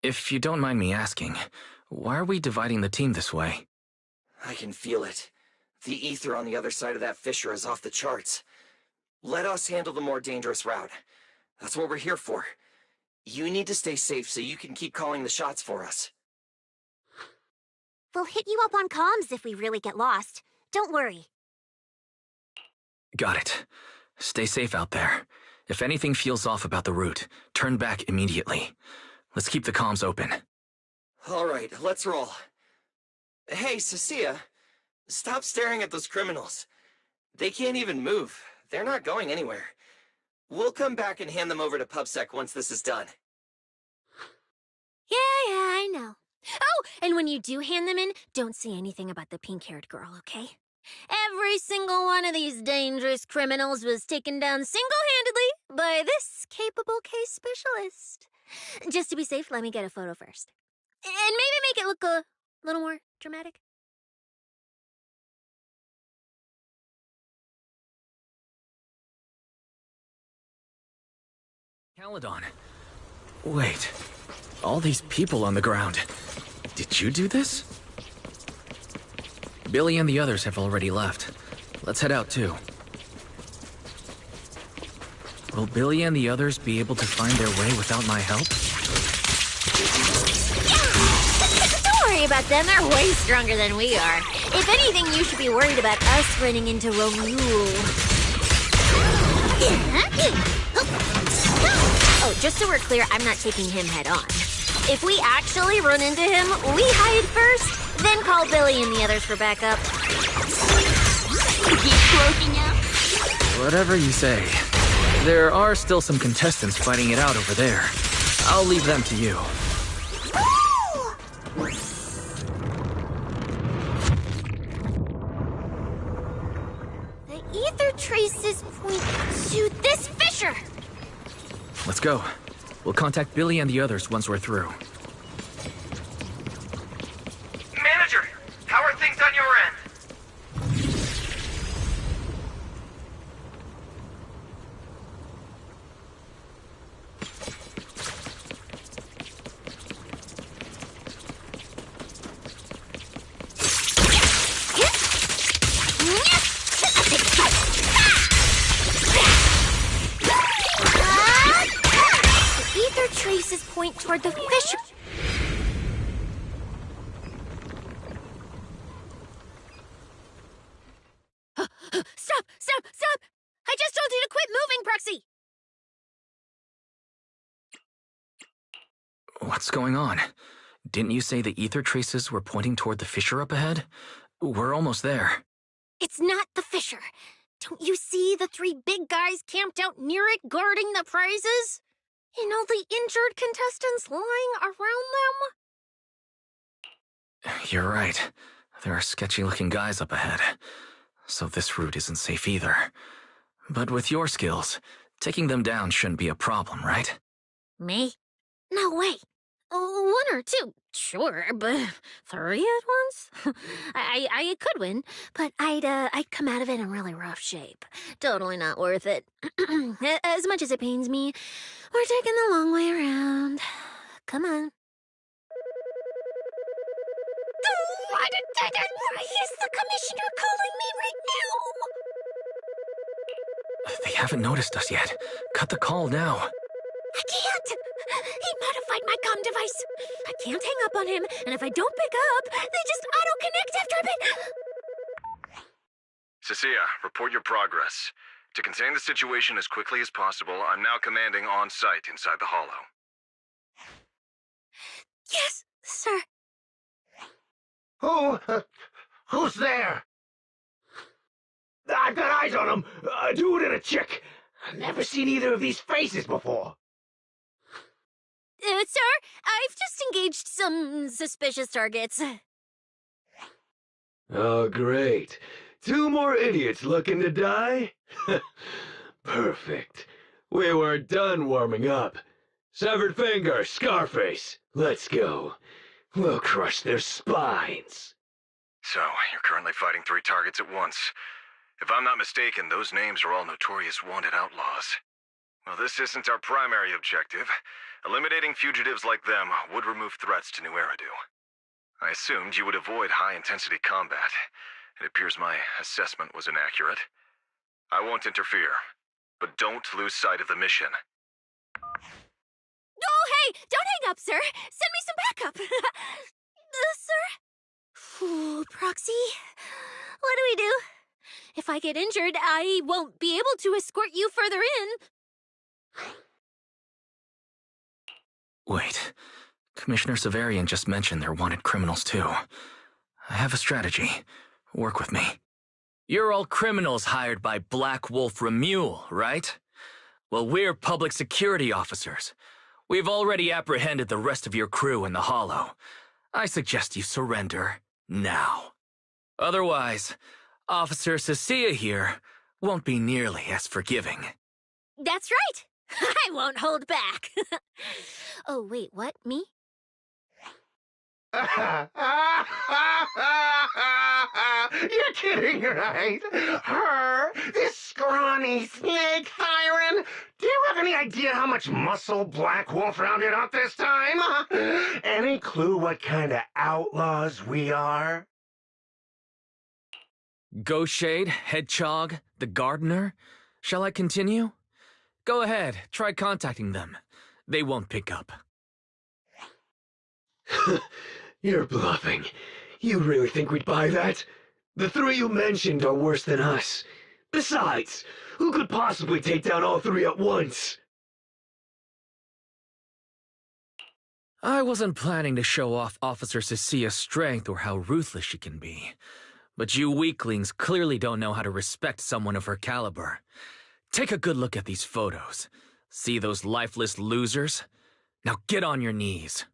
If you don't mind me asking, why are we dividing the team this way? I can feel it. The ether on the other side of that fissure is off the charts. Let us handle the more dangerous route. That's what we're here for. You need to stay safe so you can keep calling the shots for us. We'll hit you up on comms if we really get lost. Don't worry. Got it. Stay safe out there. If anything feels off about the route, turn back immediately. Let's keep the comms open. All right, let's roll. Hey, Cecilia, stop staring at those criminals. They can't even move. They're not going anywhere. We'll come back and hand them over to PubSec once this is done. Yeah, I know. Oh, and when you do hand them in, don't say anything about the pink-haired girl, okay? Every single one of these dangerous criminals was taken down single-handedly by this capable case specialist. Just to be safe, let me get a photo first. And maybe make it look a little more dramatic. Caledon. Wait. All these people on the ground. Did you do this? Billy and the others have already left. Let's head out too. Will Billy and the others be able to find their way without my help? Don't worry about them, they're way stronger than we are. If anything, you should be worried about us running into Romule. Oh, just so we're clear, I'm not taking him head on. If we actually run into him, we hide first, then call Billy and the others for backup. Whatever you say. There are still some contestants fighting it out over there. I'll leave them to you. The ether traces point to this fissure! Let's go. We'll contact Billy and the others once we're through. Manager, how are things on your end? Traces point toward the fissure. Stop! Stop! Stop! I just told you to quit moving, Proxy! What's going on? Didn't you say the ether traces were pointing toward the fissure up ahead? We're almost there. It's not the fissure. Don't you see the three big guys camped out near it guarding the prizes? And all the injured contestants lying around them? You're right. There are sketchy-looking guys up ahead. So this route isn't safe either. But with your skills, taking them down shouldn't be a problem, right? Me? No way. One or two, sure, but three at once? I could win, but I'd come out of it in really rough shape. Totally not worth it. As much as it pains me, we're taking the long way around. Come on. Why is the commissioner calling me right now? They haven't noticed us yet. Cut the call now. I can't! He modified my comm device. I can't hang up on him, and if I don't pick up, they just auto-connect after a bit. Cecilia, report your progress. To contain the situation as quickly as possible, I'm now commanding on-site inside the Hollow. Yes, sir. Who's there? I've got eyes on him. A dude and a chick. I've never seen either of these faces before. Sir, I've just engaged some suspicious targets. Oh, great. Two more idiots looking to die? Perfect. We weren't done warming up. Severed finger, Scarface. Let's go. We'll crush their spines. So, you're currently fighting 3 targets at once. If I'm not mistaken, those names are all notorious wanted outlaws. Well, this isn't our primary objective. Eliminating fugitives like them would remove threats to New Eridu. I assumed you would avoid high-intensity combat. It appears my assessment was inaccurate. I won't interfere. but don't lose sight of the mission. Oh, hey! Don't hang up, sir! Send me some backup! Sir? Ooh, Proxy, what do we do? If I get injured, I won't be able to escort you further in. Wait. Commissioner Severian just mentioned they're wanted criminals too. I have a strategy. Work with me. You're all criminals hired by Black Wolf Remule, right? Well, we're public security officers. We've already apprehended the rest of your crew in the Hollow. I suggest you surrender now. Otherwise, Officer Cecilia here won't be nearly as forgiving. That's right! I won't hold back! Oh, wait, what? Me? You're kidding, right? Her? This scrawny snake siren? Do you have any idea how much muscle Black Wolf rounded up this time? Any clue what kind of outlaws we are? Shade, Hedgehog, the Gardener? Shall I continue? Go ahead, try contacting them. They won't pick up. You're bluffing. You really think we'd buy that? The three you mentioned are worse than us. Besides, who could possibly take down all three at once? I wasn't planning to show off Officer Cecilia's strength or how ruthless she can be. But you weaklings clearly don't know how to respect someone of her caliber. Take a good look at these photos. See those lifeless losers? Now get on your knees.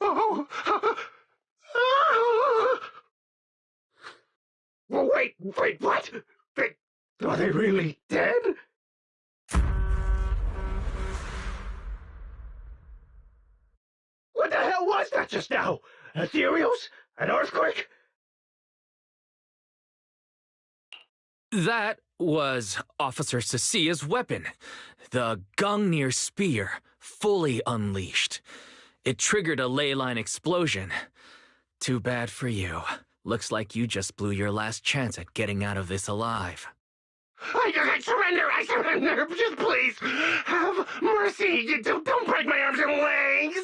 Oh. Well, wait, what? Are they really dead? What the hell was that just now? Ethereals? An earthquake? That was Officer Cecilia's weapon, the Gungnir Spear, fully unleashed. It triggered a ley line explosion. Too bad for you. Looks like you just blew your last chance at getting out of this alive. I surrender, just please, have mercy, don't break my arms and legs!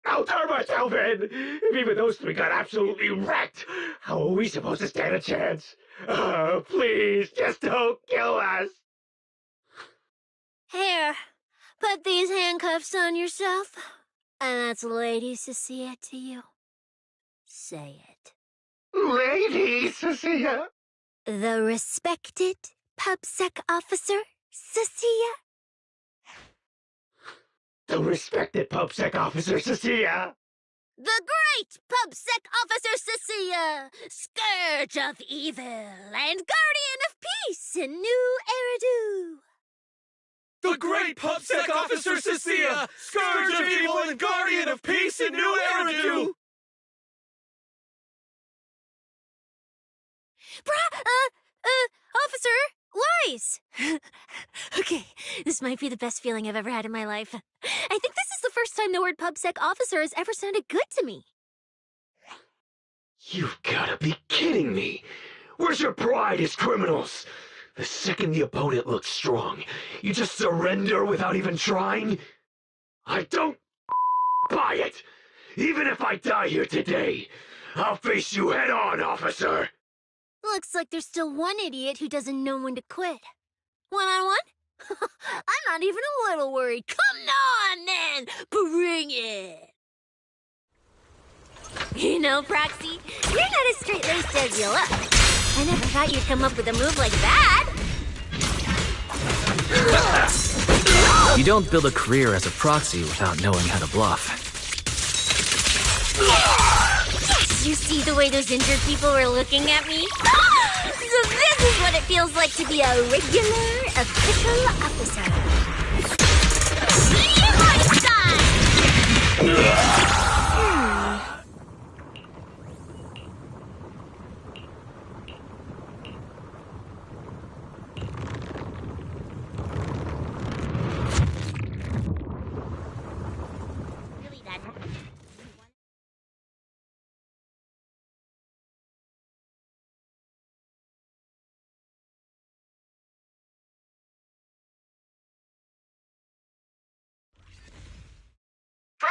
I'll turn myself in! If even those three got absolutely wrecked, how are we supposed to stand a chance? Please, just don't kill us! Here, put these handcuffs on yourself. And that's Lady Cecilia to you. Say it. Lady Cecilia? The respected PubSec officer, Cecilia? The respected PubSec officer, Cecilia! The great PubSec officer, Cecilia! Scourge of evil and guardian of peace in New Eridu! The great PubSec officer Cecilia, scourge of evil and guardian of peace in New Eridu! Officer, Wise! Okay, this might be the best feeling I've ever had in my life. I think this is the first time the word PubSec officer has ever sounded good to me. You've gotta be kidding me! Where's your pride as criminals? The second the opponent looks strong, you just surrender without even trying? I don't buy it! Even if I die here today, I'll face you head on, officer! Looks like there's still one idiot who doesn't know when to quit. One-on-one? I'm not even a little worried. Come on, then! Bring it! You know, Proxy, you're not as straight-laced as you look. I never thought you'd come up with a move like that. You don't build a career as a proxy without knowing how to bluff. Yes, you see the way those injured people were looking at me? So this is what it feels like to be a regular official officer.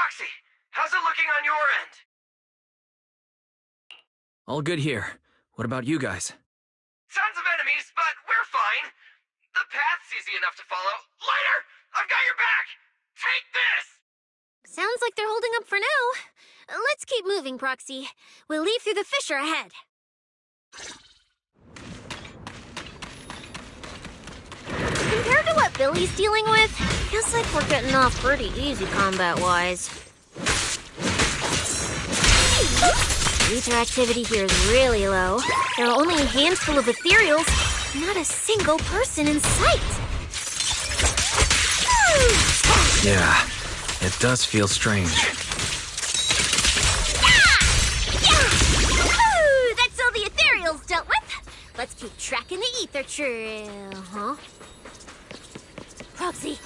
Proxy, how's it looking on your end? All good here. What about you guys? Tons of enemies, but we're fine. The path's easy enough to follow. Lighter! I've got your back! Take this! Sounds like they're holding up for now. Let's keep moving, Proxy. We'll leave through the fissure ahead. Compared to what Billy's dealing with, feels like we're getting off pretty easy combat-wise. Ether activity here is really low. There are only a handful of ethereals, not a single person in sight. Yeah, it does feel strange. That's all the ethereals dealt with. Let's keep tracking the ether trail, huh? Proxy.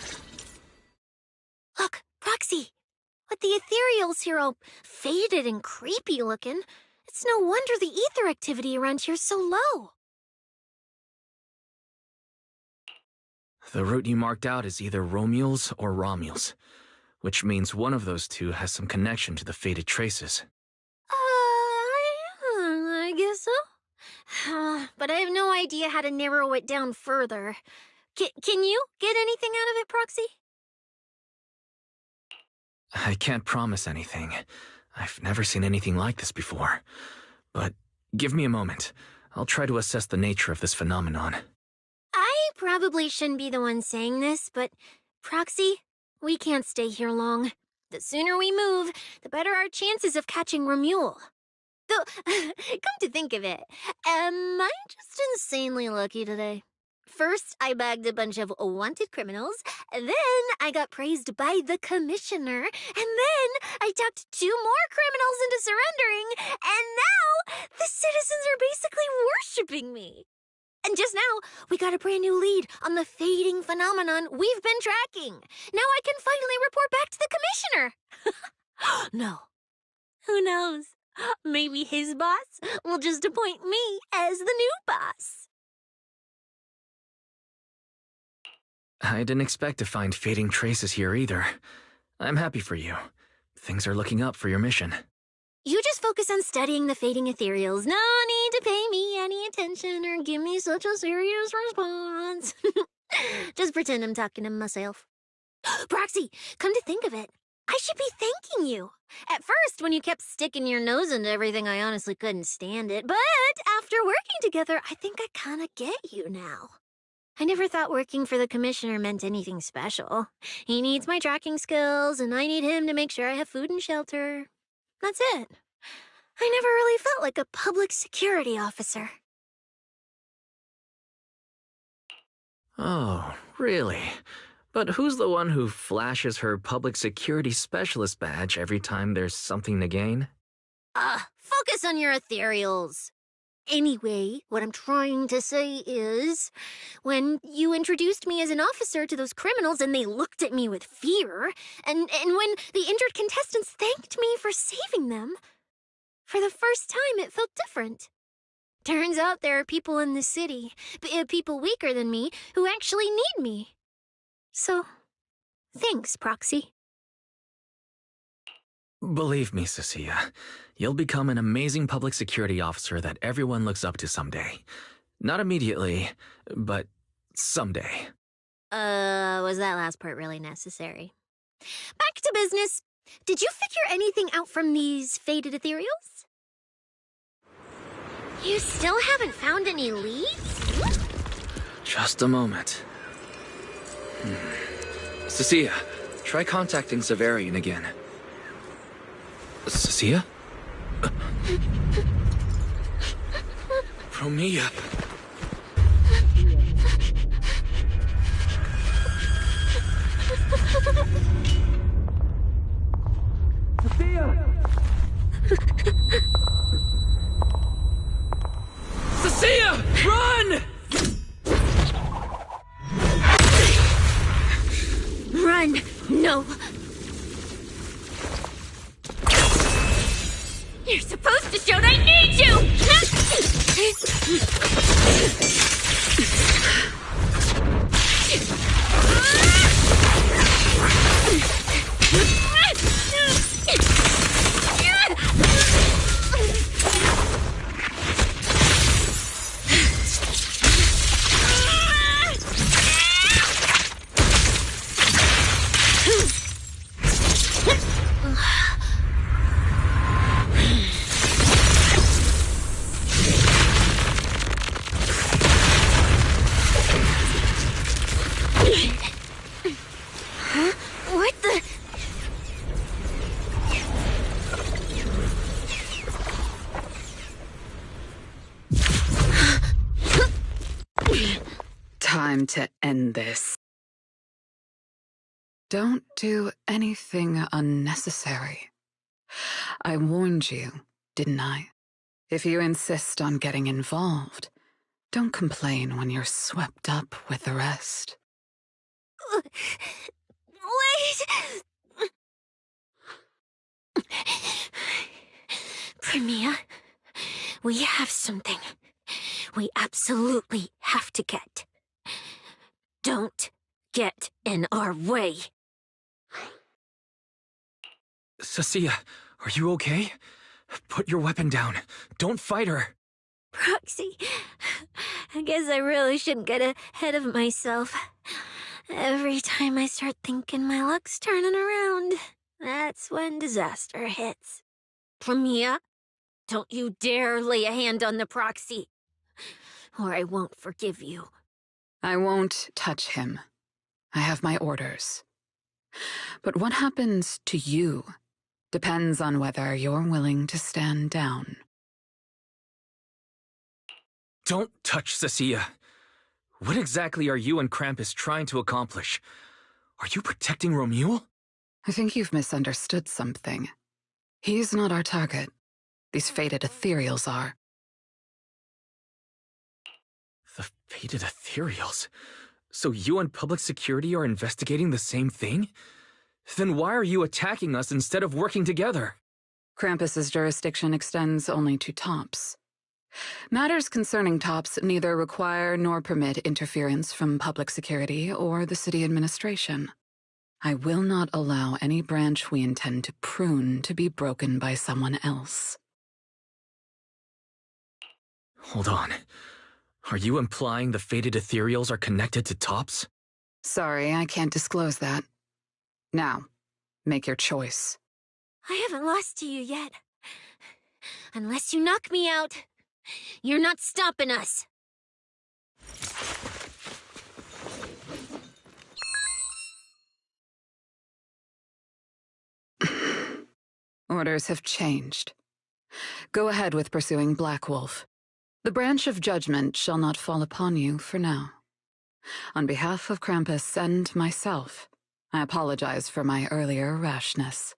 Look, Proxy. With the ethereals here all faded and creepy looking, it's no wonder the ether activity around here's so low. The route you marked out is either Romules or Romules, which means one of those two has some connection to the faded traces. I guess so. But I have no idea how to narrow it down further. Can you get anything out of it, Proxy? I can't promise anything. I've never seen anything like this before. But give me a moment. I'll try to assess the nature of this phenomenon. I probably shouldn't be the one saying this, but Proxy, we can't stay here long. The sooner we move, the better our chances of catching Romule. Though, come to think of it, am I just insanely lucky today? First, I bagged a bunch of wanted criminals, then I got praised by the commissioner, and then I talked 2 more criminals into surrendering, and now the citizens are basically worshipping me. And just now, we got a brand new lead on the fading phenomenon we've been tracking. Now I can finally report back to the commissioner. No. Who knows? Maybe his boss will just appoint me as the new boss. I didn't expect to find fading traces here either. I'm happy for you. Things are looking up for your mission. You just focus on studying the fading ethereals. No need to pay me any attention or give me such a serious response. Just pretend I'm talking to myself. Proxy, come to think of it, I should be thanking you. At first, when you kept sticking your nose into everything, I honestly couldn't stand it. But after working together, I think I kind of get you now. I never thought working for the commissioner meant anything special. He needs my tracking skills, and I need him to make sure I have food and shelter. That's it. I never really felt like a public security officer. Oh, really? But who's the one who flashes her public security specialist badge every time there's something to gain? Focus on your ethereals. Anyway, what I'm trying to say is, when you introduced me as an officer to those criminals and they looked at me with fear, and when the injured contestants thanked me for saving them, for the first time it felt different. Turns out there are people in the city, people weaker than me, who actually need me. So, thanks, Proxy. Believe me, Cecilia, you'll become an amazing public security officer that everyone looks up to someday. Not immediately, but someday. Was that last part really necessary? Back to business. Did you figure anything out from these faded ethereals? You still haven't found any leads? Just a moment. Cecilia, try contacting Zavarian again. Cecilia? Promia. Cecilia! Run! Run! No! You're supposed to shout I need you! time to end this. Don't do anything unnecessary. I warned you, didn't I? If you insist on getting involved, don't complain when you're swept up with the rest. Wait! Premia, we have something we absolutely have to get. Don't get in our way. Cecilia, are you okay? Put your weapon down. Don't fight her. Proxy, I guess I really shouldn't get ahead of myself. Every time I start thinking my luck's turning around, that's when disaster hits. Premia, don't you dare lay a hand on the Proxy, or I won't forgive you. I won't touch him. I have my orders. But what happens to you depends on whether you're willing to stand down. Don't touch Cecilia. What exactly are you and Krampus trying to accomplish? Are you protecting Romuald? I think you've misunderstood something. He's not our target. These fated ethereals are. The fated ethereals? So you and public security are investigating the same thing? Then why are you attacking us instead of working together? Krampus's jurisdiction extends only to tops. Matters concerning tops neither require nor permit interference from public security or the city administration. I will not allow any branch we intend to prune to be broken by someone else. Hold on. Are you implying the fated ethereals are connected to tops? Sorry, I can't disclose that. Now, make your choice. I haven't lost to you yet. Unless you knock me out, you're not stopping us. Orders have changed. Go ahead with pursuing Black Wolf. The branch of judgment shall not fall upon you for now. On behalf of Krampus and myself, I apologize for my earlier rashness.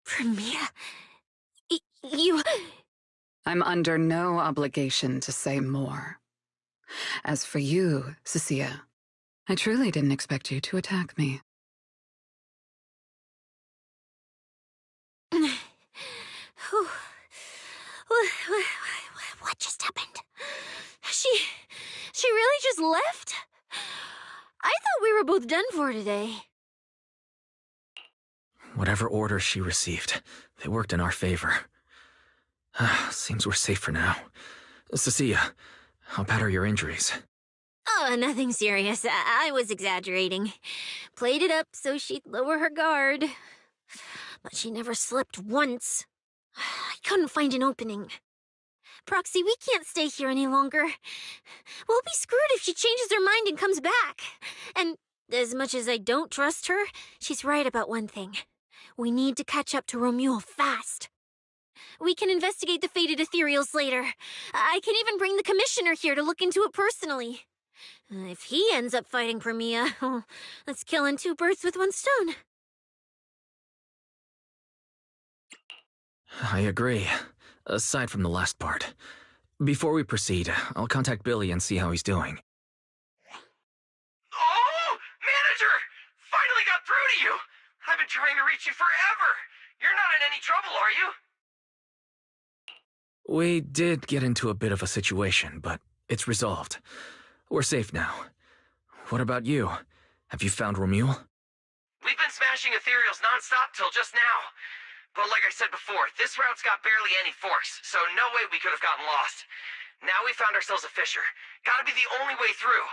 Premia, you... I'm under no obligation to say more. As for you, Cecilia, I truly didn't expect you to attack me. What just happened? She really just left? I thought we were both done for today. Whatever orders she received, they worked in our favor. Seems we're safe for now. Cecilia, how bad are your injuries? Oh, nothing serious. I was exaggerating. Played it up so she'd lower her guard. But she never slipped once. I couldn't find an opening. Proxy, we can't stay here any longer. We'll be screwed if she changes her mind and comes back. And as much as I don't trust her, she's right about one thing. We need to catch up to Romuald fast. We can investigate the fated ethereals later. I can even bring the commissioner here to look into it personally. If he ends up fighting Premia, that's killing two birds with one stone. I agree, aside from the last part. Before we proceed, I'll contact Billy and see how he's doing. Oh, manager! Finally got through to you! I've been trying to reach you forever! You're not in any trouble, are you? We did get into a bit of a situation, but it's resolved. We're safe now. What about you? Have you found Romuald? We've been smashing ethereals non-stop till just now. But like I said before, this route's got barely any forks, so no way we could have gotten lost. Now we found ourselves a fissure. Gotta be the only way through.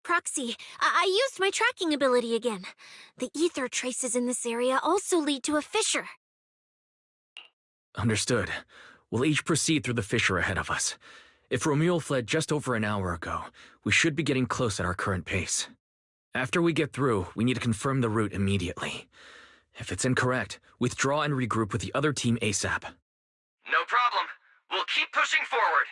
Proxy, I used my tracking ability again. The ether traces in this area also lead to a fissure. Understood. We'll each proceed through the fissure ahead of us. If Romuald fled just over an hour ago, we should be getting close at our current pace. After we get through, we need to confirm the route immediately. If it's incorrect, withdraw and regroup with the other team ASAP. No problem. We'll keep pushing forward.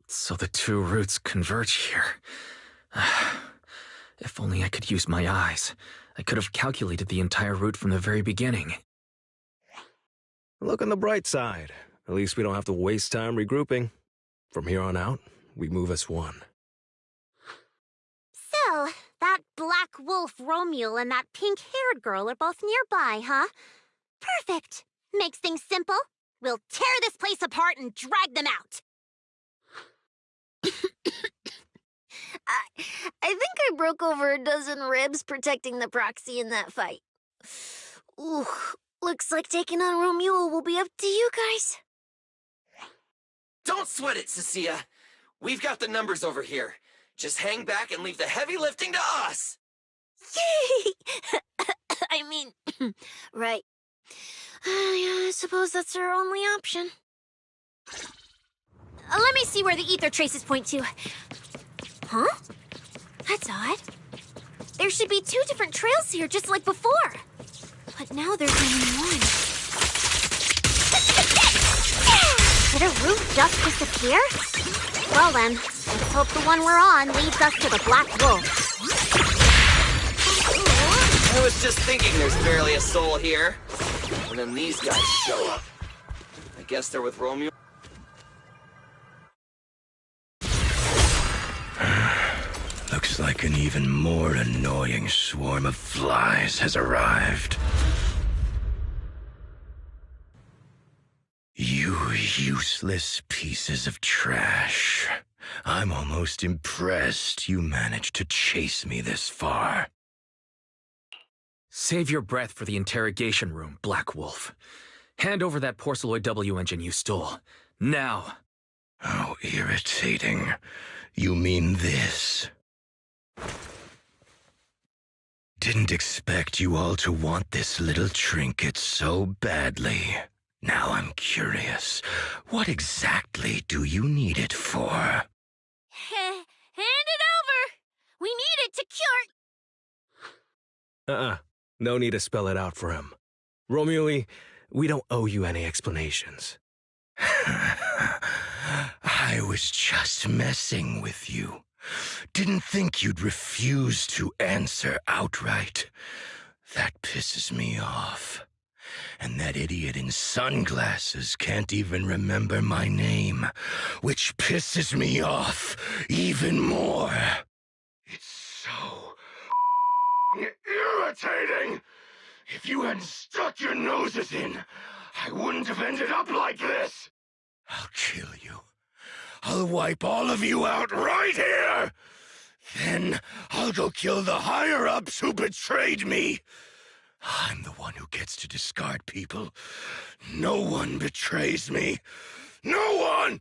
So the two routes converge here. If only I could use my eyes. I could have calculated the entire route from the very beginning. Look on the bright side. At least we don't have to waste time regrouping. From here on out, we move as one. So, that black wolf Romule and that pink-haired girl are both nearby, huh? Perfect. Makes things simple. We'll tear this place apart and drag them out. I think I broke over a dozen ribs protecting the proxy in that fight. Ooh, looks like taking on Romule will be up to you guys. Don't sweat it, Cecilia. We've got the numbers over here. Just hang back and leave the heavy lifting to us. I mean, right. Yeah, I suppose that's our only option. Let me see where the ether traces point to. Huh? That's odd. There should be 2 different trails here, just like before. But now there's only one. Did a route just disappear? Well then, let's hope the one we're on leads us to the Black Wolf. I was just thinking there's barely a soul here. And then these guys show up. I guess they're with Romeo. Looks like an even more annoying swarm of flies has arrived. You useless pieces of trash. I'm almost impressed you managed to chase me this far. Save your breath for the interrogation room, Black Wolf. Hand over that Porceloid W engine you stole. Now. How irritating. You mean this? Didn't expect you all to want this little trinket so badly. Now I'm curious. What exactly do you need it for? Hand it over! We need it to cure... No need to spell it out for him. Romule, we don't owe you any explanations. I was just messing with you. Didn't think you'd refuse to answer outright. That pisses me off. And that idiot in sunglasses can't even remember my name, which pisses me off even more. It's so irritating. If you hadn't stuck your noses in, I wouldn't have ended up like this. I'll kill you. I'll wipe all of you out right here. Then I'll go kill the higher-ups who betrayed me. I'm the one who gets to discard people. No one betrays me. No one!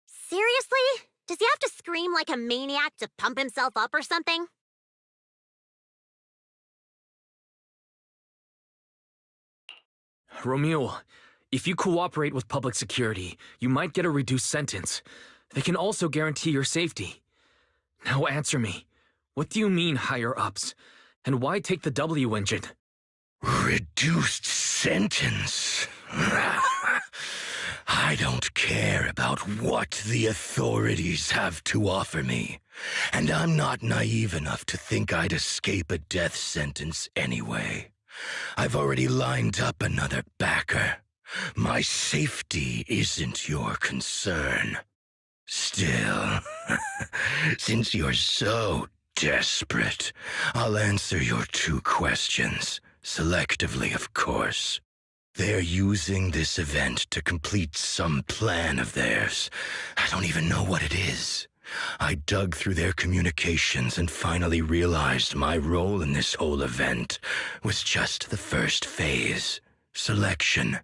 Seriously? Does he have to scream like a maniac to pump himself up or something? Romule, if you cooperate with public security, you might get a reduced sentence. They can also guarantee your safety. Now answer me. What do you mean, higher-ups? And why take the W engine? Reduced sentence? I don't care about what the authorities have to offer me. And I'm not naive enough to think I'd escape a death sentence anyway. I've already lined up another backer. My safety isn't your concern. Still, since you're so desperate, I'll answer your 2 questions, selectively, of course. They're using this event to complete some plan of theirs. I don't even know what it is. I dug through their communications and finally realized my role in this whole event was just the first phase, selection,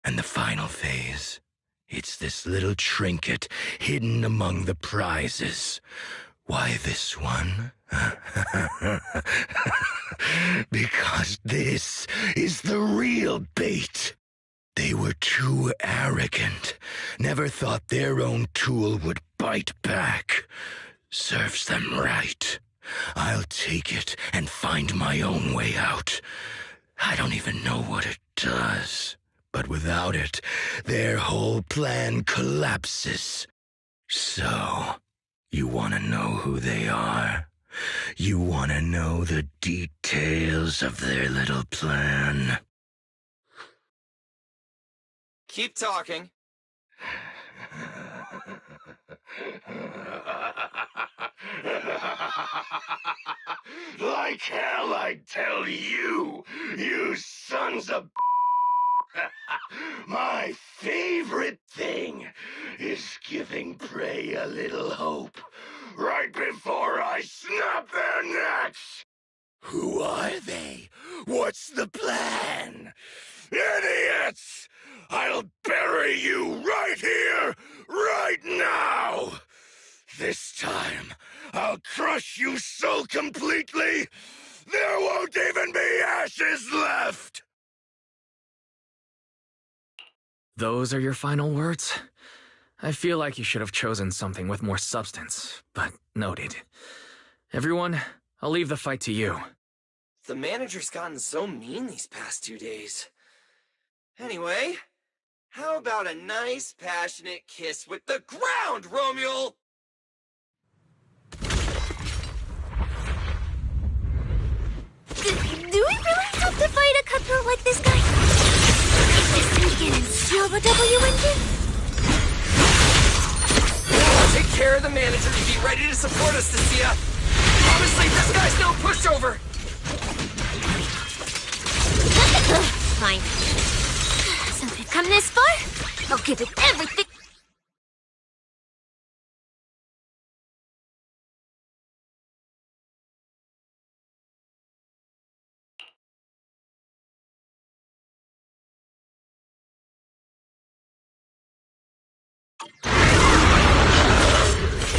and the final phase. It's this little trinket hidden among the prizes. Why this one? Because this is the real bait. They were too arrogant, never thought their own tool would bite back. Serves them right. I'll take it and find my own way out. I don't even know what it does, But without it, their whole plan collapses. So, you want to know who they are? You want to know the details of their little plan? Keep talking. Like hell, I tell you, you sons of... My favorite thing is giving prey a little hope right before I snap their necks. Who are they? What's the plan? Idiots! I'll bury you right here, right now! This time, I'll crush you so completely, there won't even be ashes left! Those are your final words? I feel like you should have chosen something with more substance, but noted. Everyone, I'll leave the fight to you. The manager's gotten so mean these past 2 days. Anyway, how about a nice, passionate kiss with the ground, Romuald? Do we really have to fight a cutthroat like this guy? Is this sneak in and steal the W engine? Take care of the manager and be ready to support us, Nasia. Honestly, this guy's no pushover. Fine. Since we've come this far, I'll give it everything.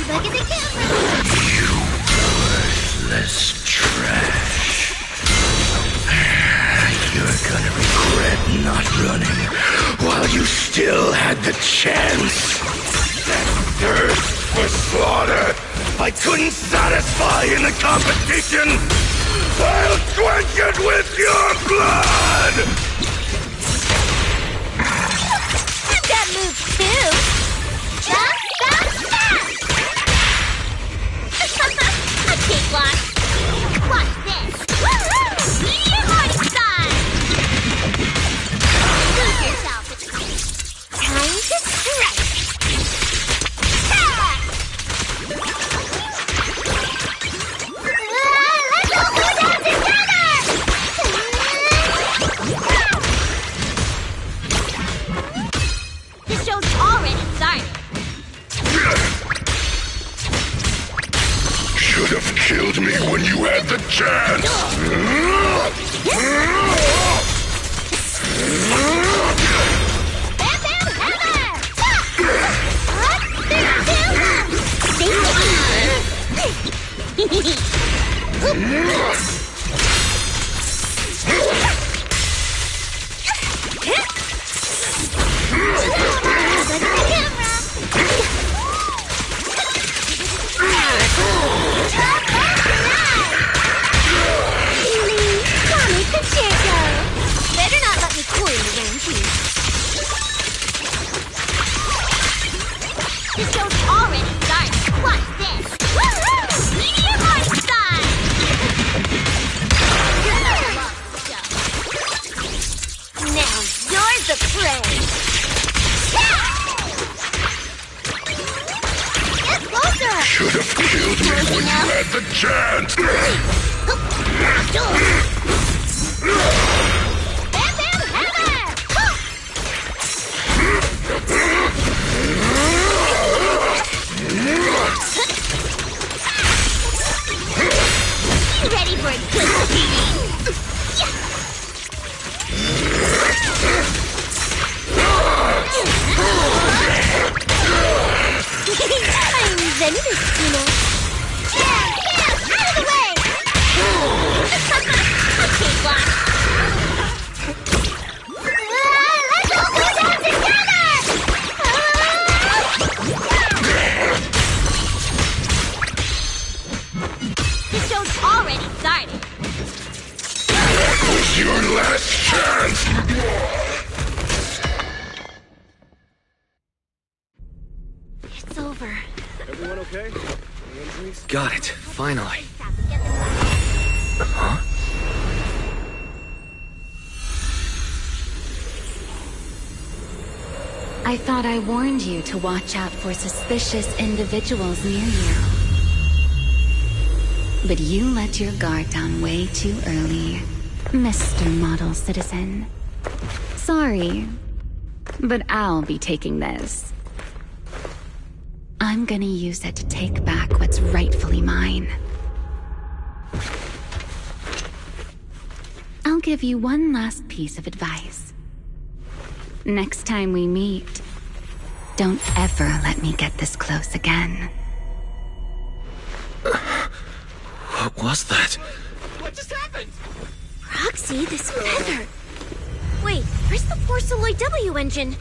Look at the camera! You worthless trash. You're gonna regret not running while you still had the chance. That thirst for slaughter I couldn't satisfy in the competition. I'll quench it with your blood! I've got moves too! Jump, jump, jump! A cakewalk! Watch this! Woohoo! Meteor heart style! Lose yourself! Time to strike! Let's all go down together! This show's already started. Should have killed me when you had the chance! Bam Bam Hammer! Better not let me coin the game, please. This show's already started. Watch this. Woohoo! Meteor heart style! Now you're the prey. Get closer! Should have killed me when you had the chance! Bam Bam Hammer! You ready for a good beating? I'm Zenless, you know. Out of the way! Okay, watch. Let's all go down together! This show's already started. That was your last chance! Got it, finally. Huh? I thought I warned you to watch out for suspicious individuals near you. But you let your guard down way too early, Mr. Model Citizen. Sorry, but I'll be taking this. I'm gonna use it to take back what's rightfully mine. I'll give you one last piece of advice. Next time we meet, don't ever let me get this close again. What was that? What just happened? Roxy, this feather. Wait, where's the Porceloid W engine?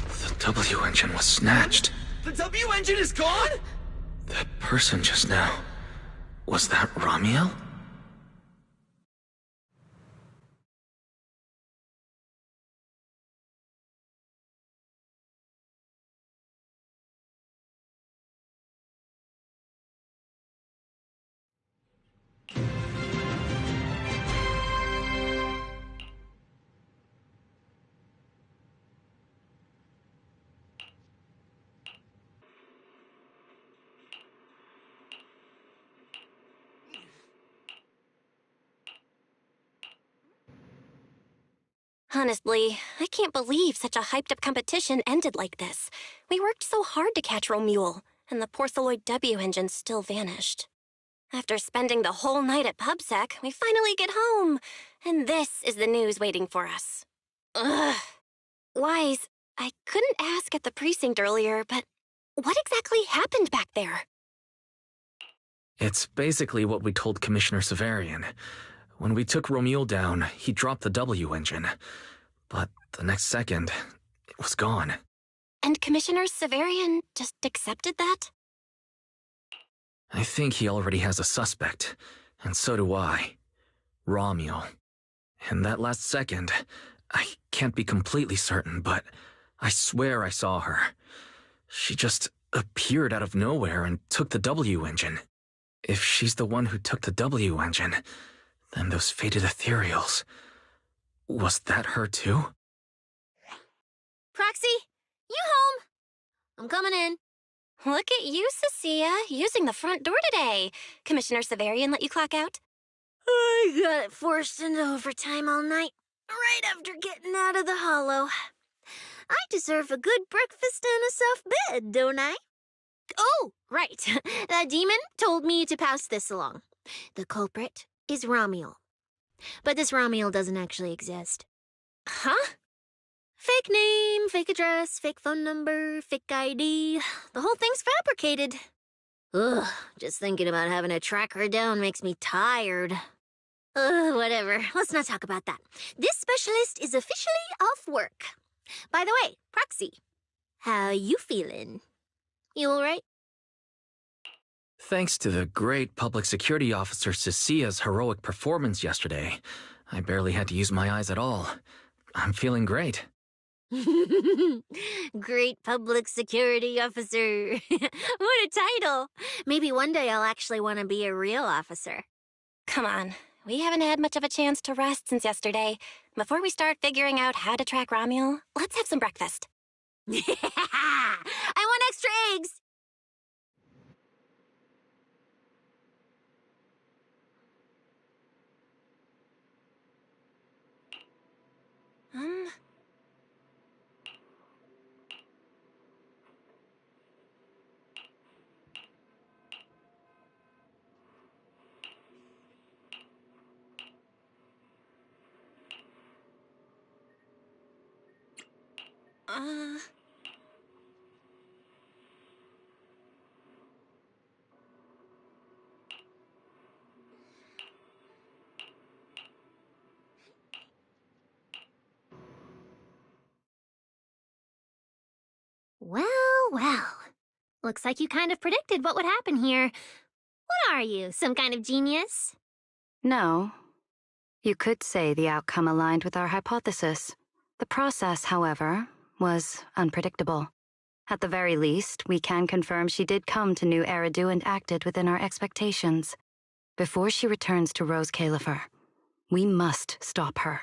The W engine was snatched. The W engine is gone? That person just now. Was that Ramiel? Honestly, I can't believe such a hyped-up competition ended like this. We worked so hard to catch Romule, and the Porceloid W engine still vanished. After spending the whole night at PubSec, we finally get home, and this is the news waiting for us. Ugh. Wise, I couldn't ask at the precinct earlier, but what exactly happened back there? It's basically what we told Commissioner Severian. When we took Romule down, he dropped the W engine. But the next second, it was gone. And Commissioner Severian just accepted that? I think he already has a suspect, and so do I. Romule. And that last second, I can't be completely certain, but I swear I saw her. She just appeared out of nowhere and took the W engine. If she's the one who took the W engine, then those fated ethereals. Was that her too? Proxy, you home? I'm coming in. Look at you, Cecilia, using the front door today. Commissioner Severian let you clock out? I got it forced into overtime all night, right after getting out of the hollow. I deserve a good breakfast and a soft bed, don't I? Oh, right. The demon told me to pass this along. The culprit is Ramiel. But this Ramiel doesn't actually exist. Huh? Fake name, fake address, fake phone number, fake ID. The whole thing's fabricated. Ugh, just thinking about having to track her down makes me tired. Whatever. Let's not talk about that. This specialist is officially off work. By the way, Proxy, how you feeling? You all right? Thanks to the great public security officer Cecilia's heroic performance yesterday, I barely had to use my eyes at all. I'm feeling great. Great public security officer. What a title. Maybe one day I'll actually want to be a real officer. Come on. We haven't had much of a chance to rest since yesterday. Before we start figuring out how to track Romule, let's have some breakfast. I want extra eggs. Um... Well, well. Looks like you kind of predicted what would happen here. What are you, some kind of genius? No. You could say the outcome aligned with our hypothesis. The process, however, was unpredictable. At the very least, we can confirm she did come to New Eridu and acted within our expectations. Before she returns to Rose Califer, we must stop her.